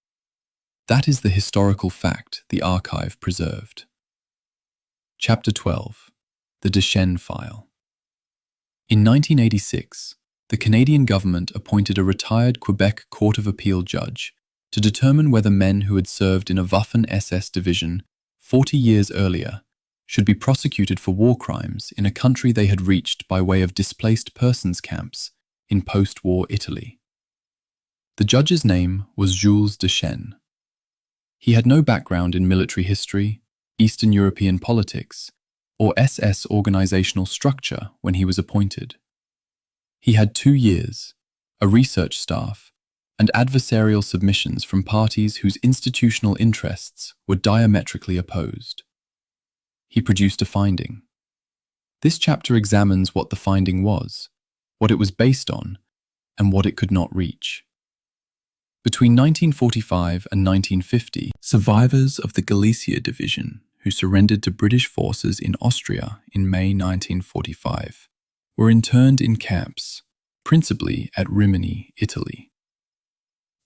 That is the historical fact the archive preserved. Chapter 12. The Deschênes File. In 1986, the Canadian government appointed a retired Quebec Court of Appeal judge to determine whether men who had served in a Waffen-SS division 40 years earlier should be prosecuted for war crimes in a country they had reached by way of displaced persons camps in post-war Italy. The judge's name was Jules Deschênes. He had no background in military history, Eastern European politics, or SS organizational structure when he was appointed. He had 2 years, a research staff, and adversarial submissions from parties whose institutional interests were diametrically opposed. He produced a finding. This chapter examines what the finding was, what it was based on, and what it could not reach. Between 1945 and 1950, survivors of the Galicia Division who surrendered to British forces in Austria in May 1945 were interned in camps, principally at Rimini, Italy.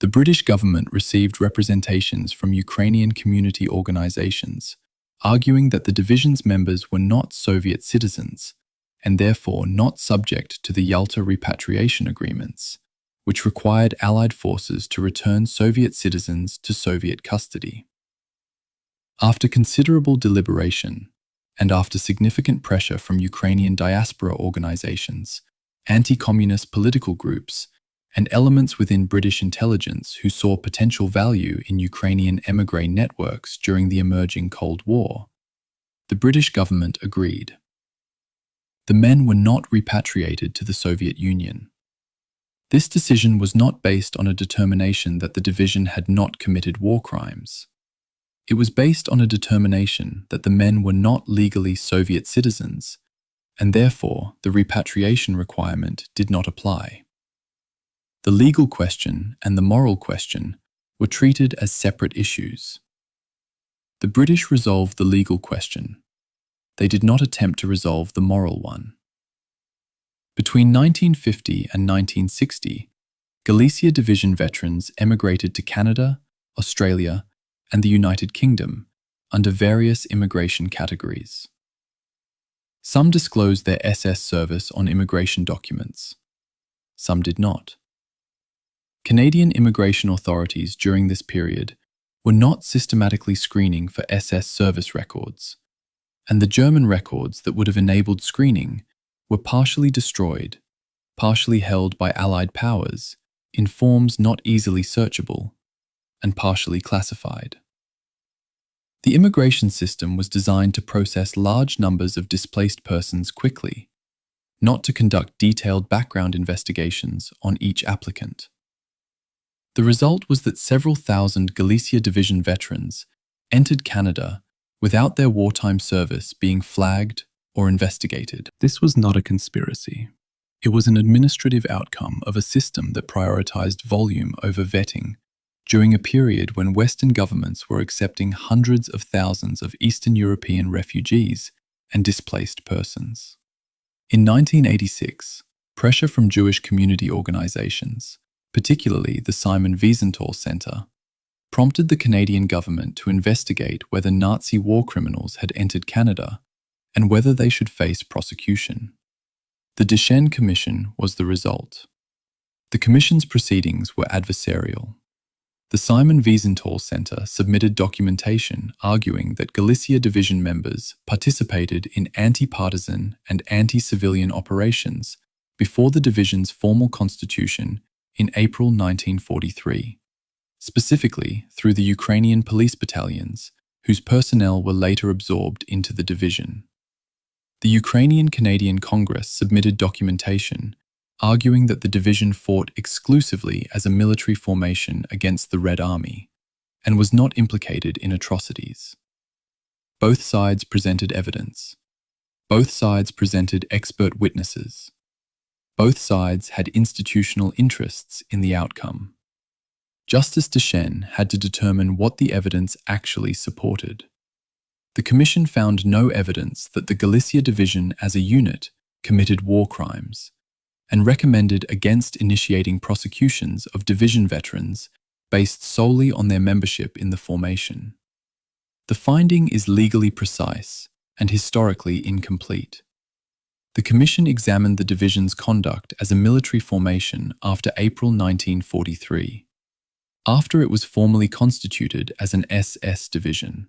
The British government received representations from Ukrainian community organizations, arguing that the division's members were not Soviet citizens and therefore not subject to the Yalta repatriation agreements, which required Allied forces to return Soviet citizens to Soviet custody. After considerable deliberation, and after significant pressure from Ukrainian diaspora organizations, anti-communist political groups, and elements within British intelligence who saw potential value in Ukrainian émigré networks during the emerging Cold War, the British government agreed. The men were not repatriated to the Soviet Union. This decision was not based on a determination that the division had not committed war crimes. It was based on a determination that the men were not legally Soviet citizens, and therefore the repatriation requirement did not apply. The legal question and the moral question were treated as separate issues. The British resolved the legal question. They did not attempt to resolve the moral one. Between 1950 and 1960, Galicia Division veterans emigrated to Canada, Australia, and the United Kingdom under various immigration categories. Some disclosed their SS service on immigration documents. Some did not. Canadian immigration authorities during this period were not systematically screening for SS service records, and the German records that would have enabled screening were partially destroyed, partially held by Allied powers in forms not easily searchable, and partially classified. The immigration system was designed to process large numbers of displaced persons quickly, not to conduct detailed background investigations on each applicant. The result was that several thousand Galicia Division veterans entered Canada without their wartime service being flagged or investigated. This was not a conspiracy. It was an administrative outcome of a system that prioritized volume over vetting during a period when Western governments were accepting hundreds of thousands of Eastern European refugees and displaced persons. In 1986, pressure from Jewish community organizations, particularly the Simon Wiesenthal Center, prompted the Canadian government to investigate whether Nazi war criminals had entered Canada and whether they should face prosecution. The Deschênes Commission was the result. The Commission's proceedings were adversarial. The Simon Wiesenthal Center submitted documentation arguing that Galicia Division members participated in anti-partisan and anti-civilian operations before the division's formal constitution in April 1943, specifically through the Ukrainian police battalions, whose personnel were later absorbed into the division. The Ukrainian-Canadian Congress submitted documentation arguing that the division fought exclusively as a military formation against the Red Army and was not implicated in atrocities. Both sides presented evidence. Both sides presented expert witnesses. Both sides had institutional interests in the outcome. Justice Deschênes had to determine what the evidence actually supported. The Commission found no evidence that the Galicia Division as a unit committed war crimes and recommended against initiating prosecutions of division veterans based solely on their membership in the formation. The finding is legally precise and historically incomplete. The Commission examined the division's conduct as a military formation after April 1943, after it was formally constituted as an SS division.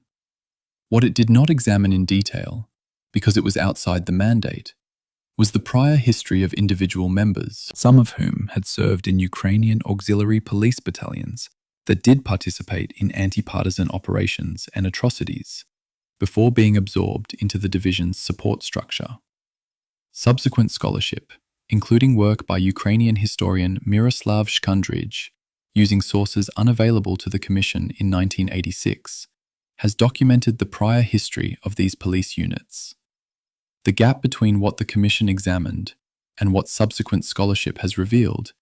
What it did not examine in detail, because it was outside the mandate, was the prior history of individual members, some of whom had served in Ukrainian auxiliary police battalions that did participate in anti-partisan operations and atrocities before being absorbed into the division's support structure. Subsequent scholarship, including work by Ukrainian historian Miroslav Shkundrij, using sources unavailable to the Commission in 1986, has documented the prior history of these police units. The gap between what the Commission examined and what subsequent scholarship has revealed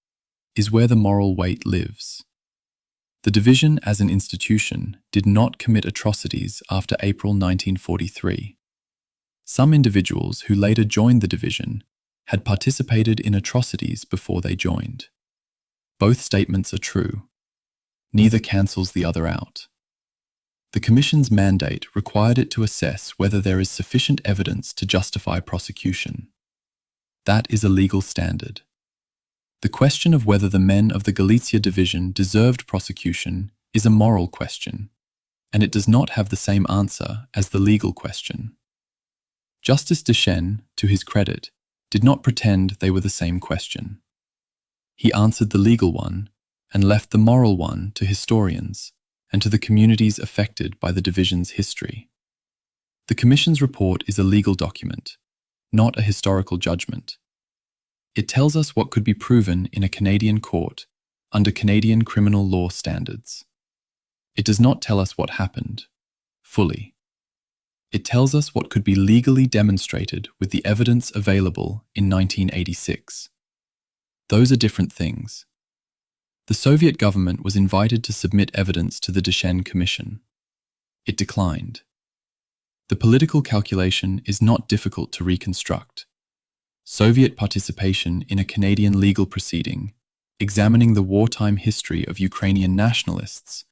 is where the moral weight lives. The division as an institution did not commit atrocities after April 1943. Some individuals who later joined the division had participated in atrocities before they joined. Both statements are true. Neither cancels the other out. The Commission's mandate required it to assess whether there is sufficient evidence to justify prosecution. That is a legal standard. The question of whether the men of the Galicia Division deserved prosecution is a moral question, and it does not have the same answer as the legal question. Justice Deschênes, to his credit, did not pretend they were the same question. He answered the legal one and left the moral one to historians and to the communities affected by the division's history. The Commission's report is a legal document, not a historical judgment. It tells us what could be proven in a Canadian court under Canadian criminal law standards. It does not tell us what happened, fully. It tells us what could be legally demonstrated with the evidence available in 1986. Those are different things. The Soviet government was invited to submit evidence to the Deschênes Commission. It declined. The political calculation is not difficult to reconstruct. Soviet participation in a Canadian legal proceeding, examining the wartime history of Ukrainian nationalists,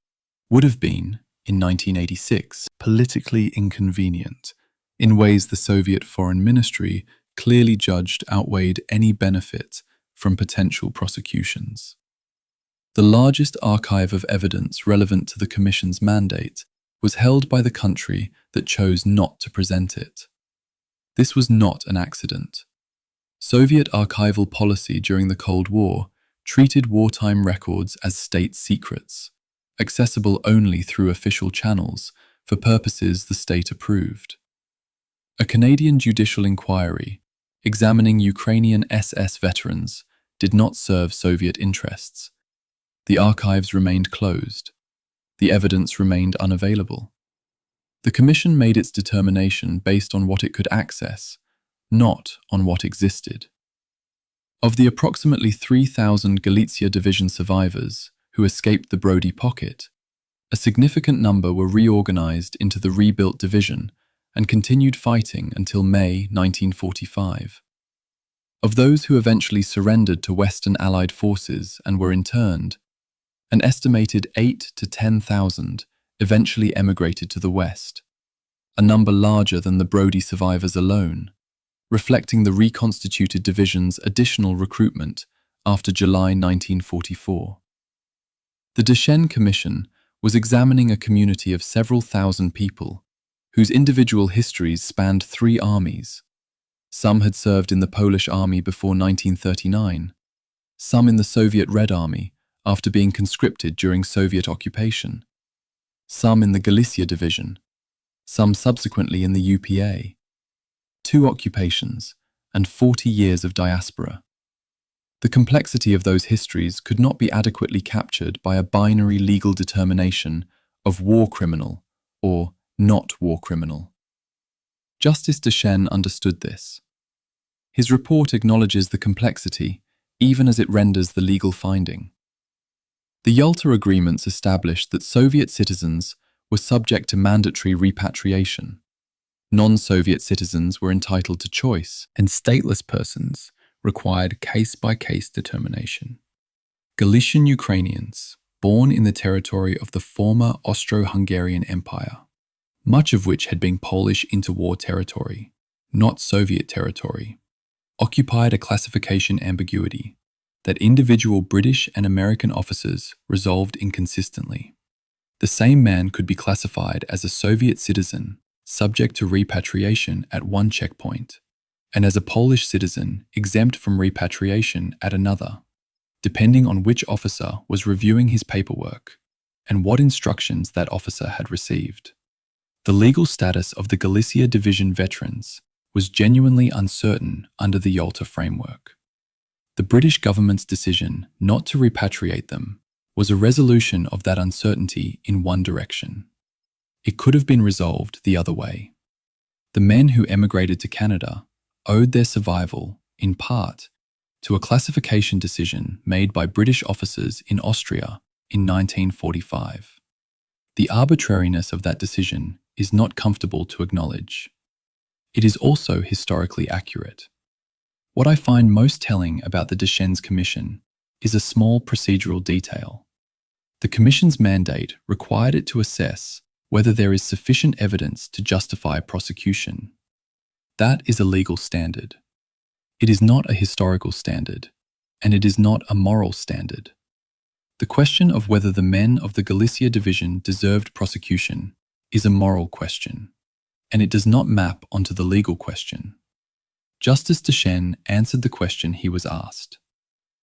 would have been, in 1986, politically inconvenient, in ways the Soviet Foreign Ministry clearly judged outweighed any benefit from potential prosecutions. The largest archive of evidence relevant to the Commission's mandate was held by the country that chose not to present it. This was not an accident. Soviet archival policy during the Cold War treated wartime records as state secrets, accessible only through official channels for purposes the state approved. A Canadian judicial inquiry examining Ukrainian SS veterans did not serve Soviet interests. The archives remained closed. The evidence remained unavailable. The Commission made its determination based on what it could access, not on what existed. Of the approximately 3,000 Galicia Division survivors who escaped the Brody pocket, a significant number were reorganized into the rebuilt division and continued fighting until May 1945. Of those who eventually surrendered to Western Allied forces and were interned, an estimated 8,000 to 10,000 eventually emigrated to the West, a number larger than the Brody survivors alone, reflecting the reconstituted division's additional recruitment after July 1944. The Deschen Commission was examining a community of several thousand people whose individual histories spanned 3 armies. Some had served in the Polish army before 1939, some in the Soviet Red Army after being conscripted during Soviet occupation, some in the Galicia Division, some subsequently in the UPA, 2 occupations, and 40 years of diaspora. The complexity of those histories could not be adequately captured by a binary legal determination of war criminal or not war criminal. Justice Deschen understood this. His report acknowledges the complexity, even as it renders the legal finding. The Yalta Agreements established that Soviet citizens were subject to mandatory repatriation. Non-Soviet citizens were entitled to choice, and stateless persons required case-by-case determination. Galician Ukrainians, born in the territory of the former Austro-Hungarian Empire, much of which had been Polish interwar territory, not Soviet territory, occupied a classification ambiguity that individual British and American officers resolved inconsistently. The same man could be classified as a Soviet citizen subject to repatriation at one checkpoint, and as a Polish citizen exempt from repatriation at another, depending on which officer was reviewing his paperwork and what instructions that officer had received. The legal status of the Galicia Division veterans was genuinely uncertain under the Yalta framework. The British government's decision not to repatriate them was a resolution of that uncertainty in one direction. It could have been resolved the other way. The men who emigrated to Canada owed their survival, in part, to a classification decision made by British officers in Austria in 1945. The arbitrariness of that decision is not comfortable to acknowledge. It is also historically accurate. What I find most telling about the Deschen's Commission is a small procedural detail. The Commission's mandate required it to assess whether there is sufficient evidence to justify prosecution. That is a legal standard. It is not a historical standard, and it is not a moral standard. The question of whether the men of the Galicia Division deserved prosecution is a moral question, and it does not map onto the legal question. Justice Deschen answered the question he was asked.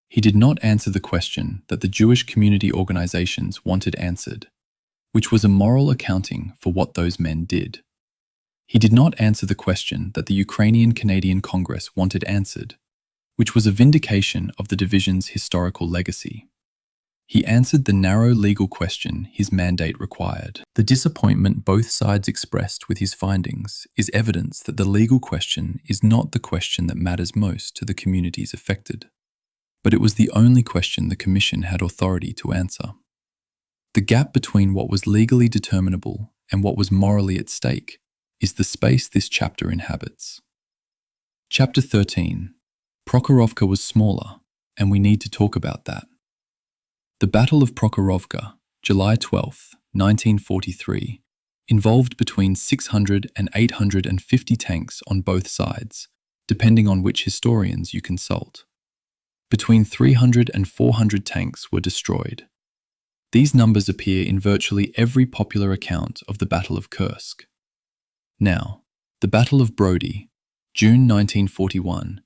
He did not answer the question that the Jewish community organizations wanted answered, which was a moral accounting for what those men did. He did not answer the question that the Ukrainian-Canadian Congress wanted answered, which was a vindication of the division's historical legacy. He answered the narrow legal question his mandate required. The disappointment both sides expressed with his findings is evidence that the legal question is not the question that matters most to the communities affected, but it was the only question the Commission had authority to answer. The gap between what was legally determinable and what was morally at stake is the space this chapter inhabits. Chapter 13. Prokhorovka was smaller, and we need to talk about that. The Battle of Prokhorovka, July 12, 1943, involved between 600 and 850 tanks on both sides, depending on which historians you consult. Between 300 and 400 tanks were destroyed. These numbers appear in virtually every popular account of the Battle of Kursk. Now, the Battle of Brody, June 1941,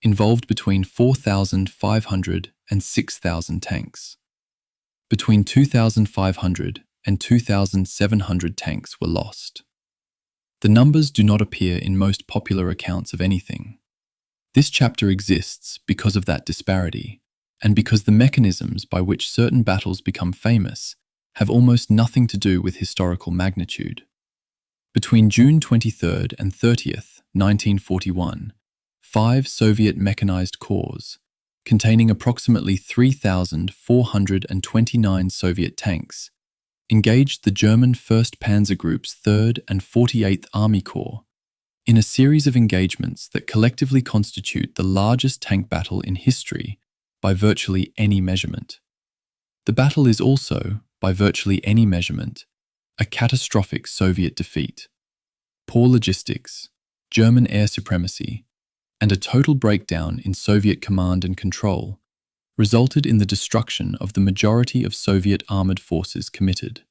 involved between 4,500 and 6,000 tanks. Between 2,500 and 2,700 tanks were lost. The numbers do not appear in most popular accounts of anything. This chapter exists because of that disparity, and because the mechanisms by which certain battles become famous have almost nothing to do with historical magnitude. Between June 23rd and 30th, 1941, 5 Soviet mechanized corps, containing approximately 3,429 Soviet tanks, engaged the German 1st Panzer Group's 3rd and 48th Army Corps in a series of engagements that collectively constitute the largest tank battle in history by virtually any measurement. The battle is also, by virtually any measurement, a catastrophic Soviet defeat. Poor logistics, German air supremacy, and a total breakdown in Soviet command and control resulted in the destruction of the majority of Soviet armored forces committed.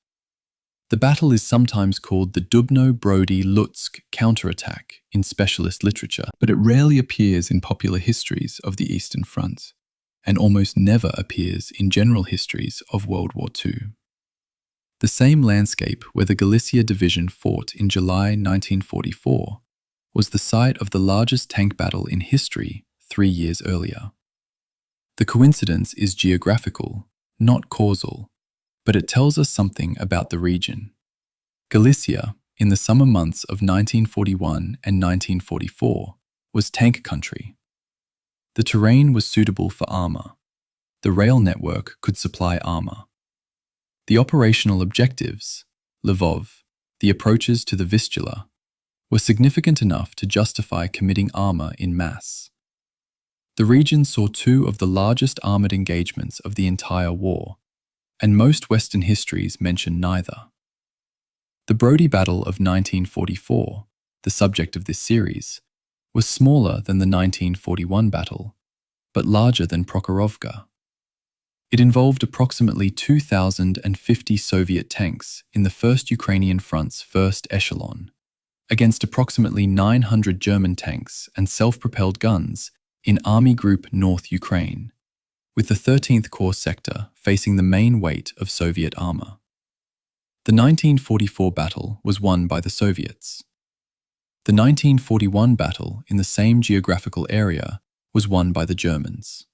The battle is sometimes called the Dubno-Brody-Lutsk counterattack in specialist literature, but it rarely appears in popular histories of the Eastern Front, and almost never appears in general histories of World War II. The same landscape where the Galicia Division fought in July 1944 was the site of the largest tank battle in history 3 years earlier. The coincidence is geographical, not causal, but it tells us something about the region. Galicia, in the summer months of 1941 and 1944, was tank country. The terrain was suitable for armor. The rail network could supply armor. The operational objectives, Lvov, the approaches to the Vistula, were significant enough to justify committing armor in mass. The region saw 2 of the largest armored engagements of the entire war, and most Western histories mention neither. The Brody Battle of 1944, the subject of this series, was smaller than the 1941 battle, but larger than Prokhorovka. It involved approximately 2,050 Soviet tanks in the First Ukrainian Front's first echelon, against approximately 900 German tanks and self-propelled guns in Army Group North Ukraine, with the 13th Corps sector facing the main weight of Soviet armor. The 1944 battle was won by the Soviets. The 1941 battle in the same geographical area was won by the Germans.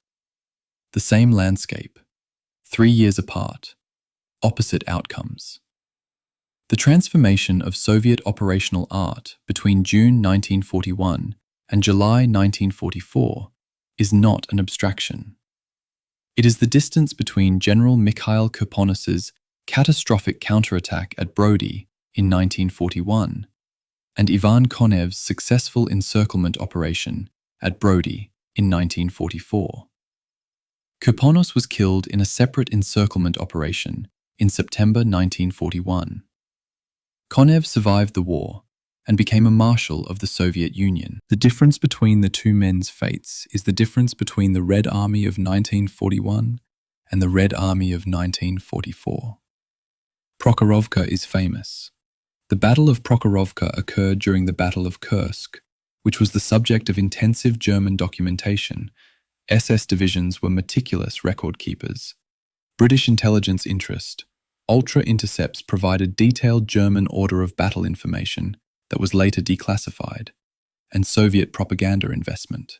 The same landscape, 3 years apart, opposite outcomes. The transformation of Soviet operational art between June 1941 and July 1944 is not an abstraction. It is the distance between General Mikhail Kurponos's catastrophic counterattack at Brody in 1941 and Ivan Konev's successful encirclement operation at Brody in 1944. Kurponos was killed in a separate encirclement operation in September 1941. Konev survived the war and became a marshal of the Soviet Union. The difference between the 2 men's fates is the difference between the Red Army of 1941 and the Red Army of 1944. Prokhorovka is famous. The Battle of Prokhorovka occurred during the Battle of Kursk, which was the subject of intensive German documentation. SS divisions were meticulous record keepers. British intelligence interest, Ultra Intercepts provided detailed German order of battle information that was later declassified, and Soviet propaganda investment.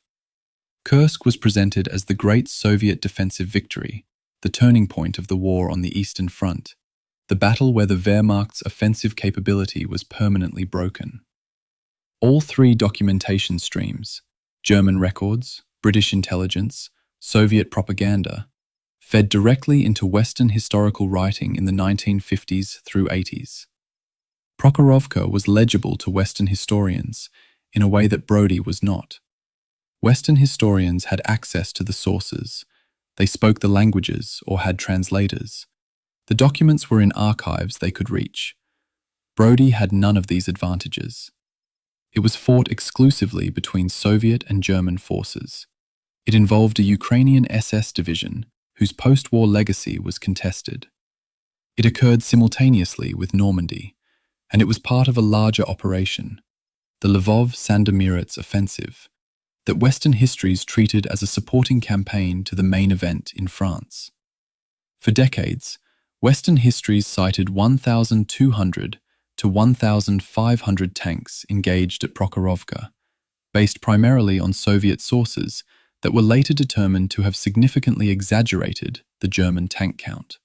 Kursk was presented as the great Soviet defensive victory, the turning point of the war on the Eastern Front, the battle where the Wehrmacht's offensive capability was permanently broken. All 3 documentation streams, German records, British intelligence, Soviet propaganda, fed directly into Western historical writing in the 1950s through 80s. Prokhorovka was legible to Western historians in a way that Brody was not. Western historians had access to the sources. They spoke the languages or had translators. The documents were in archives they could reach. Brody had none of these advantages. It was fought exclusively between Soviet and German forces. It involved a Ukrainian SS division whose post-war legacy was contested. It occurred simultaneously with Normandy, and it was part of a larger operation, the Lvov-Sandomierz Offensive, that Western histories treated as a supporting campaign to the main event in France. For decades, Western histories cited 1,200 to 1,500 tanks engaged at Prokhorovka, based primarily on Soviet sources that were later determined to have significantly exaggerated the German tank count.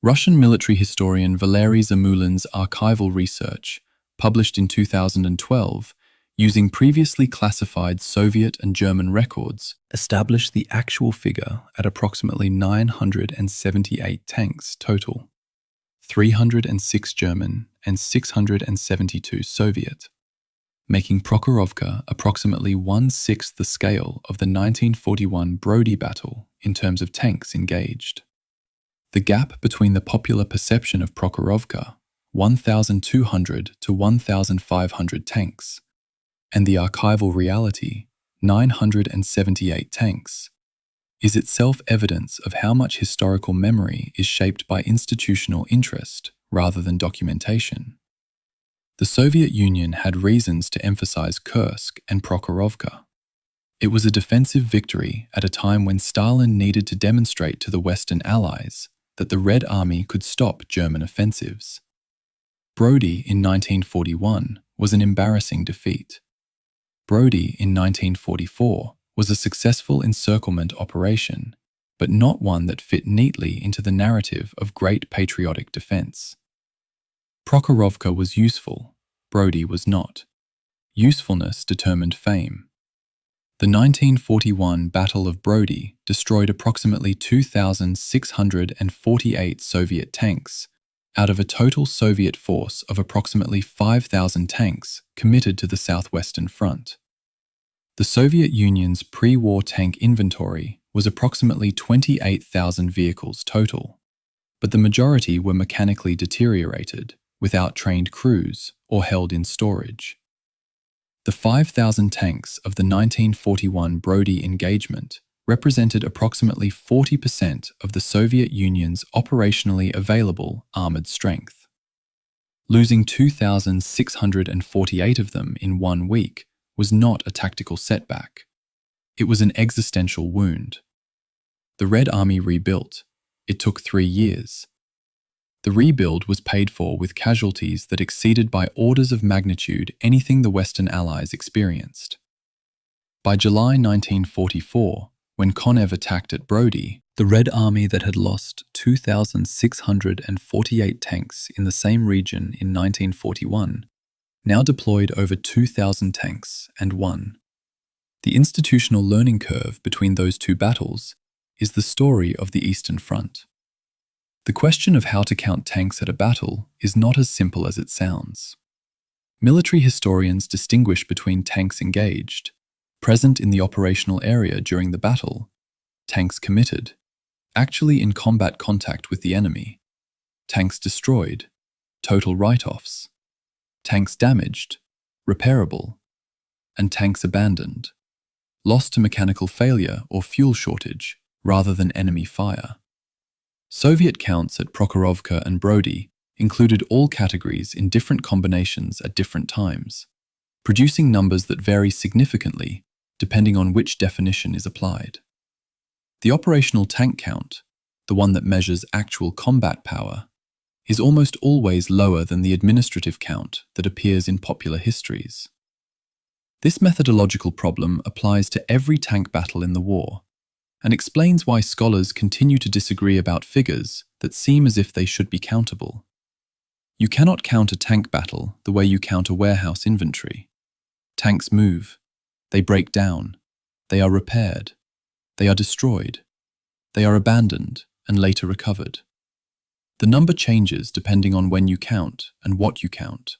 Russian military historian Valery Zamulin's archival research, published in 2012, using previously classified Soviet and German records, established the actual figure at approximately 978 tanks total, 306 German and 672 Soviet, making Prokhorovka approximately 1/6 the scale of the 1941 Brody battle in terms of tanks engaged. The gap between the popular perception of Prokhorovka, 1,200 to 1,500 tanks, and the archival reality, 978 tanks, is itself evidence of how much historical memory is shaped by institutional interest rather than documentation. The Soviet Union had reasons to emphasize Kursk and Prokhorovka. It was a defensive victory at a time when Stalin needed to demonstrate to the Western Allies that the Red Army could stop German offensives. Brody in 1941 was an embarrassing defeat. Brody in 1944 was a successful encirclement operation, but not one that fit neatly into the narrative of great patriotic defense. Prokhorovka was useful, Brody was not. Usefulness determined fame. The 1941 Battle of Brody destroyed approximately 2,648 Soviet tanks out of a total Soviet force of approximately 5,000 tanks committed to the Southwestern Front. The Soviet Union's pre-war tank inventory was approximately 28,000 vehicles total, but the majority were mechanically deteriorated, without trained crews or held in storage. The 5,000 tanks of the 1941 Brody engagement represented approximately 40% of the Soviet Union's operationally available armoured strength. Losing 2,648 of them in 1 week was not a tactical setback. It was an existential wound. The Red Army rebuilt. It took 3 years. The rebuild was paid for with casualties that exceeded by orders of magnitude anything the Western Allies experienced. By July 1944, when Konev attacked at Brody, the Red Army that had lost 2,648 tanks in the same region in 1941 now deployed over 2,000 tanks and won. The institutional learning curve between those two battles is the story of the Eastern Front. The question of how to count tanks at a battle is not as simple as it sounds. Military historians distinguish between tanks engaged, present in the operational area during the battle, tanks committed, actually in combat contact with the enemy, tanks destroyed, total write-offs, tanks damaged, repairable, and tanks abandoned, lost to mechanical failure or fuel shortage rather than enemy fire. Soviet counts at Prokhorovka and Brody included all categories in different combinations at different times, producing numbers that vary significantly depending on which definition is applied. The operational tank count, the one that measures actual combat power, is almost always lower than the administrative count that appears in popular histories. This methodological problem applies to every tank battle in the war, and explains why scholars continue to disagree about figures that seem as if they should be countable. You cannot count a tank battle the way you count a warehouse inventory. Tanks move, they break down, they are repaired, they are destroyed, they are abandoned and later recovered. The number changes depending on when you count and what you count.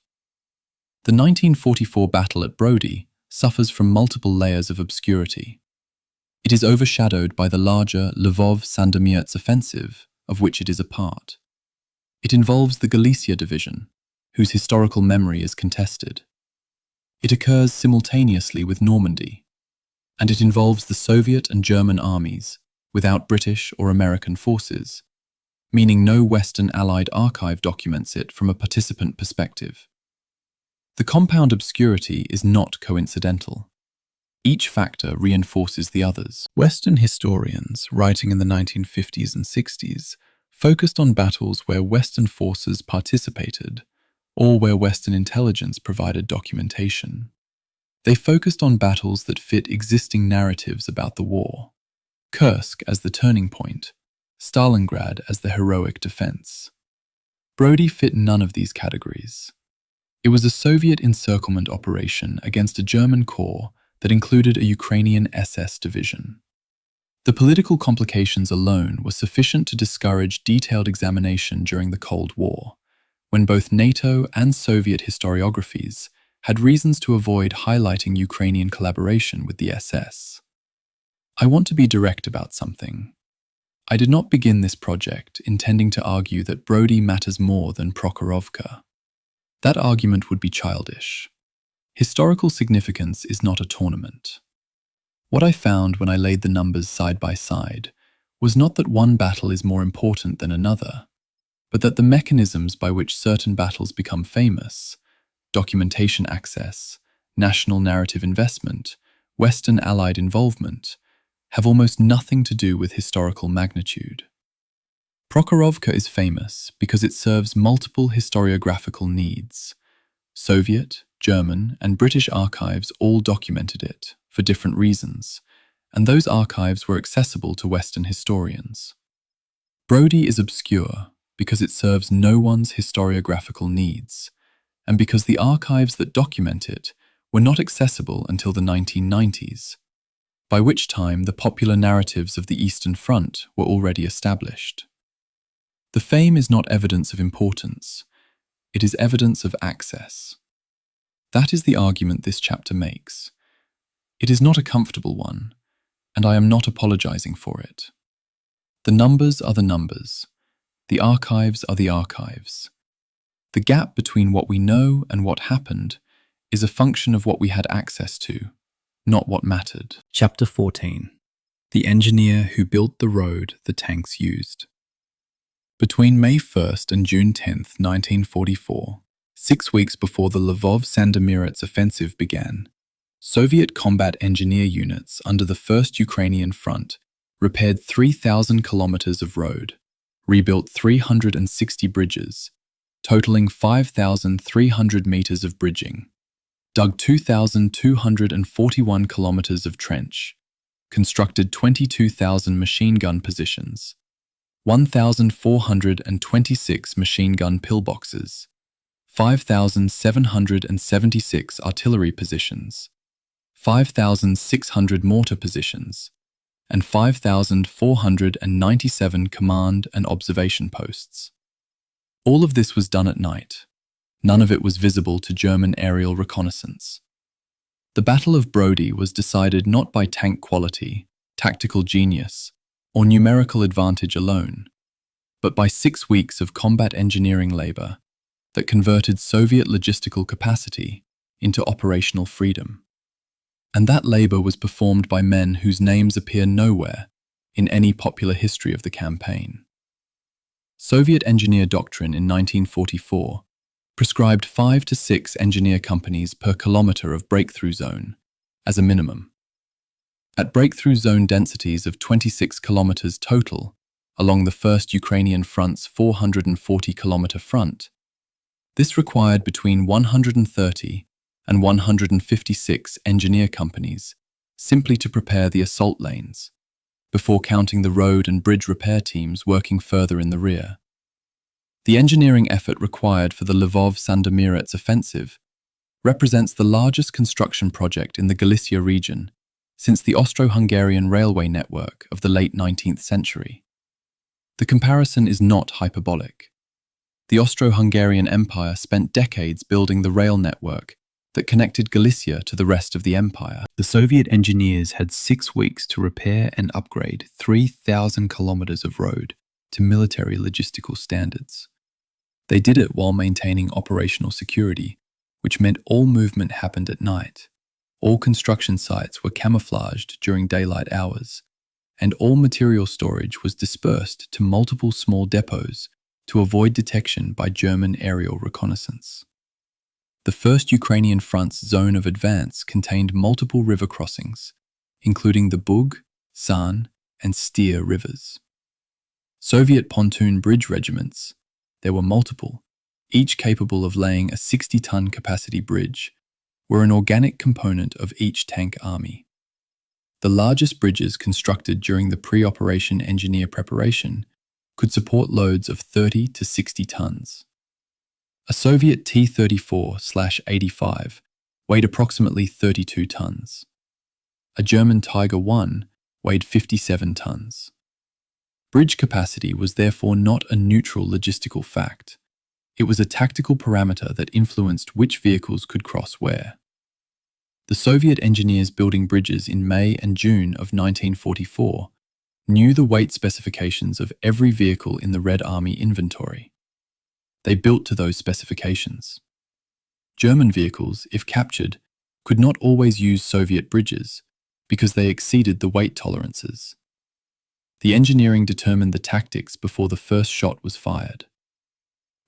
The 1944 battle at Brody suffers from multiple layers of obscurity. It is overshadowed by the larger Lvov-Sandomierz Offensive, of which it is a part. It involves the Galicia Division, whose historical memory is contested. It occurs simultaneously with Normandy, and it involves the Soviet and German armies without British or American forces, meaning no Western Allied archive documents it from a participant perspective. The compound obscurity is not coincidental. Each factor reinforces the others. Western historians, writing in the 1950s and 60s, focused on battles where Western forces participated, or where Western intelligence provided documentation. They focused on battles that fit existing narratives about the war. Kursk as the turning point, Stalingrad as the heroic defense. Brody fit none of these categories. It was a Soviet encirclement operation against a German corps that included a Ukrainian SS division. The political complications alone were sufficient to discourage detailed examination during the Cold War, when both NATO and Soviet historiographies had reasons to avoid highlighting Ukrainian collaboration with the SS. I want to be direct about something. I did not begin this project intending to argue that Brody matters more than Prokhorovka. That argument would be childish. Historical significance is not a tournament. What I found when I laid the numbers side by side was not that one battle is more important than another, but that the mechanisms by which certain battles become famous, documentation access, national narrative investment, Western Allied involvement, have almost nothing to do with historical magnitude. Prokhorovka is famous because it serves multiple historiographical needs. Soviet, German, and British archives all documented it, for different reasons, and those archives were accessible to Western historians. Brody is obscure because it serves no one's historiographical needs, and because the archives that document it were not accessible until the 1990s, by which time the popular narratives of the Eastern Front were already established. The fame is not evidence of importance, it is evidence of access. That is the argument this chapter makes. It is not a comfortable one, and I am not apologizing for it. The numbers are the numbers. The archives are the archives. The gap between what we know and what happened is a function of what we had access to, not what mattered. Chapter 14. The engineer who built the road the tanks used. Between May 1st and June 10th, 1944, 6 weeks before the Lvov-Sandomierz Offensive began, Soviet combat engineer units under the 1st Ukrainian Front repaired 3,000 kilometers of road, rebuilt 360 bridges, totaling 5,300 meters of bridging, dug 2,241 kilometers of trench, constructed 22,000 machine gun positions, 1,426 machine gun pillboxes, 5,776 artillery positions, 5,600 mortar positions, and 5,497 command and observation posts. All of this was done at night. None of it was visible to German aerial reconnaissance. The Battle of Brody was decided not by tank quality, tactical genius, or numerical advantage alone, but by 6 weeks of combat engineering labor that converted Soviet logistical capacity into operational freedom. And that labor was performed by men whose names appear nowhere in any popular history of the campaign. Soviet engineer doctrine in 1944 prescribed 5 to 6 engineer companies per kilometer of breakthrough zone as a minimum. At breakthrough zone densities of 26 kilometers total along the First Ukrainian Front's 440-kilometer front, this required between 130 and 156 engineer companies simply to prepare the assault lanes, before counting the road and bridge repair teams working further in the rear. The engineering effort required for the Lvov-Sandomierz Offensive represents the largest construction project in the Galicia region since the Austro-Hungarian railway network of the late 19th century. The comparison is not hyperbolic. The Austro-Hungarian Empire spent decades building the rail network that connected Galicia to the rest of the empire. The Soviet engineers had 6 weeks to repair and upgrade 3,000 kilometers of road to military logistical standards. They did it while maintaining operational security, which meant all movement happened at night. All construction sites were camouflaged during daylight hours, and all material storage was dispersed to multiple small depots to avoid detection by German aerial reconnaissance. The First Ukrainian Front's zone of advance contained multiple river crossings, including the Bug, San, and Styr rivers. Soviet pontoon bridge regiments, there were multiple, each capable of laying a 60-ton capacity bridge, were an organic component of each tank army. The largest bridges constructed during the pre-operation engineer preparation could support loads of 30 to 60 tons. A Soviet T-34/85 weighed approximately 32 tons. A German Tiger I weighed 57 tons. Bridge capacity was therefore not a neutral logistical fact. It was a tactical parameter that influenced which vehicles could cross where. The Soviet engineers building bridges in May and June of 1944 knew the weight specifications of every vehicle in the Red Army inventory. They built to those specifications. German vehicles, if captured, could not always use Soviet bridges because they exceeded the weight tolerances. The engineering determined the tactics before the first shot was fired.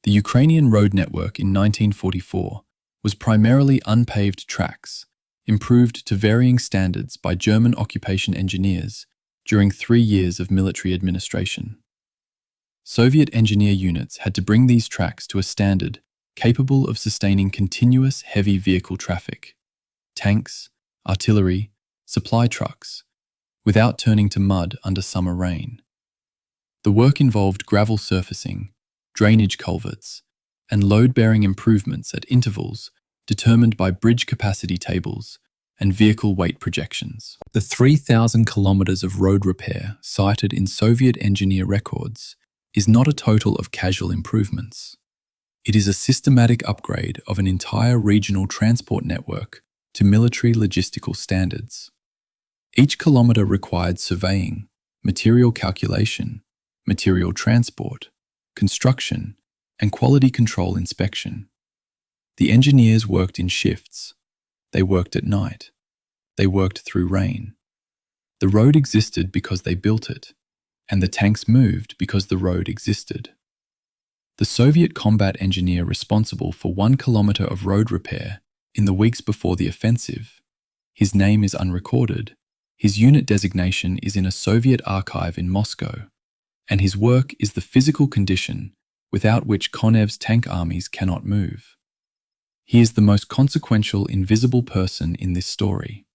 The Ukrainian road network in 1944 was primarily unpaved tracks, improved to varying standards by German occupation engineers during 3 years of military administration. Soviet engineer units had to bring these tracks to a standard capable of sustaining continuous heavy vehicle traffic, tanks, artillery, supply trucks, without turning to mud under summer rain. The work involved gravel surfacing, drainage culverts, and load-bearing improvements at intervals determined by bridge capacity tables and vehicle weight projections. The 3,000 kilometers of road repair cited in Soviet engineer records is not a total of casual improvements. It is a systematic upgrade of an entire regional transport network to military logistical standards. Each kilometer required surveying, material calculation, material transport, construction, and quality control inspection. The engineers worked in shifts. They worked at night. They worked through rain. The road existed because they built it, and the tanks moved because the road existed. The Soviet combat engineer responsible for 1 kilometer of road repair in the weeks before the offensive, his name is unrecorded, his unit designation is in a Soviet archive in Moscow, and his work is the physical condition without which Konev's tank armies cannot move. He is the most consequential invisible person in this story.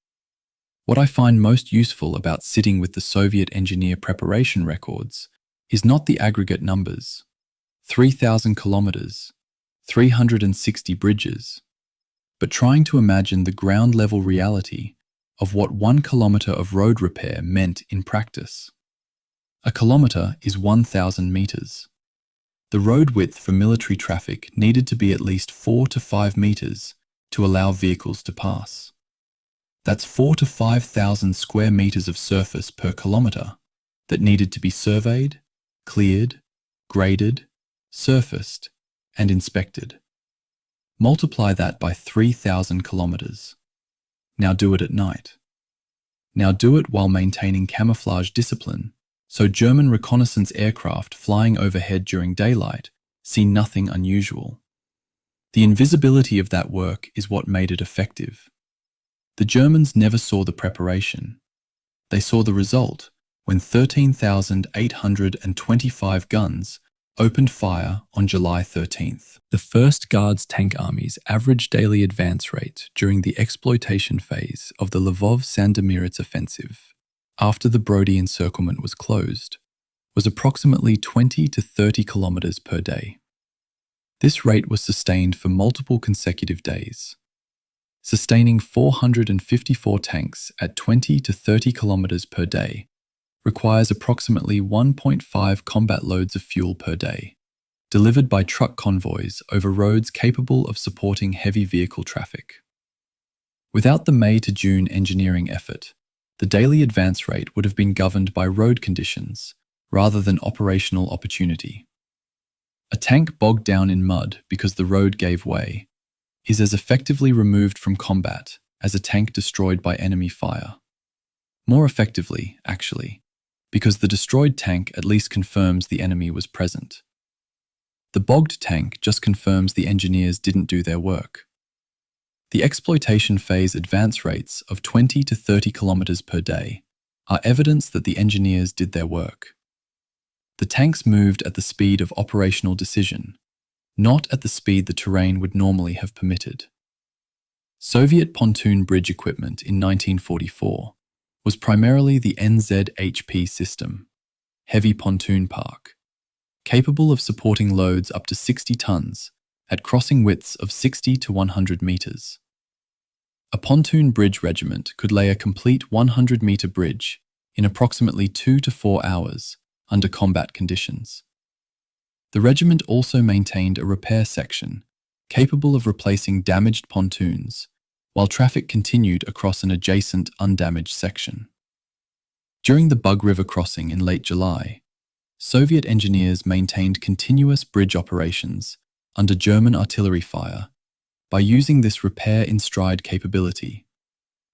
What I find most useful about sitting with the Soviet engineer preparation records is not the aggregate numbers, 3,000 kilometers, 360 bridges, but trying to imagine the ground-level reality of what 1 kilometer of road repair meant in practice. A kilometer is 1,000 meters. The road width for military traffic needed to be at least 4 to 5 meters to allow vehicles to pass. That's 4 to 5,000 square meters of surface per kilometer that needed to be surveyed, cleared, graded, surfaced, and inspected. Multiply that by 3,000 kilometers. Now do it at night. Now do it while maintaining camouflage discipline, so German reconnaissance aircraft flying overhead during daylight see nothing unusual. The invisibility of that work is what made it effective. The Germans never saw the preparation. They saw the result when 13,825 guns opened fire on July 13th. The 1st Guards Tank Army's average daily advance rate during the exploitation phase of the Lvov-Sandomierz Offensive, after the Brody encirclement was closed, was approximately 20 to 30 kilometers per day. This rate was sustained for multiple consecutive days. Sustaining 454 tanks at 20 to 30 kilometers per day requires approximately 1.5 combat loads of fuel per day, delivered by truck convoys over roads capable of supporting heavy vehicle traffic. Without the May to June engineering effort, the daily advance rate would have been governed by road conditions rather than operational opportunity. A tank bogged down in mud because the road gave way is as effectively removed from combat as a tank destroyed by enemy fire. More effectively, actually, because the destroyed tank at least confirms the enemy was present. The bogged tank just confirms the engineers didn't do their work. The exploitation phase advance rates of 20 to 30 kilometers per day are evidence that the engineers did their work. The tanks moved at the speed of operational decision, not at the speed the terrain would normally have permitted. Soviet pontoon bridge equipment in 1944 was primarily the NZHP system, heavy pontoon park, capable of supporting loads up to 60 tons at crossing widths of 60 to 100 meters. A pontoon bridge regiment could lay a complete 100-meter bridge in approximately 2 to 4 hours under combat conditions. The regiment also maintained a repair section capable of replacing damaged pontoons while traffic continued across an adjacent undamaged section. During the Bug River crossing in late July, Soviet engineers maintained continuous bridge operations under German artillery fire by using this repair-in-stride capability,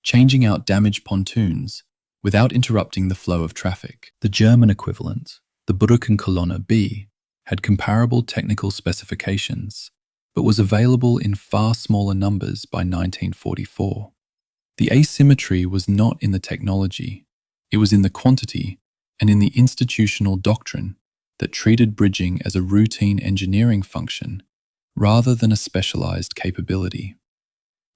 changing out damaged pontoons without interrupting the flow of traffic. The German equivalent, the Brückenkolonne B, had comparable technical specifications, but was available in far smaller numbers by 1944. The asymmetry was not in the technology, it was in the quantity and in the institutional doctrine that treated bridging as a routine engineering function rather than a specialized capability.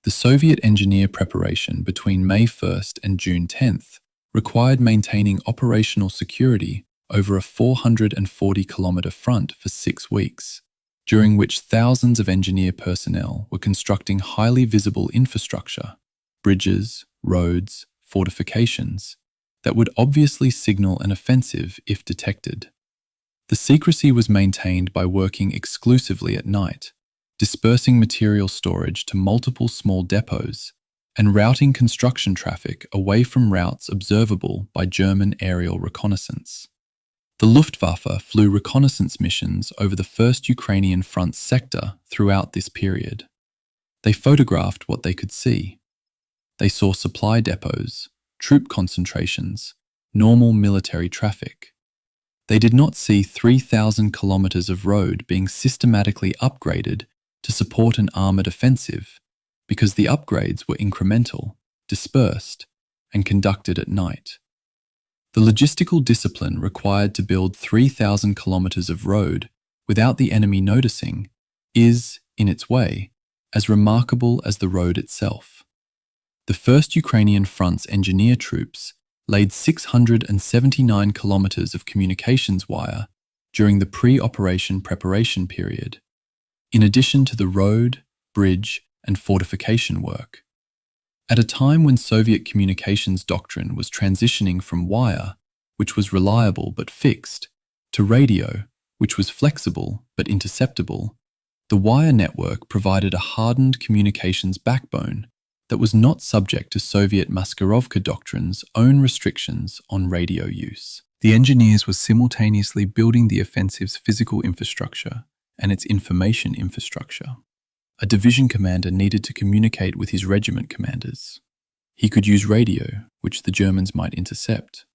The Soviet engineer preparation between May 1st and June 10th required maintaining operational security over a 440-kilometer front for 6 weeks, during which thousands of engineer personnel were constructing highly visible infrastructure, bridges, roads, fortifications, that would obviously signal an offensive if detected. The secrecy was maintained by working exclusively at night, dispersing material storage to multiple small depots, and routing construction traffic away from routes observable by German aerial reconnaissance. The Luftwaffe flew reconnaissance missions over the First Ukrainian Front sector throughout this period. They photographed what they could see. They saw supply depots, troop concentrations, normal military traffic. They did not see 3,000 kilometers of road being systematically upgraded to support an armored offensive, because the upgrades were incremental, dispersed, and conducted at night. The logistical discipline required to build 3,000 kilometers of road without the enemy noticing is, in its way, as remarkable as the road itself. The First Ukrainian Front's engineer troops laid 679 kilometers of communications wire during the pre-operation preparation period, in addition to the road, bridge, and fortification work. At a time when Soviet communications doctrine was transitioning from wire, which was reliable but fixed, to radio, which was flexible but interceptable, the wire network provided a hardened communications backbone that was not subject to Soviet Maskirovka doctrine's own restrictions on radio use. The engineers were simultaneously building the offensive's physical infrastructure and its information infrastructure. A division commander needed to communicate with his regiment commanders. He could use radio, which the Germans might intercept,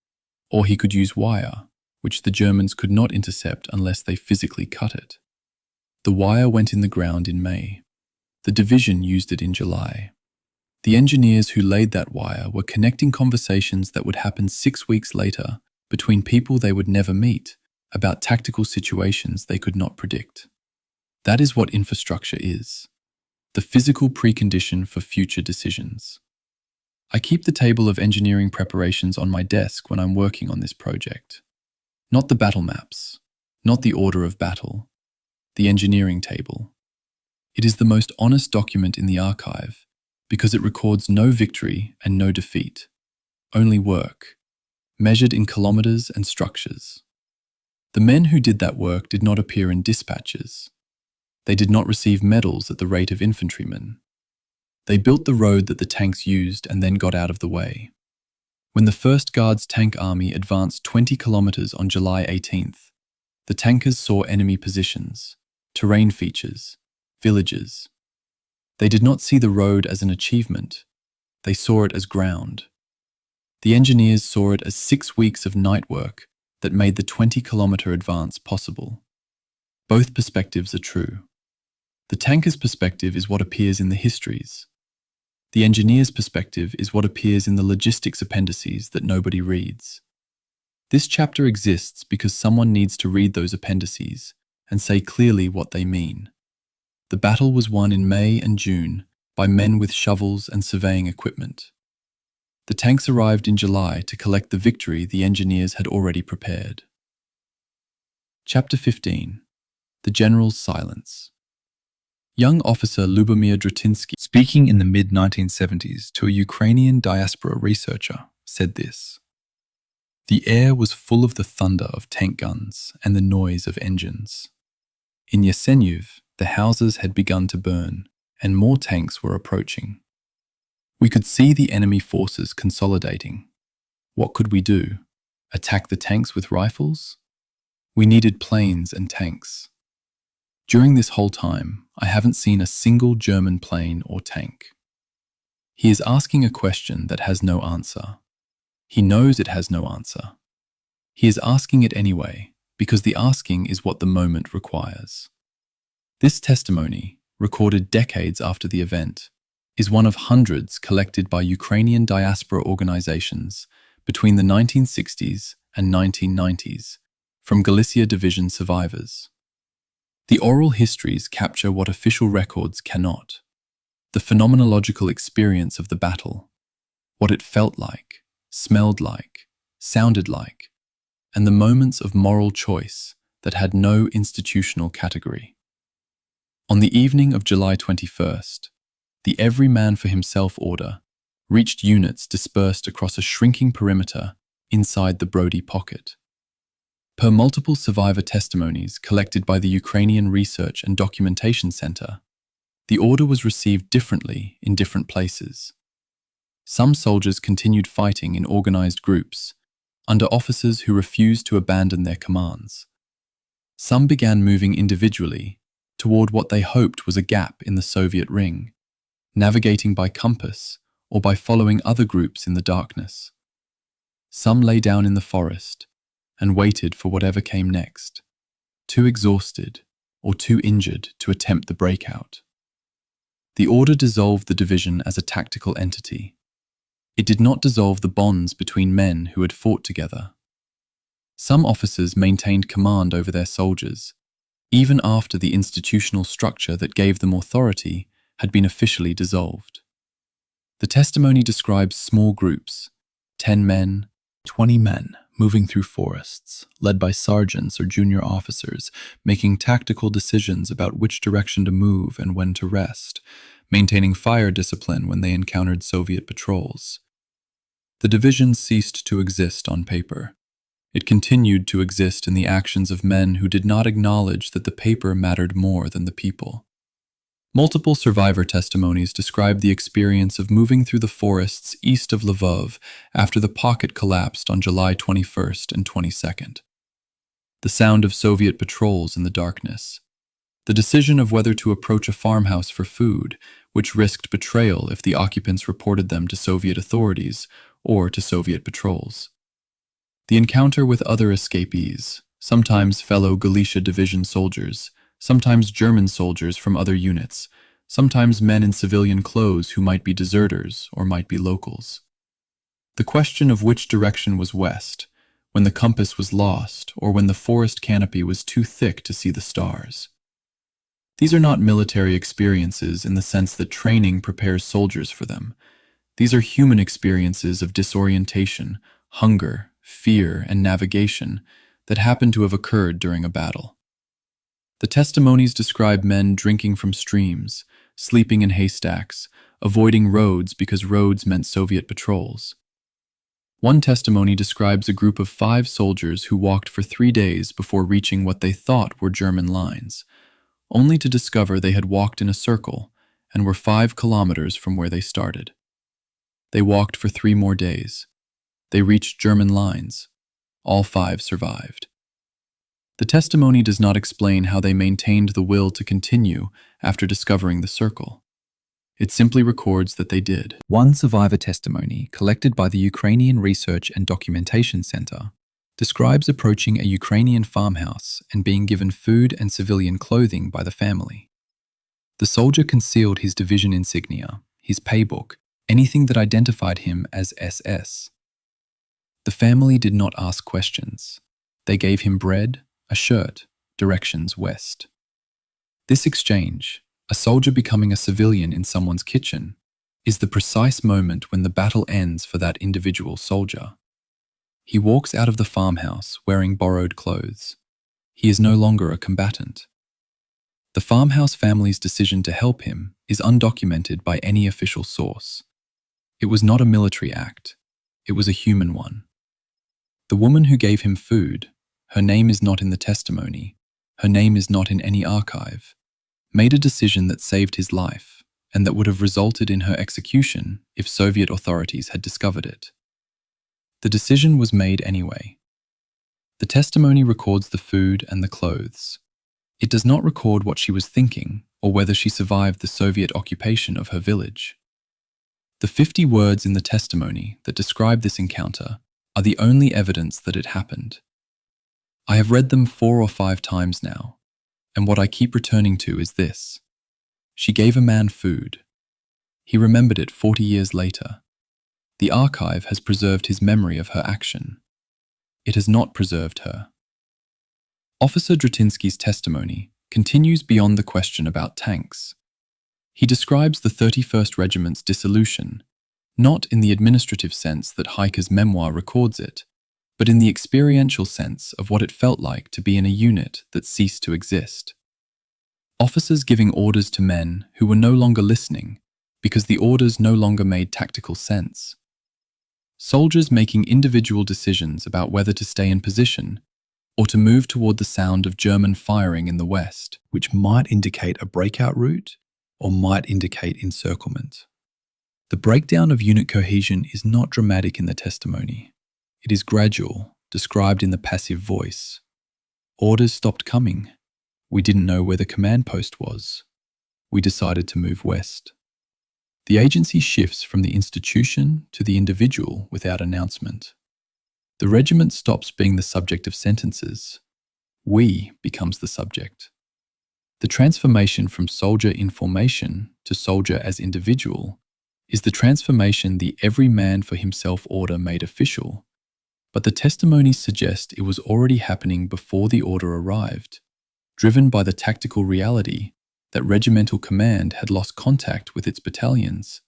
or he could use wire, which the Germans could not intercept unless they physically cut it. The wire went in the ground in May. The division used it in July. The engineers who laid that wire were connecting conversations that would happen 6 weeks later between people they would never meet about tactical situations they could not predict. That is what infrastructure is, the physical precondition for future decisions. I keep the table of engineering preparations on my desk when I'm working on this project. Not the battle maps, not the order of battle, the engineering table. It is the most honest document in the archive because it records no victory and no defeat, only work, measured in kilometers and structures. The men who did that work did not appear in dispatches. They did not receive medals at the rate of infantrymen. They built the road that the tanks used and then got out of the way. When the 1st Guards Tank Army advanced 20 kilometers on July 18th, the tankers saw enemy positions, terrain features, villages. They did not see the road as an achievement. They saw it as ground. The engineers saw it as 6 weeks of night work that made the 20-kilometer advance possible. Both perspectives are true. The tanker's perspective is what appears in the histories. The engineer's perspective is what appears in the logistics appendices that nobody reads. This chapter exists because someone needs to read those appendices and say clearly what they mean. The battle was won in May and June by men with shovels and surveying equipment. The tanks arrived in July to collect the victory the engineers had already prepared. Chapter 15. The General's Silence. Young officer Lubomir Drutinsky, speaking in the mid-1970s to a Ukrainian diaspora researcher, said this: "The air was full of the thunder of tank guns and the noise of engines. In Yasenyuv, the houses had begun to burn, and more tanks were approaching. We could see the enemy forces consolidating. What could we do? Attack the tanks with rifles? We needed planes and tanks. During this whole time, I haven't seen a single German plane or tank." He is asking a question that has no answer. He knows it has no answer. He is asking it anyway, because the asking is what the moment requires. This testimony, recorded decades after the event, is one of hundreds collected by Ukrainian diaspora organizations between the 1960s and 1990s from Galicia Division survivors. The oral histories capture what official records cannot: the phenomenological experience of the battle, what it felt like, smelled like, sounded like, and the moments of moral choice that had no institutional category. On the evening of July 21st, the every man for himself order reached units dispersed across a shrinking perimeter inside the Brody pocket. Per multiple survivor testimonies collected by the Ukrainian Research and Documentation Center, the order was received differently in different places. Some soldiers continued fighting in organized groups, under officers who refused to abandon their commands. Some began moving individually toward what they hoped was a gap in the Soviet ring, navigating by compass or by following other groups in the darkness. Some lay down in the forest and waited for whatever came next, too exhausted or too injured to attempt the breakout. The order dissolved the division as a tactical entity. It did not dissolve the bonds between men who had fought together. Some officers maintained command over their soldiers, even after the institutional structure that gave them authority had been officially dissolved. The testimony describes small groups, 10 men, 20 men, moving through forests, led by sergeants or junior officers, making tactical decisions about which direction to move and when to rest, maintaining fire discipline when they encountered Soviet patrols. The division ceased to exist on paper. It continued to exist in the actions of men who did not acknowledge that the paper mattered more than the people. Multiple survivor testimonies describe the experience of moving through the forests east of Lvov after the pocket collapsed on July 21st and 22nd. The sound of Soviet patrols in the darkness. The decision of whether to approach a farmhouse for food, which risked betrayal if the occupants reported them to Soviet authorities or to Soviet patrols. The encounter with other escapees, sometimes fellow Galicia Division soldiers, sometimes German soldiers from other units, sometimes men in civilian clothes who might be deserters or might be locals. The question of which direction was west, when the compass was lost or when the forest canopy was too thick to see the stars. These are not military experiences in the sense that training prepares soldiers for them. These are human experiences of disorientation, hunger, fear, and navigation that happen to have occurred during a battle. The testimonies describe men drinking from streams, sleeping in haystacks, avoiding roads because roads meant Soviet patrols. One testimony describes a group of 5 soldiers who walked for 3 days before reaching what they thought were German lines, only to discover they had walked in a circle and were 5 kilometers from where they started. They walked for 3 more days. They reached German lines. All 5 survived. The testimony does not explain how they maintained the will to continue after discovering the circle. It simply records that they did. One survivor testimony, collected by the Ukrainian Research and Documentation Center, describes approaching a Ukrainian farmhouse and being given food and civilian clothing by the family. The soldier concealed his division insignia, his paybook, anything that identified him as SS. The family did not ask questions. They gave him bread, a shirt, directions west. This exchange, a soldier becoming a civilian in someone's kitchen, is the precise moment when the battle ends for that individual soldier. He walks out of the farmhouse wearing borrowed clothes. He is no longer a combatant. The farmhouse family's decision to help him is undocumented by any official source. It was not a military act. It was a human one. The woman who gave him food, her name is not in the testimony, her name is not in any archive, made a decision that saved his life and that would have resulted in her execution if Soviet authorities had discovered it. The decision was made anyway. The testimony records the food and the clothes. It does not record what she was thinking or whether she survived the Soviet occupation of her village. The 50 words in the testimony that describe this encounter are the only evidence that it happened. I have read them 4 or 5 times now, and what I keep returning to is this. She gave a man food. He remembered it 40 years later. The archive has preserved his memory of her action. It has not preserved her. Officer Dratinsky's testimony continues beyond the question about tanks. He describes the 31st Regiment's dissolution, not in the administrative sense that Heike's memoir records it, but in the experiential sense of what it felt like to be in a unit that ceased to exist. Officers giving orders to men who were no longer listening because the orders no longer made tactical sense. Soldiers making individual decisions about whether to stay in position or to move toward the sound of German firing in the west, which might indicate a breakout route or might indicate encirclement. The breakdown of unit cohesion is not dramatic in the testimony. It is gradual, described in the passive voice. Orders stopped coming. We didn't know where the command post was. We decided to move west. The agency shifts from the institution to the individual without announcement. The regiment stops being the subject of sentences. We becomes the subject. The transformation from soldier in formation to soldier as individual is the transformation the every man for himself order made official, but the testimonies suggest it was already happening before the order arrived, driven by the tactical reality that regimental command had lost contact with its battalions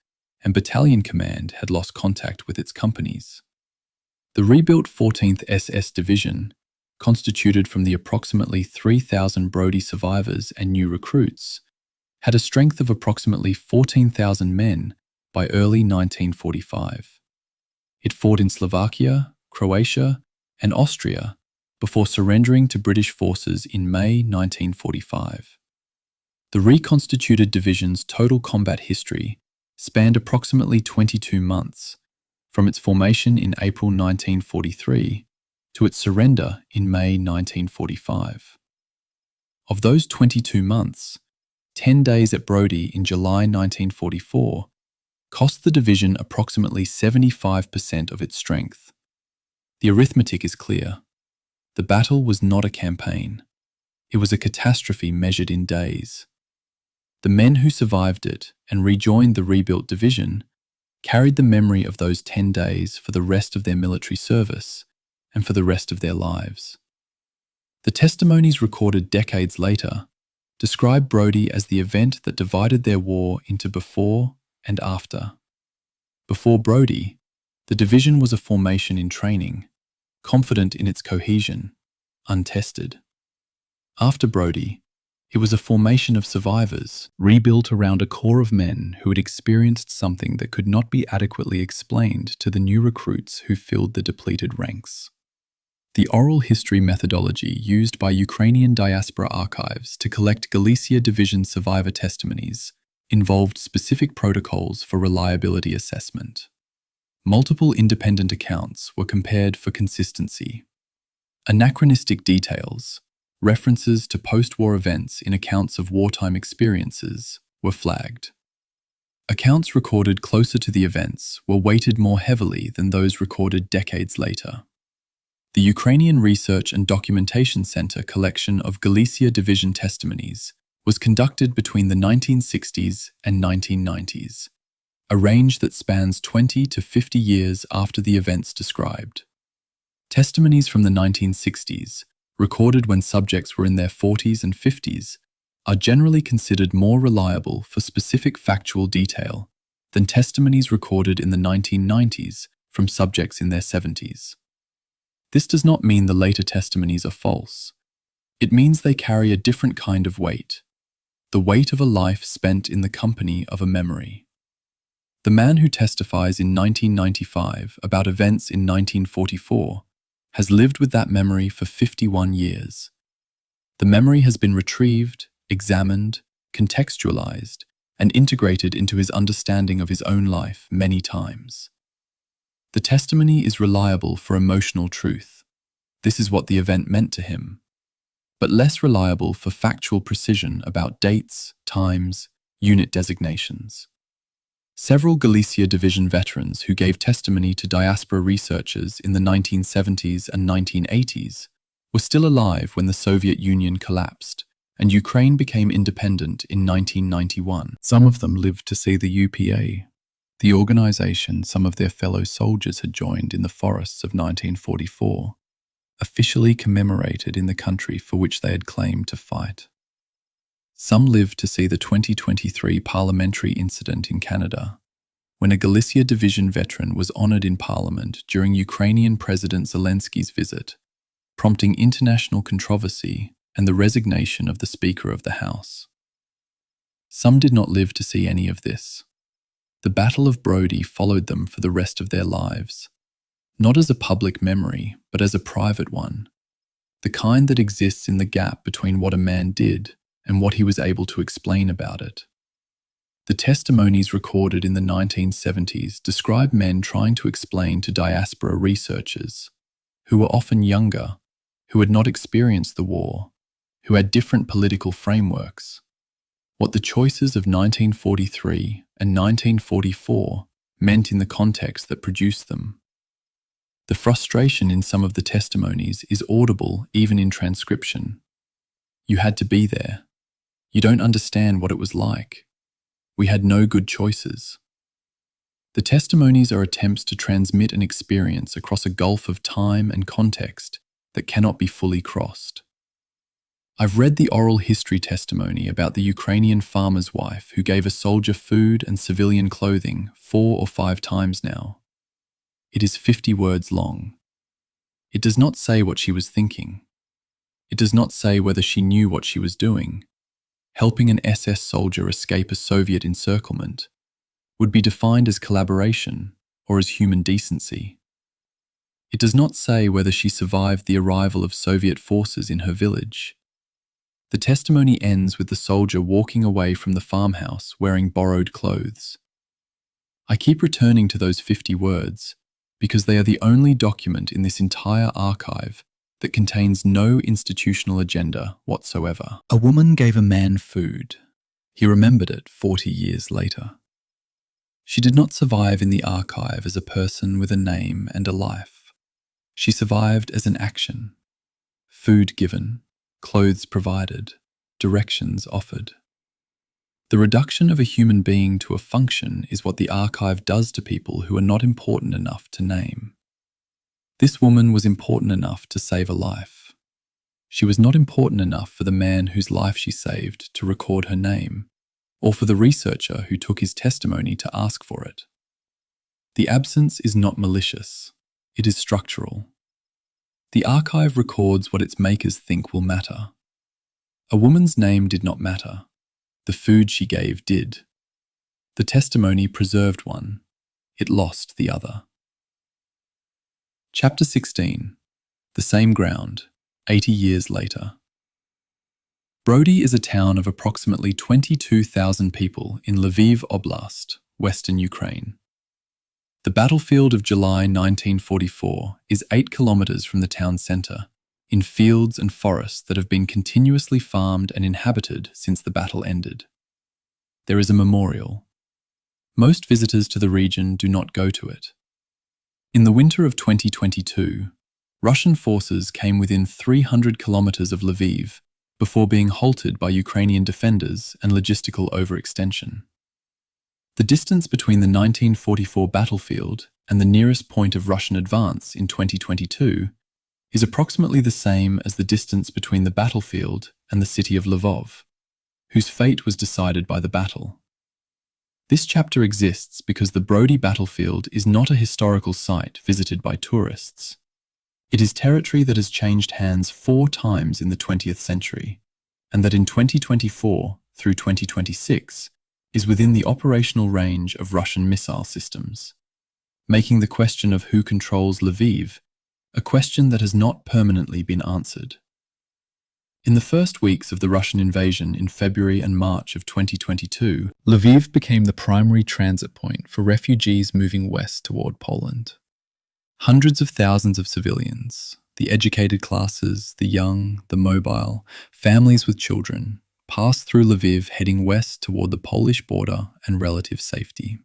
and battalion command had lost contact with its companies. The rebuilt 14th SS Division, constituted from the approximately 3,000 Brody survivors and new recruits, had a strength of approximately 14,000 men by early 1945. It fought in Slovakia, Croatia, and Austria before surrendering to British forces in May 1945. The reconstituted division's total combat history spanned approximately 22 months, from its formation in April 1943 to its surrender in May 1945. Of those 22 months, 10 days at Brody in July 1944 cost the division approximately 75% of its strength. The arithmetic is clear. The battle was not a campaign. It was a catastrophe measured in days. The men who survived it and rejoined the rebuilt division carried the memory of those 10 days for the rest of their military service and for the rest of their lives. The testimonies recorded decades later describe Brody as the event that divided their war into before and after. Before Brody, the division was a formation in training, confident in its cohesion, untested. After Brody, it was a formation of survivors, rebuilt around a core of men who had experienced something that could not be adequately explained to the new recruits who filled the depleted ranks. The oral history methodology used by Ukrainian diaspora archives to collect Galicia Division survivor testimonies involved specific protocols for reliability assessment. Multiple independent accounts were compared for consistency. Anachronistic details, references to post-war events in accounts of wartime experiences, were flagged. Accounts recorded closer to the events were weighted more heavily than those recorded decades later. The Ukrainian Research and Documentation Center collection of Galicia Division testimonies was conducted between the 1960s and 1990s, a range that spans 20 to 50 years after the events described. Testimonies from the 1960s, recorded when subjects were in their 40s and 50s, are generally considered more reliable for specific factual detail than testimonies recorded in the 1990s from subjects in their 70s. This does not mean the later testimonies are false. It means they carry a different kind of weight, the weight of a life spent in the company of a memory. The man who testifies in 1995 about events in 1944 has lived with that memory for 51 years. The memory has been retrieved, examined, contextualized, and integrated into his understanding of his own life many times. The testimony is reliable for emotional truth. This is what the event meant to him, but less reliable for factual precision about dates, times, unit designations. Several Galicia Division veterans who gave testimony to diaspora researchers in the 1970s and 1980s were still alive when the Soviet Union collapsed and Ukraine became independent in 1991. Some of them lived to see the UPA, the organization some of their fellow soldiers had joined in the forests of 1944, officially commemorated in the country for which they had claimed to fight. Some lived to see the 2023 parliamentary incident in Canada, when a Galicia Division veteran was honoured in Parliament during Ukrainian President Zelensky's visit, prompting international controversy and the resignation of the Speaker of the House. Some did not live to see any of this. The Battle of Brody followed them for the rest of their lives, not as a public memory, but as a private one, the kind that exists in the gap between what a man did and what he was able to explain about it. The testimonies recorded in the 1970s describe men trying to explain to diaspora researchers, who were often younger, who had not experienced the war, who had different political frameworks, what the choices of 1943 and 1944 meant in the context that produced them. The frustration in some of the testimonies is audible even in transcription. You had to be there. You don't understand what it was like. We had no good choices. The testimonies are attempts to transmit an experience across a gulf of time and context that cannot be fully crossed. I've read the oral history testimony about the Ukrainian farmer's wife who gave a soldier food and civilian clothing 4 or 5 times now. It is 50 words long. It does not say what she was thinking. It does not say whether she knew what she was doing. Helping an SS soldier escape a Soviet encirclement would be defined as collaboration or as human decency. It does not say whether she survived the arrival of Soviet forces in her village. The testimony ends with the soldier walking away from the farmhouse wearing borrowed clothes. I keep returning to those 50 words because they are the only document in this entire archive that contains no institutional agenda whatsoever. A woman gave a man food. He remembered it 40 years later. She did not survive in the archive as a person with a name and a life. She survived as an action. Food given, clothes provided, directions offered. The reduction of a human being to a function is what the archive does to people who are not important enough to name. This woman was important enough to save a life. She was not important enough for the man whose life she saved to record her name, or for the researcher who took his testimony to ask for it. The absence is not malicious. It is structural. The archive records what its makers think will matter. A woman's name did not matter. The food she gave did. The testimony preserved one. It lost the other. Chapter 16. The Same Ground, 80 years later. Brody is a town of approximately 22,000 people in Lviv Oblast, western Ukraine. The battlefield of July 1944 is 8 kilometers from the town centre, in fields and forests that have been continuously farmed and inhabited since the battle ended. There is a memorial. Most visitors to the region do not go to it. In the winter of 2022, Russian forces came within 300 kilometers of Lviv before being halted by Ukrainian defenders and logistical overextension. The distance between the 1944 battlefield and the nearest point of Russian advance in 2022 is approximately the same as the distance between the battlefield and the city of Lvov, whose fate was decided by the battle. This chapter exists because the Brody battlefield is not a historical site visited by tourists. It is territory that has changed hands 4 times in the 20th century, and that in 2024 through 2026 is within the operational range of Russian missile systems, making the question of who controls Lviv a question that has not permanently been answered. In the first weeks of the Russian invasion in February and March of 2022, Lviv became the primary transit point for refugees moving west toward Poland. Hundreds of thousands of civilians, the educated classes, the young, the mobile, families with children, passed through Lviv heading west toward the Polish border and relative safety.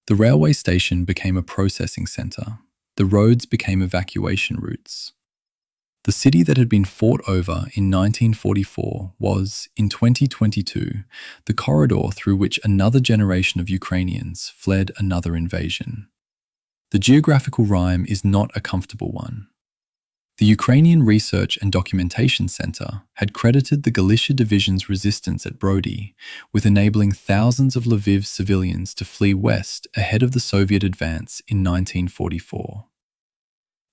The railway station became a processing center. The roads became evacuation routes. The city that had been fought over in 1944 was, in 2022, the corridor through which another generation of Ukrainians fled another invasion. The geographical rhyme is not a comfortable one. The Ukrainian Research and Documentation Center had credited the Galicia Division's resistance at Brody with enabling thousands of Lviv civilians to flee west ahead of the Soviet advance in 1944.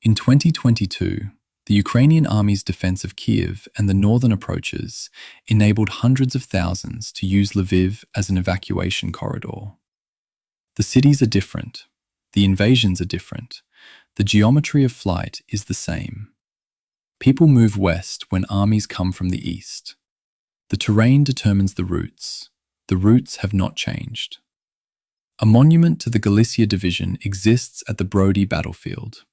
In 2022, the Ukrainian army's defense of Kiev and the northern approaches enabled hundreds of thousands to use Lviv as an evacuation corridor. The cities are different. The invasions are different. The geometry of flight is the same. People move west when armies come from the east. The terrain determines the routes. The routes have not changed. A monument to the Galicia Division exists at the Brody battlefield.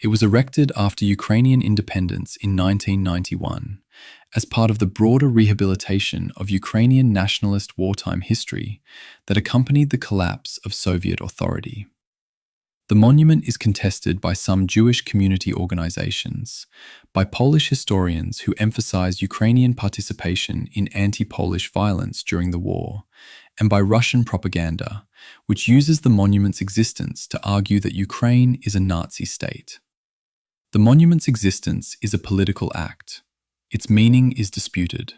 It was erected after Ukrainian independence in 1991 as part of the broader rehabilitation of Ukrainian nationalist wartime history that accompanied the collapse of Soviet authority. The monument is contested by some Jewish community organizations, by Polish historians who emphasize Ukrainian participation in anti-Polish violence during the war, and by Russian propaganda, which uses the monument's existence to argue that Ukraine is a Nazi state. The monument's existence is a political act. Its meaning is disputed.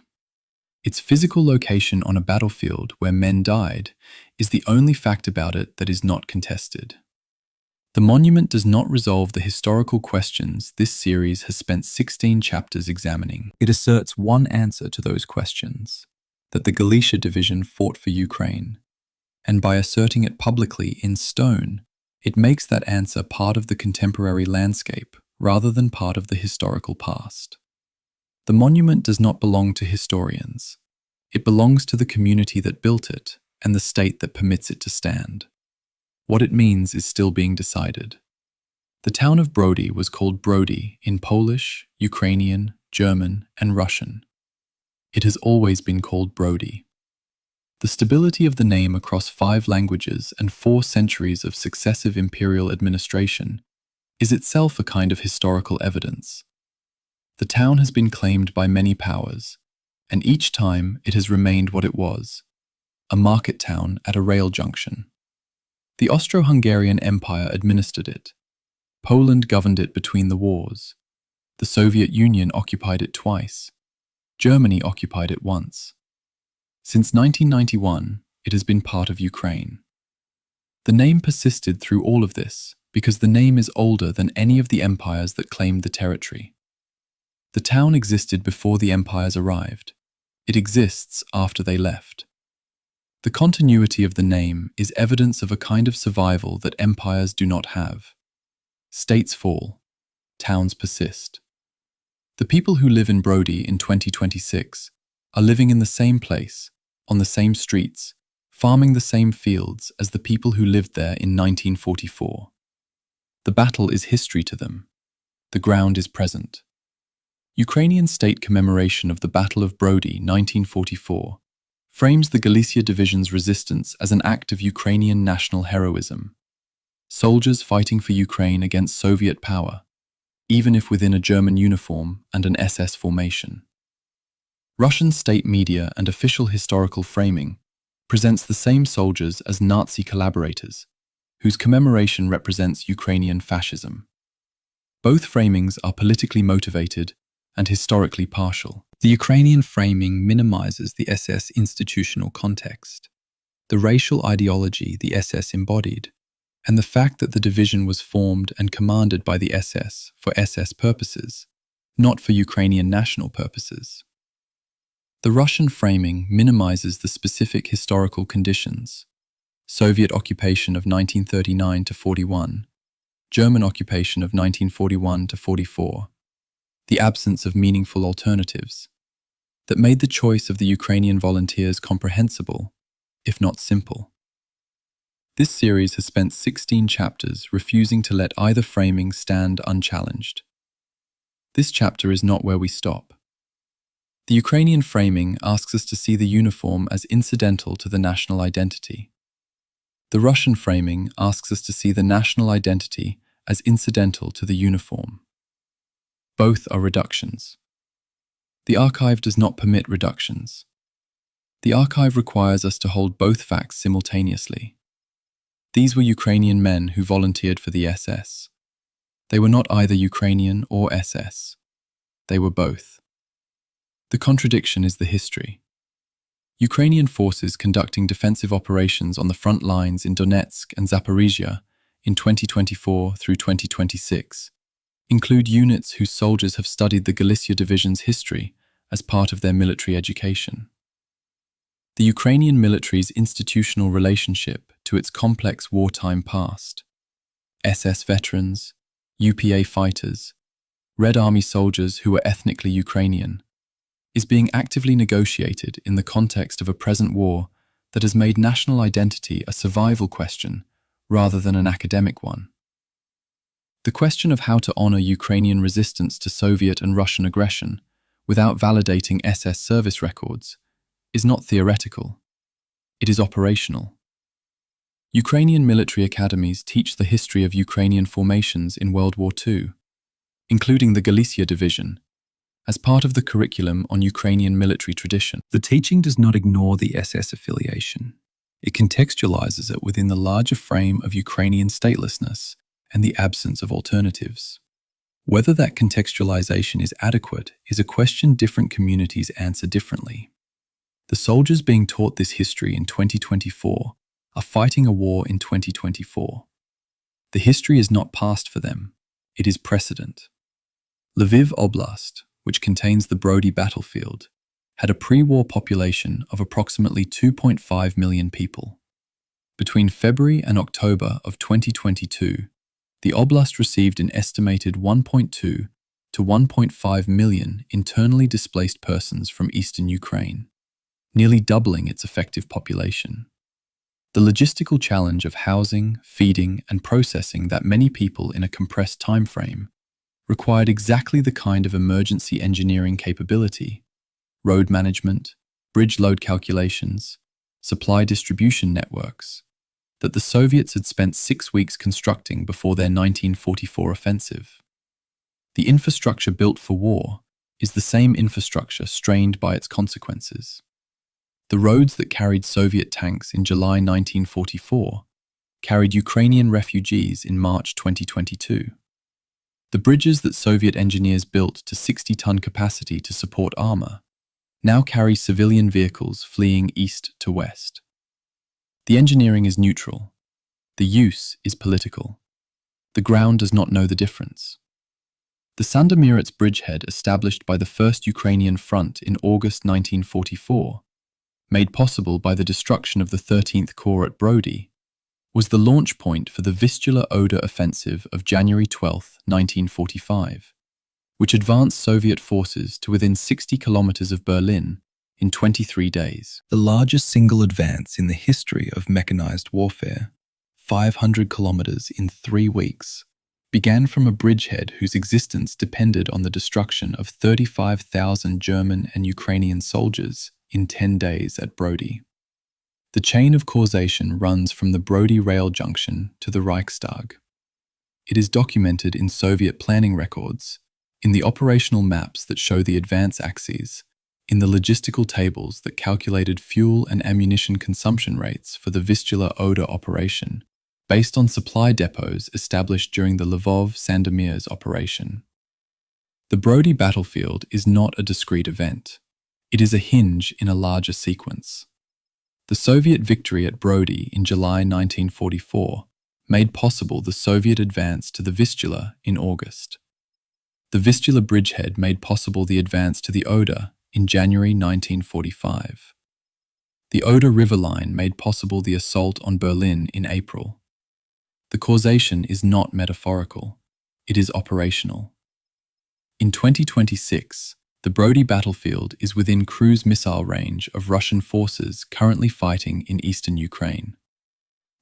Its physical location on a battlefield where men died is the only fact about it that is not contested. The monument does not resolve the historical questions this series has spent 16 chapters examining. It asserts one answer to those questions, that the Galicia Division fought for Ukraine, and by asserting it publicly in stone, it makes that answer part of the contemporary landscape rather than part of the historical past. The monument does not belong to historians. It belongs to the community that built it and the state that permits it to stand. What it means is still being decided. The town of Brody was called Brody in Polish, Ukrainian, German, and Russian. It has always been called Brody. The stability of the name across 5 languages and 4 centuries of successive imperial administration is itself a kind of historical evidence. The town has been claimed by many powers, and each time it has remained what it was, a market town at a rail junction. The Austro-Hungarian Empire administered it. Poland governed it between the wars. The Soviet Union occupied it twice. Germany occupied it once. Since 1991, it has been part of Ukraine. The name persisted through all of this because the name is older than any of the empires that claimed the territory. The town existed before the empires arrived. It exists after they left. The continuity of the name is evidence of a kind of survival that empires do not have. States fall. Towns persist. The people who live in Brody in 2026 are living in the same place, on the same streets, farming the same fields as the people who lived there in 1944. The battle is history to them. The ground is present. Ukrainian state commemoration of the Battle of Brody 1944 frames the Galicia Division's resistance as an act of Ukrainian national heroism. Soldiers fighting for Ukraine against Soviet power, even if within a German uniform and an SS formation. Russian state media and official historical framing presents the same soldiers as Nazi collaborators, whose commemoration represents Ukrainian fascism. Both framings are politically motivated and historically partial. The Ukrainian framing minimizes the SS institutional context, the racial ideology the SS embodied, and the fact that the division was formed and commanded by the SS for SS purposes, not for Ukrainian national purposes. The Russian framing minimizes the specific historical conditions: Soviet occupation of 1939 to 41, German occupation of 1941 to 44, the absence of meaningful alternatives, that made the choice of the Ukrainian volunteers comprehensible, if not simple. This series has spent 16 chapters refusing to let either framing stand unchallenged. This chapter is not where we stop. The Ukrainian framing asks us to see the uniform as incidental to the national identity. The Russian framing asks us to see the national identity as incidental to the uniform. Both are reductions. The archive does not permit reductions. The archive requires us to hold both facts simultaneously. These were Ukrainian men who volunteered for the SS. They were not either Ukrainian or SS. They were both. The contradiction is the history. Ukrainian forces conducting defensive operations on the front lines in Donetsk and Zaporizhia in 2024 through 2026 include units whose soldiers have studied the Galicia Division's history as part of their military education. The Ukrainian military's institutional relationship to its complex wartime past, SS veterans, UPA fighters, Red Army soldiers who were ethnically Ukrainian, is being actively negotiated in the context of a present war that has made national identity a survival question rather than an academic one. The question of how to honor Ukrainian resistance to Soviet and Russian aggression without validating SS service records is not theoretical. It is operational. Ukrainian military academies teach the history of Ukrainian formations in World War II, including the Galicia Division, as part of the curriculum on Ukrainian military tradition. The teaching does not ignore the SS affiliation. It contextualizes it within the larger frame of Ukrainian statelessness and the absence of alternatives. Whether that contextualization is adequate is a question different communities answer differently. The soldiers being taught this history in 2024 are fighting a war in 2024. The history is not past for them, it is precedent. Lviv Oblast, which contains the Brody battlefield, had a pre-war population of approximately 2.5 million people. Between February and October of 2022, the oblast received an estimated 1.2 to 1.5 million internally displaced persons from eastern Ukraine, nearly doubling its effective population. The logistical challenge of housing, feeding, and processing that many people in a compressed time frame required exactly the kind of emergency engineering capability, road management, bridge load calculations, supply distribution networks, that the Soviets had spent 6 weeks constructing before their 1944 offensive. The infrastructure built for war is the same infrastructure strained by its consequences. The roads that carried Soviet tanks in July 1944 carried Ukrainian refugees in March 2022. The bridges that Soviet engineers built to 60-ton capacity to support armor now carry civilian vehicles fleeing east to west. The engineering is neutral. The use is political. The ground does not know the difference. The Sandomierz bridgehead established by the First Ukrainian Front in August 1944, made possible by the destruction of the 13th Corps at Brody, was the launch point for the Vistula-Oder offensive of January 12, 1945, which advanced Soviet forces to within 60 kilometers of Berlin in 23 days. The largest single advance in the history of mechanized warfare, 500 kilometers in 3 weeks, began from a bridgehead whose existence depended on the destruction of 35,000 German and Ukrainian soldiers in 10 days at Brody. The chain of causation runs from the Brody rail junction to the Reichstag. It is documented in Soviet planning records, in the operational maps that show the advance axes, in the logistical tables that calculated fuel and ammunition consumption rates for the Vistula-Oder operation, based on supply depots established during the Lvov-Sandomierz operation. The Brody battlefield is not a discrete event. It is a hinge in a larger sequence. The Soviet victory at Brody in July 1944 made possible the Soviet advance to the Vistula in August. The Vistula bridgehead made possible the advance to the Oder in January 1945. The Oder River line made possible the assault on Berlin in April. The causation is not metaphorical, it is operational. In 2026, the Brody battlefield is within cruise missile range of Russian forces currently fighting in eastern Ukraine.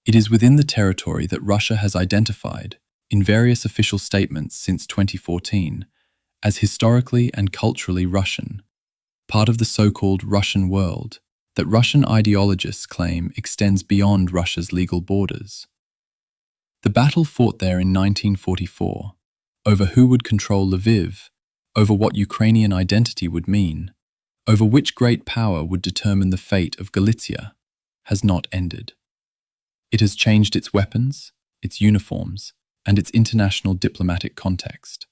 It is within the territory that Russia has identified, in various official statements since 2014, as historically and culturally Russian, part of the so-called Russian world that Russian ideologists claim extends beyond Russia's legal borders. The battle fought there in 1944, over who would control Lviv, over what Ukrainian identity would mean, over which great power would determine the fate of Galicia, has not ended. It has changed its weapons, its uniforms, and its international diplomatic context.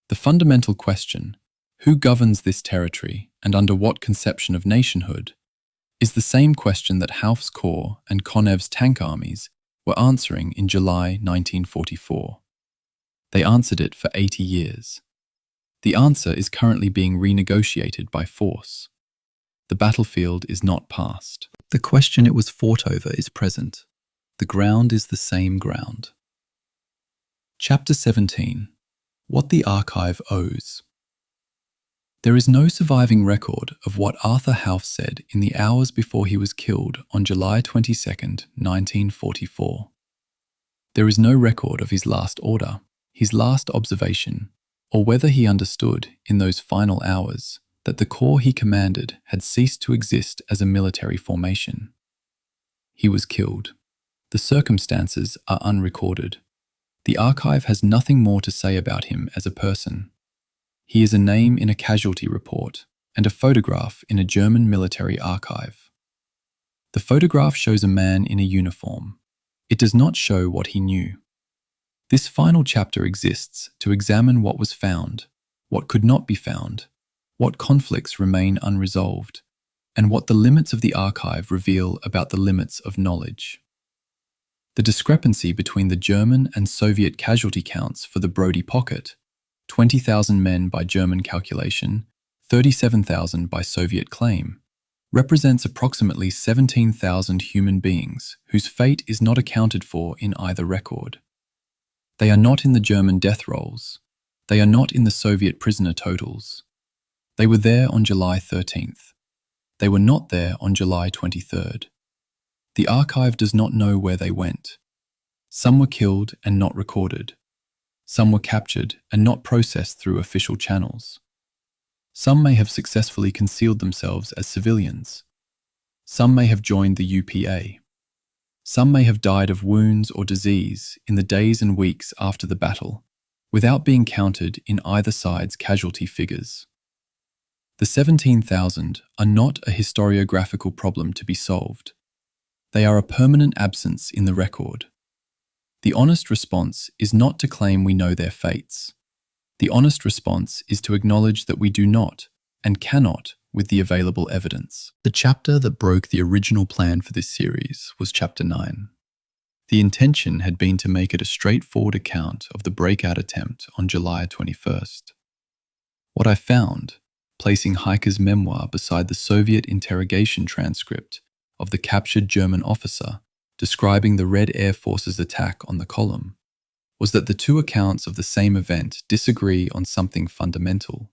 The fundamental question, who governs this territory and under what conception of nationhood, is the same question that Hauff's Corps and Konev's tank armies were answering in July 1944. They answered it for 80 years. The answer is currently being renegotiated by force. The battlefield is not past. The question it was fought over is present. The ground is the same ground. Chapter 17. What the Archive Owes. There is no surviving record of what Arthur Hauff said in the hours before he was killed on July 22, 1944. There is no record of his last order, his last observation, or whether he understood in those final hours that the corps he commanded had ceased to exist as a military formation. He was killed. The circumstances are unrecorded. The archive has nothing more to say about him as a person. He is a name in a casualty report and a photograph in a German military archive. The photograph shows a man in a uniform. It does not show what he knew. This final chapter exists to examine what was found, what could not be found, what conflicts remain unresolved, and what the limits of the archive reveal about the limits of knowledge. The discrepancy between the German and Soviet casualty counts for the Brody pocket, 20,000 men by German calculation, 37,000 by Soviet claim, represents approximately 17,000 human beings whose fate is not accounted for in either record. They are not in the German death rolls. They are not in the Soviet prisoner totals. They were there on July 13th. They were not there on July 23rd. The archive does not know where they went. Some were killed and not recorded. Some were captured and not processed through official channels. Some may have successfully concealed themselves as civilians. Some may have joined the UPA. Some may have died of wounds or disease in the days and weeks after the battle, without being counted in either side's casualty figures. The 17,000 are not a historiographical problem to be solved. They are a permanent absence in the record. The honest response is not to claim we know their fates. The honest response is to acknowledge that we do not and cannot with the available evidence. The chapter that broke the original plan for this series was Chapter 9. The intention had been to make it a straightforward account of the breakout attempt on July 21st. What I found, placing Heike's memoir beside the Soviet interrogation transcript of the captured German officer describing the Red Air Force's attack on the column, was that the two accounts of the same event disagree on something fundamental.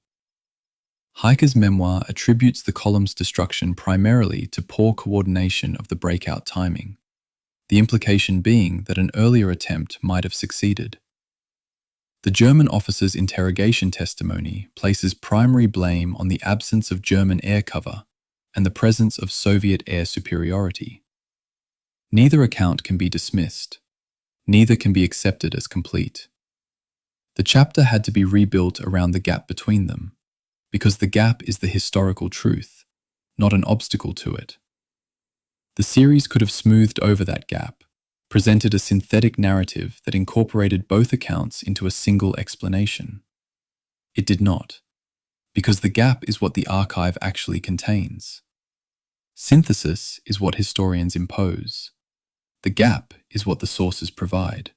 Heike's memoir attributes the column's destruction primarily to poor coordination of the breakout timing, the implication being that an earlier attempt might have succeeded. The German officer's interrogation testimony places primary blame on the absence of German air cover and the presence of Soviet air superiority. Neither account can be dismissed. Neither can be accepted as complete. The chapter had to be rebuilt around the gap between them, because the gap is the historical truth, not an obstacle to it. The series could have smoothed over that gap, presented a synthetic narrative that incorporated both accounts into a single explanation. It did not, because the gap is what the archive actually contains. Synthesis is what historians impose. The gap is what the sources provide.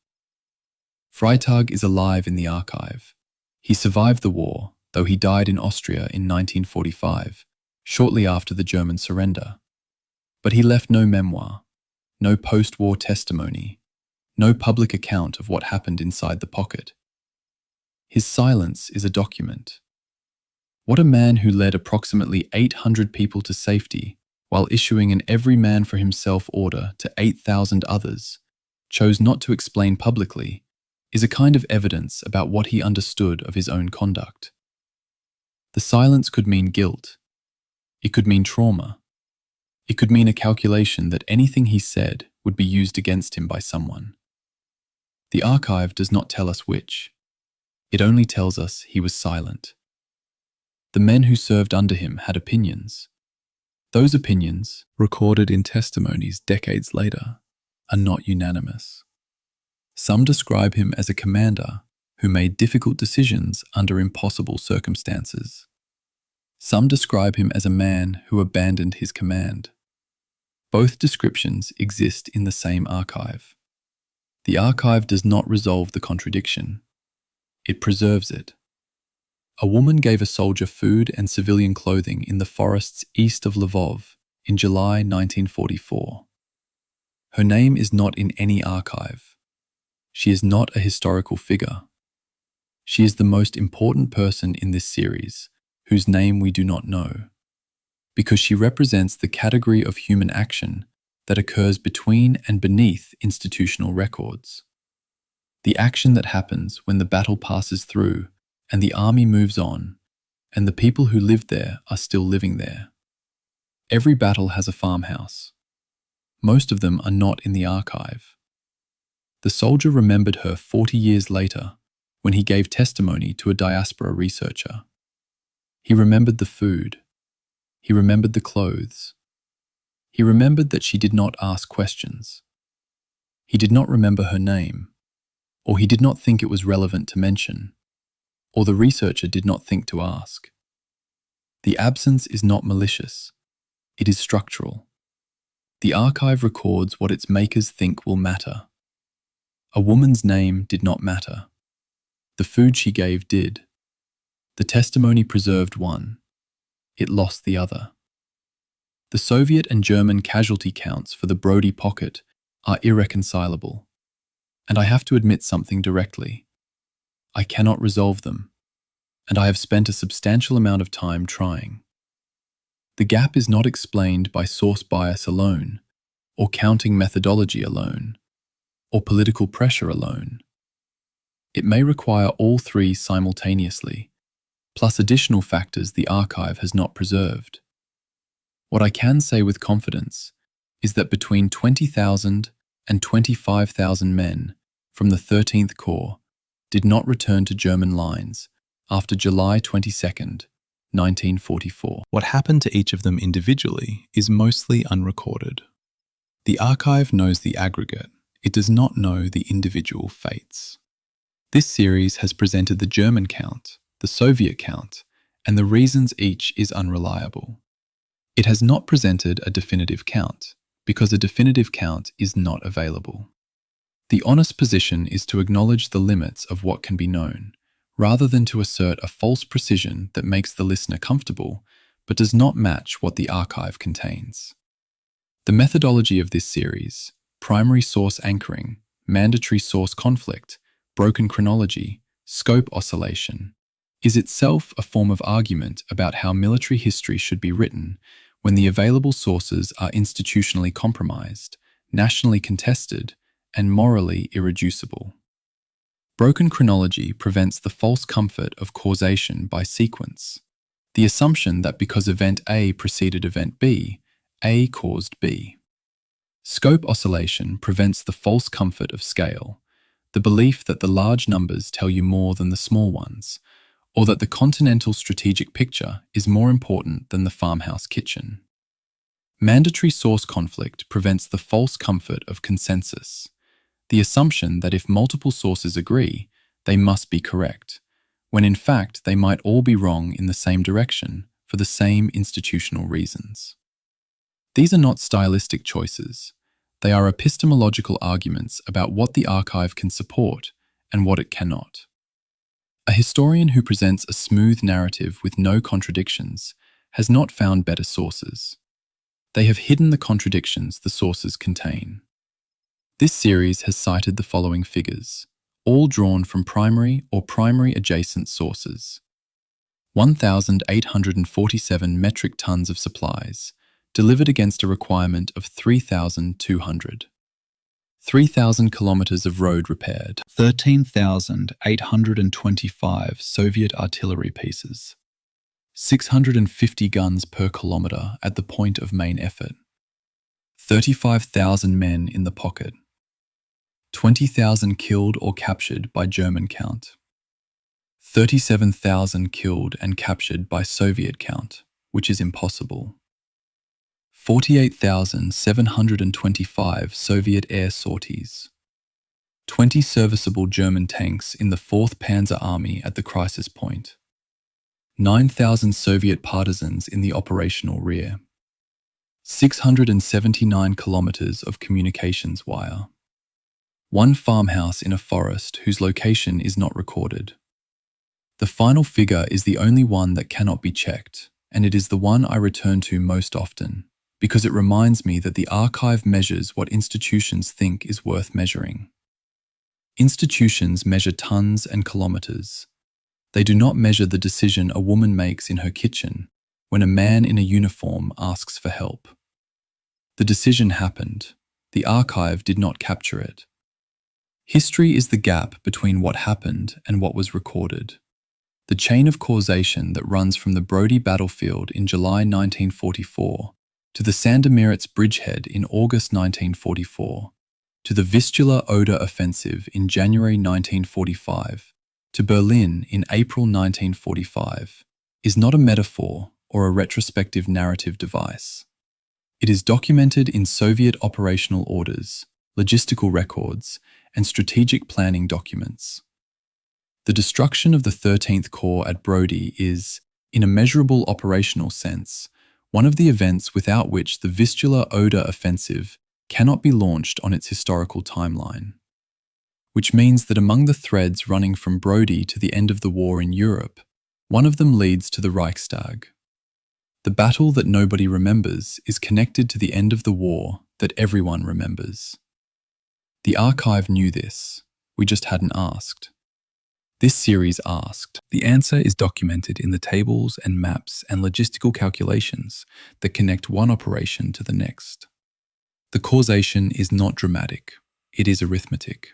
Freytag is alive in the archive. He survived the war, though he died in Austria in 1945, shortly after the German surrender. But he left no memoir, no post-war testimony, no public account of what happened inside the pocket. His silence is a document. What a man who led approximately 800 people to safety while issuing an every man for himself order to 8,000 others, chose not to explain publicly, is a kind of evidence about what he understood of his own conduct. The silence could mean guilt. It could mean trauma. It could mean a calculation that anything he said would be used against him by someone. The archive does not tell us which. It only tells us he was silent. The men who served under him had opinions. Those opinions, recorded in testimonies decades later, are not unanimous. Some describe him as a commander who made difficult decisions under impossible circumstances. Some describe him as a man who abandoned his command. Both descriptions exist in the same archive. The archive does not resolve the contradiction. It preserves it. A woman gave a soldier food and civilian clothing in the forests east of Lvov in July 1944. Her name is not in any archive. She is not a historical figure. She is the most important person in this series, whose name we do not know, because she represents the category of human action that occurs between and beneath institutional records. The action that happens when the battle passes through and the army moves on, and the people who lived there are still living there. Every battle has a farmhouse. Most of them are not in the archive. The soldier remembered her 40 years later when he gave testimony to a diaspora researcher. He remembered the food. He remembered the clothes. He remembered that she did not ask questions. He did not remember her name, or he did not think it was relevant to mention, or the researcher did not think to ask. The absence is not malicious. It is structural. The archive records what its makers think will matter. A woman's name did not matter. The food she gave did. The testimony preserved one. It lost the other. The Soviet and German casualty counts for the Brody pocket are irreconcilable. And I have to admit something directly. I cannot resolve them, and I have spent a substantial amount of time trying. The gap is not explained by source bias alone, or counting methodology alone, or political pressure alone. It may require all three simultaneously, plus additional factors the archive has not preserved. What I can say with confidence is that between 20,000 and 25,000 men from the 13th Corps did not return to German lines after July 22nd, 1944. What happened to each of them individually is mostly unrecorded. The archive knows the aggregate. It does not know the individual fates. This series has presented the German count, the Soviet count, and the reasons each is unreliable. It has not presented a definitive count, because a definitive count is not available. The honest position is to acknowledge the limits of what can be known, rather than to assert a false precision that makes the listener comfortable, but does not match what the archive contains. The methodology of this series, primary source anchoring, mandatory source conflict, broken chronology, scope oscillation, is itself a form of argument about how military history should be written when the available sources are institutionally compromised, nationally contested, and morally irreducible. Broken chronology prevents the false comfort of causation by sequence, the assumption that because event A preceded event B, A caused B. Scope oscillation prevents the false comfort of scale, the belief that the large numbers tell you more than the small ones, or that the continental strategic picture is more important than the farmhouse kitchen. Mandatory source conflict prevents the false comfort of consensus, the assumption that if multiple sources agree, they must be correct, when in fact they might all be wrong in the same direction for the same institutional reasons. These are not stylistic choices. They are epistemological arguments about what the archive can support and what it cannot. A historian who presents a smooth narrative with no contradictions has not found better sources. They have hidden the contradictions the sources contain. This series has cited the following figures, all drawn from primary or primary adjacent sources. 1,847 metric tons of supplies, delivered against a requirement of 3,200. 3,000 kilometers of road repaired. 13,825 Soviet artillery pieces. 650 guns per kilometer at the point of main effort. 35,000 men in the pocket. 20,000 killed or captured by German count. 37,000 killed and captured by Soviet count, which is impossible. 48,725 Soviet air sorties. 20 serviceable German tanks in the 4th Panzer Army at the crisis point. 9,000 Soviet partisans in the operational rear. 679 kilometers of communications wire. One farmhouse in a forest whose location is not recorded. The final figure is the only one that cannot be checked, and it is the one I return to most often, because it reminds me that the archive measures what institutions think is worth measuring. Institutions measure tons and kilometers. They do not measure the decision a woman makes in her kitchen when a man in a uniform asks for help. The decision happened. The archive did not capture it. History is the gap between what happened and what was recorded. The chain of causation that runs from the Brody battlefield in July 1944 to the Sandomierz bridgehead in August 1944, to the Vistula-Oder offensive in January 1945, to Berlin in April 1945, is not a metaphor or a retrospective narrative device. It is documented in Soviet operational orders, logistical records, and strategic planning documents. The destruction of the 13th Corps at Brody is, in a measurable operational sense, one of the events without which the Vistula-Oder offensive cannot be launched on its historical timeline. Which means that among the threads running from Brody to the end of the war in Europe, one of them leads to the Reichstag. The battle that nobody remembers is connected to the end of the war that everyone remembers. The archive knew this, we just hadn't asked. This series asked. The answer is documented in the tables and maps and logistical calculations that connect one operation to the next. The causation is not dramatic, it is arithmetic.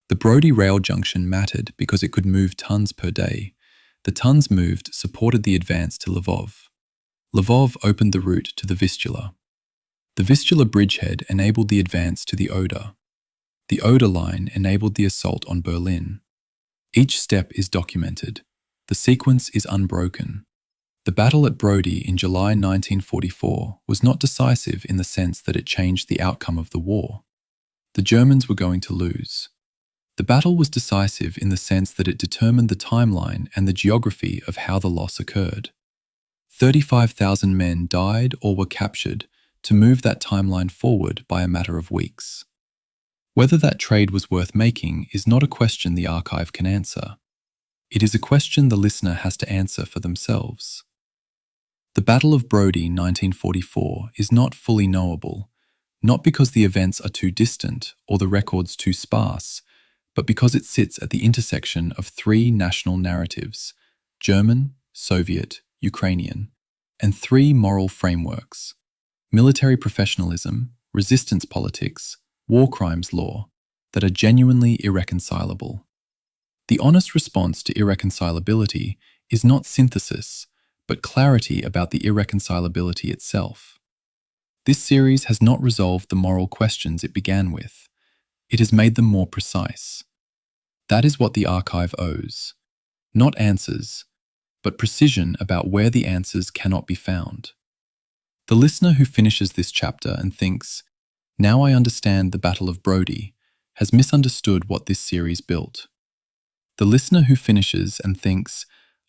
The Brody rail junction mattered because it could move tons per day. The tons moved supported the advance to Lvov. Lvov opened the route to the Vistula. The Vistula bridgehead enabled the advance to the Oder. The Oder line enabled the assault on Berlin. Each step is documented. The sequence is unbroken. The battle at Brody in July 1944 was not decisive in the sense that it changed the outcome of the war. The Germans were going to lose. The battle was decisive in the sense that it determined the timeline and the geography of how the loss occurred. 35,000 men died or were captured to move that timeline forward by a matter of weeks. Whether that trade was worth making is not a question the archive can answer. It is a question the listener has to answer for themselves. The Battle of Brody 1944 is not fully knowable, not because the events are too distant or the records too sparse, but because it sits at the intersection of three national narratives, German, Soviet, Ukrainian, and three moral frameworks, military professionalism, resistance politics, war crimes law, that are genuinely irreconcilable. The honest response to irreconcilability is not synthesis, but clarity about the irreconcilability itself. This series has not resolved the moral questions it began with. It has made them more precise. That is what the archive owes. Not answers, but precision about where the answers cannot be found. The listener who finishes this chapter and thinks, "Now I understand the Battle of Brody," has misunderstood what this series built. The listener who finishes and thinks,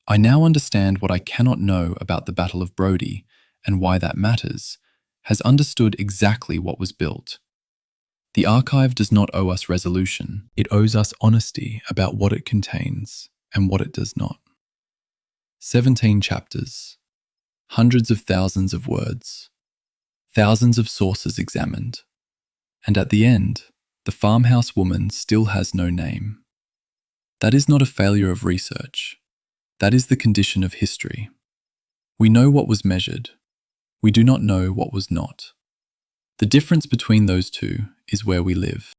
"I now understand what I cannot know about the Battle of Brody and why that matters," has understood exactly what was built. The archive does not owe us resolution. It owes us honesty about what it contains and what it does not. 17 chapters, hundreds of thousands of words, thousands of sources examined, and at the end, the farmhouse woman still has no name. That is not a failure of research. That is the condition of history. We know what was measured. We do not know what was not. The difference between those two is where we live.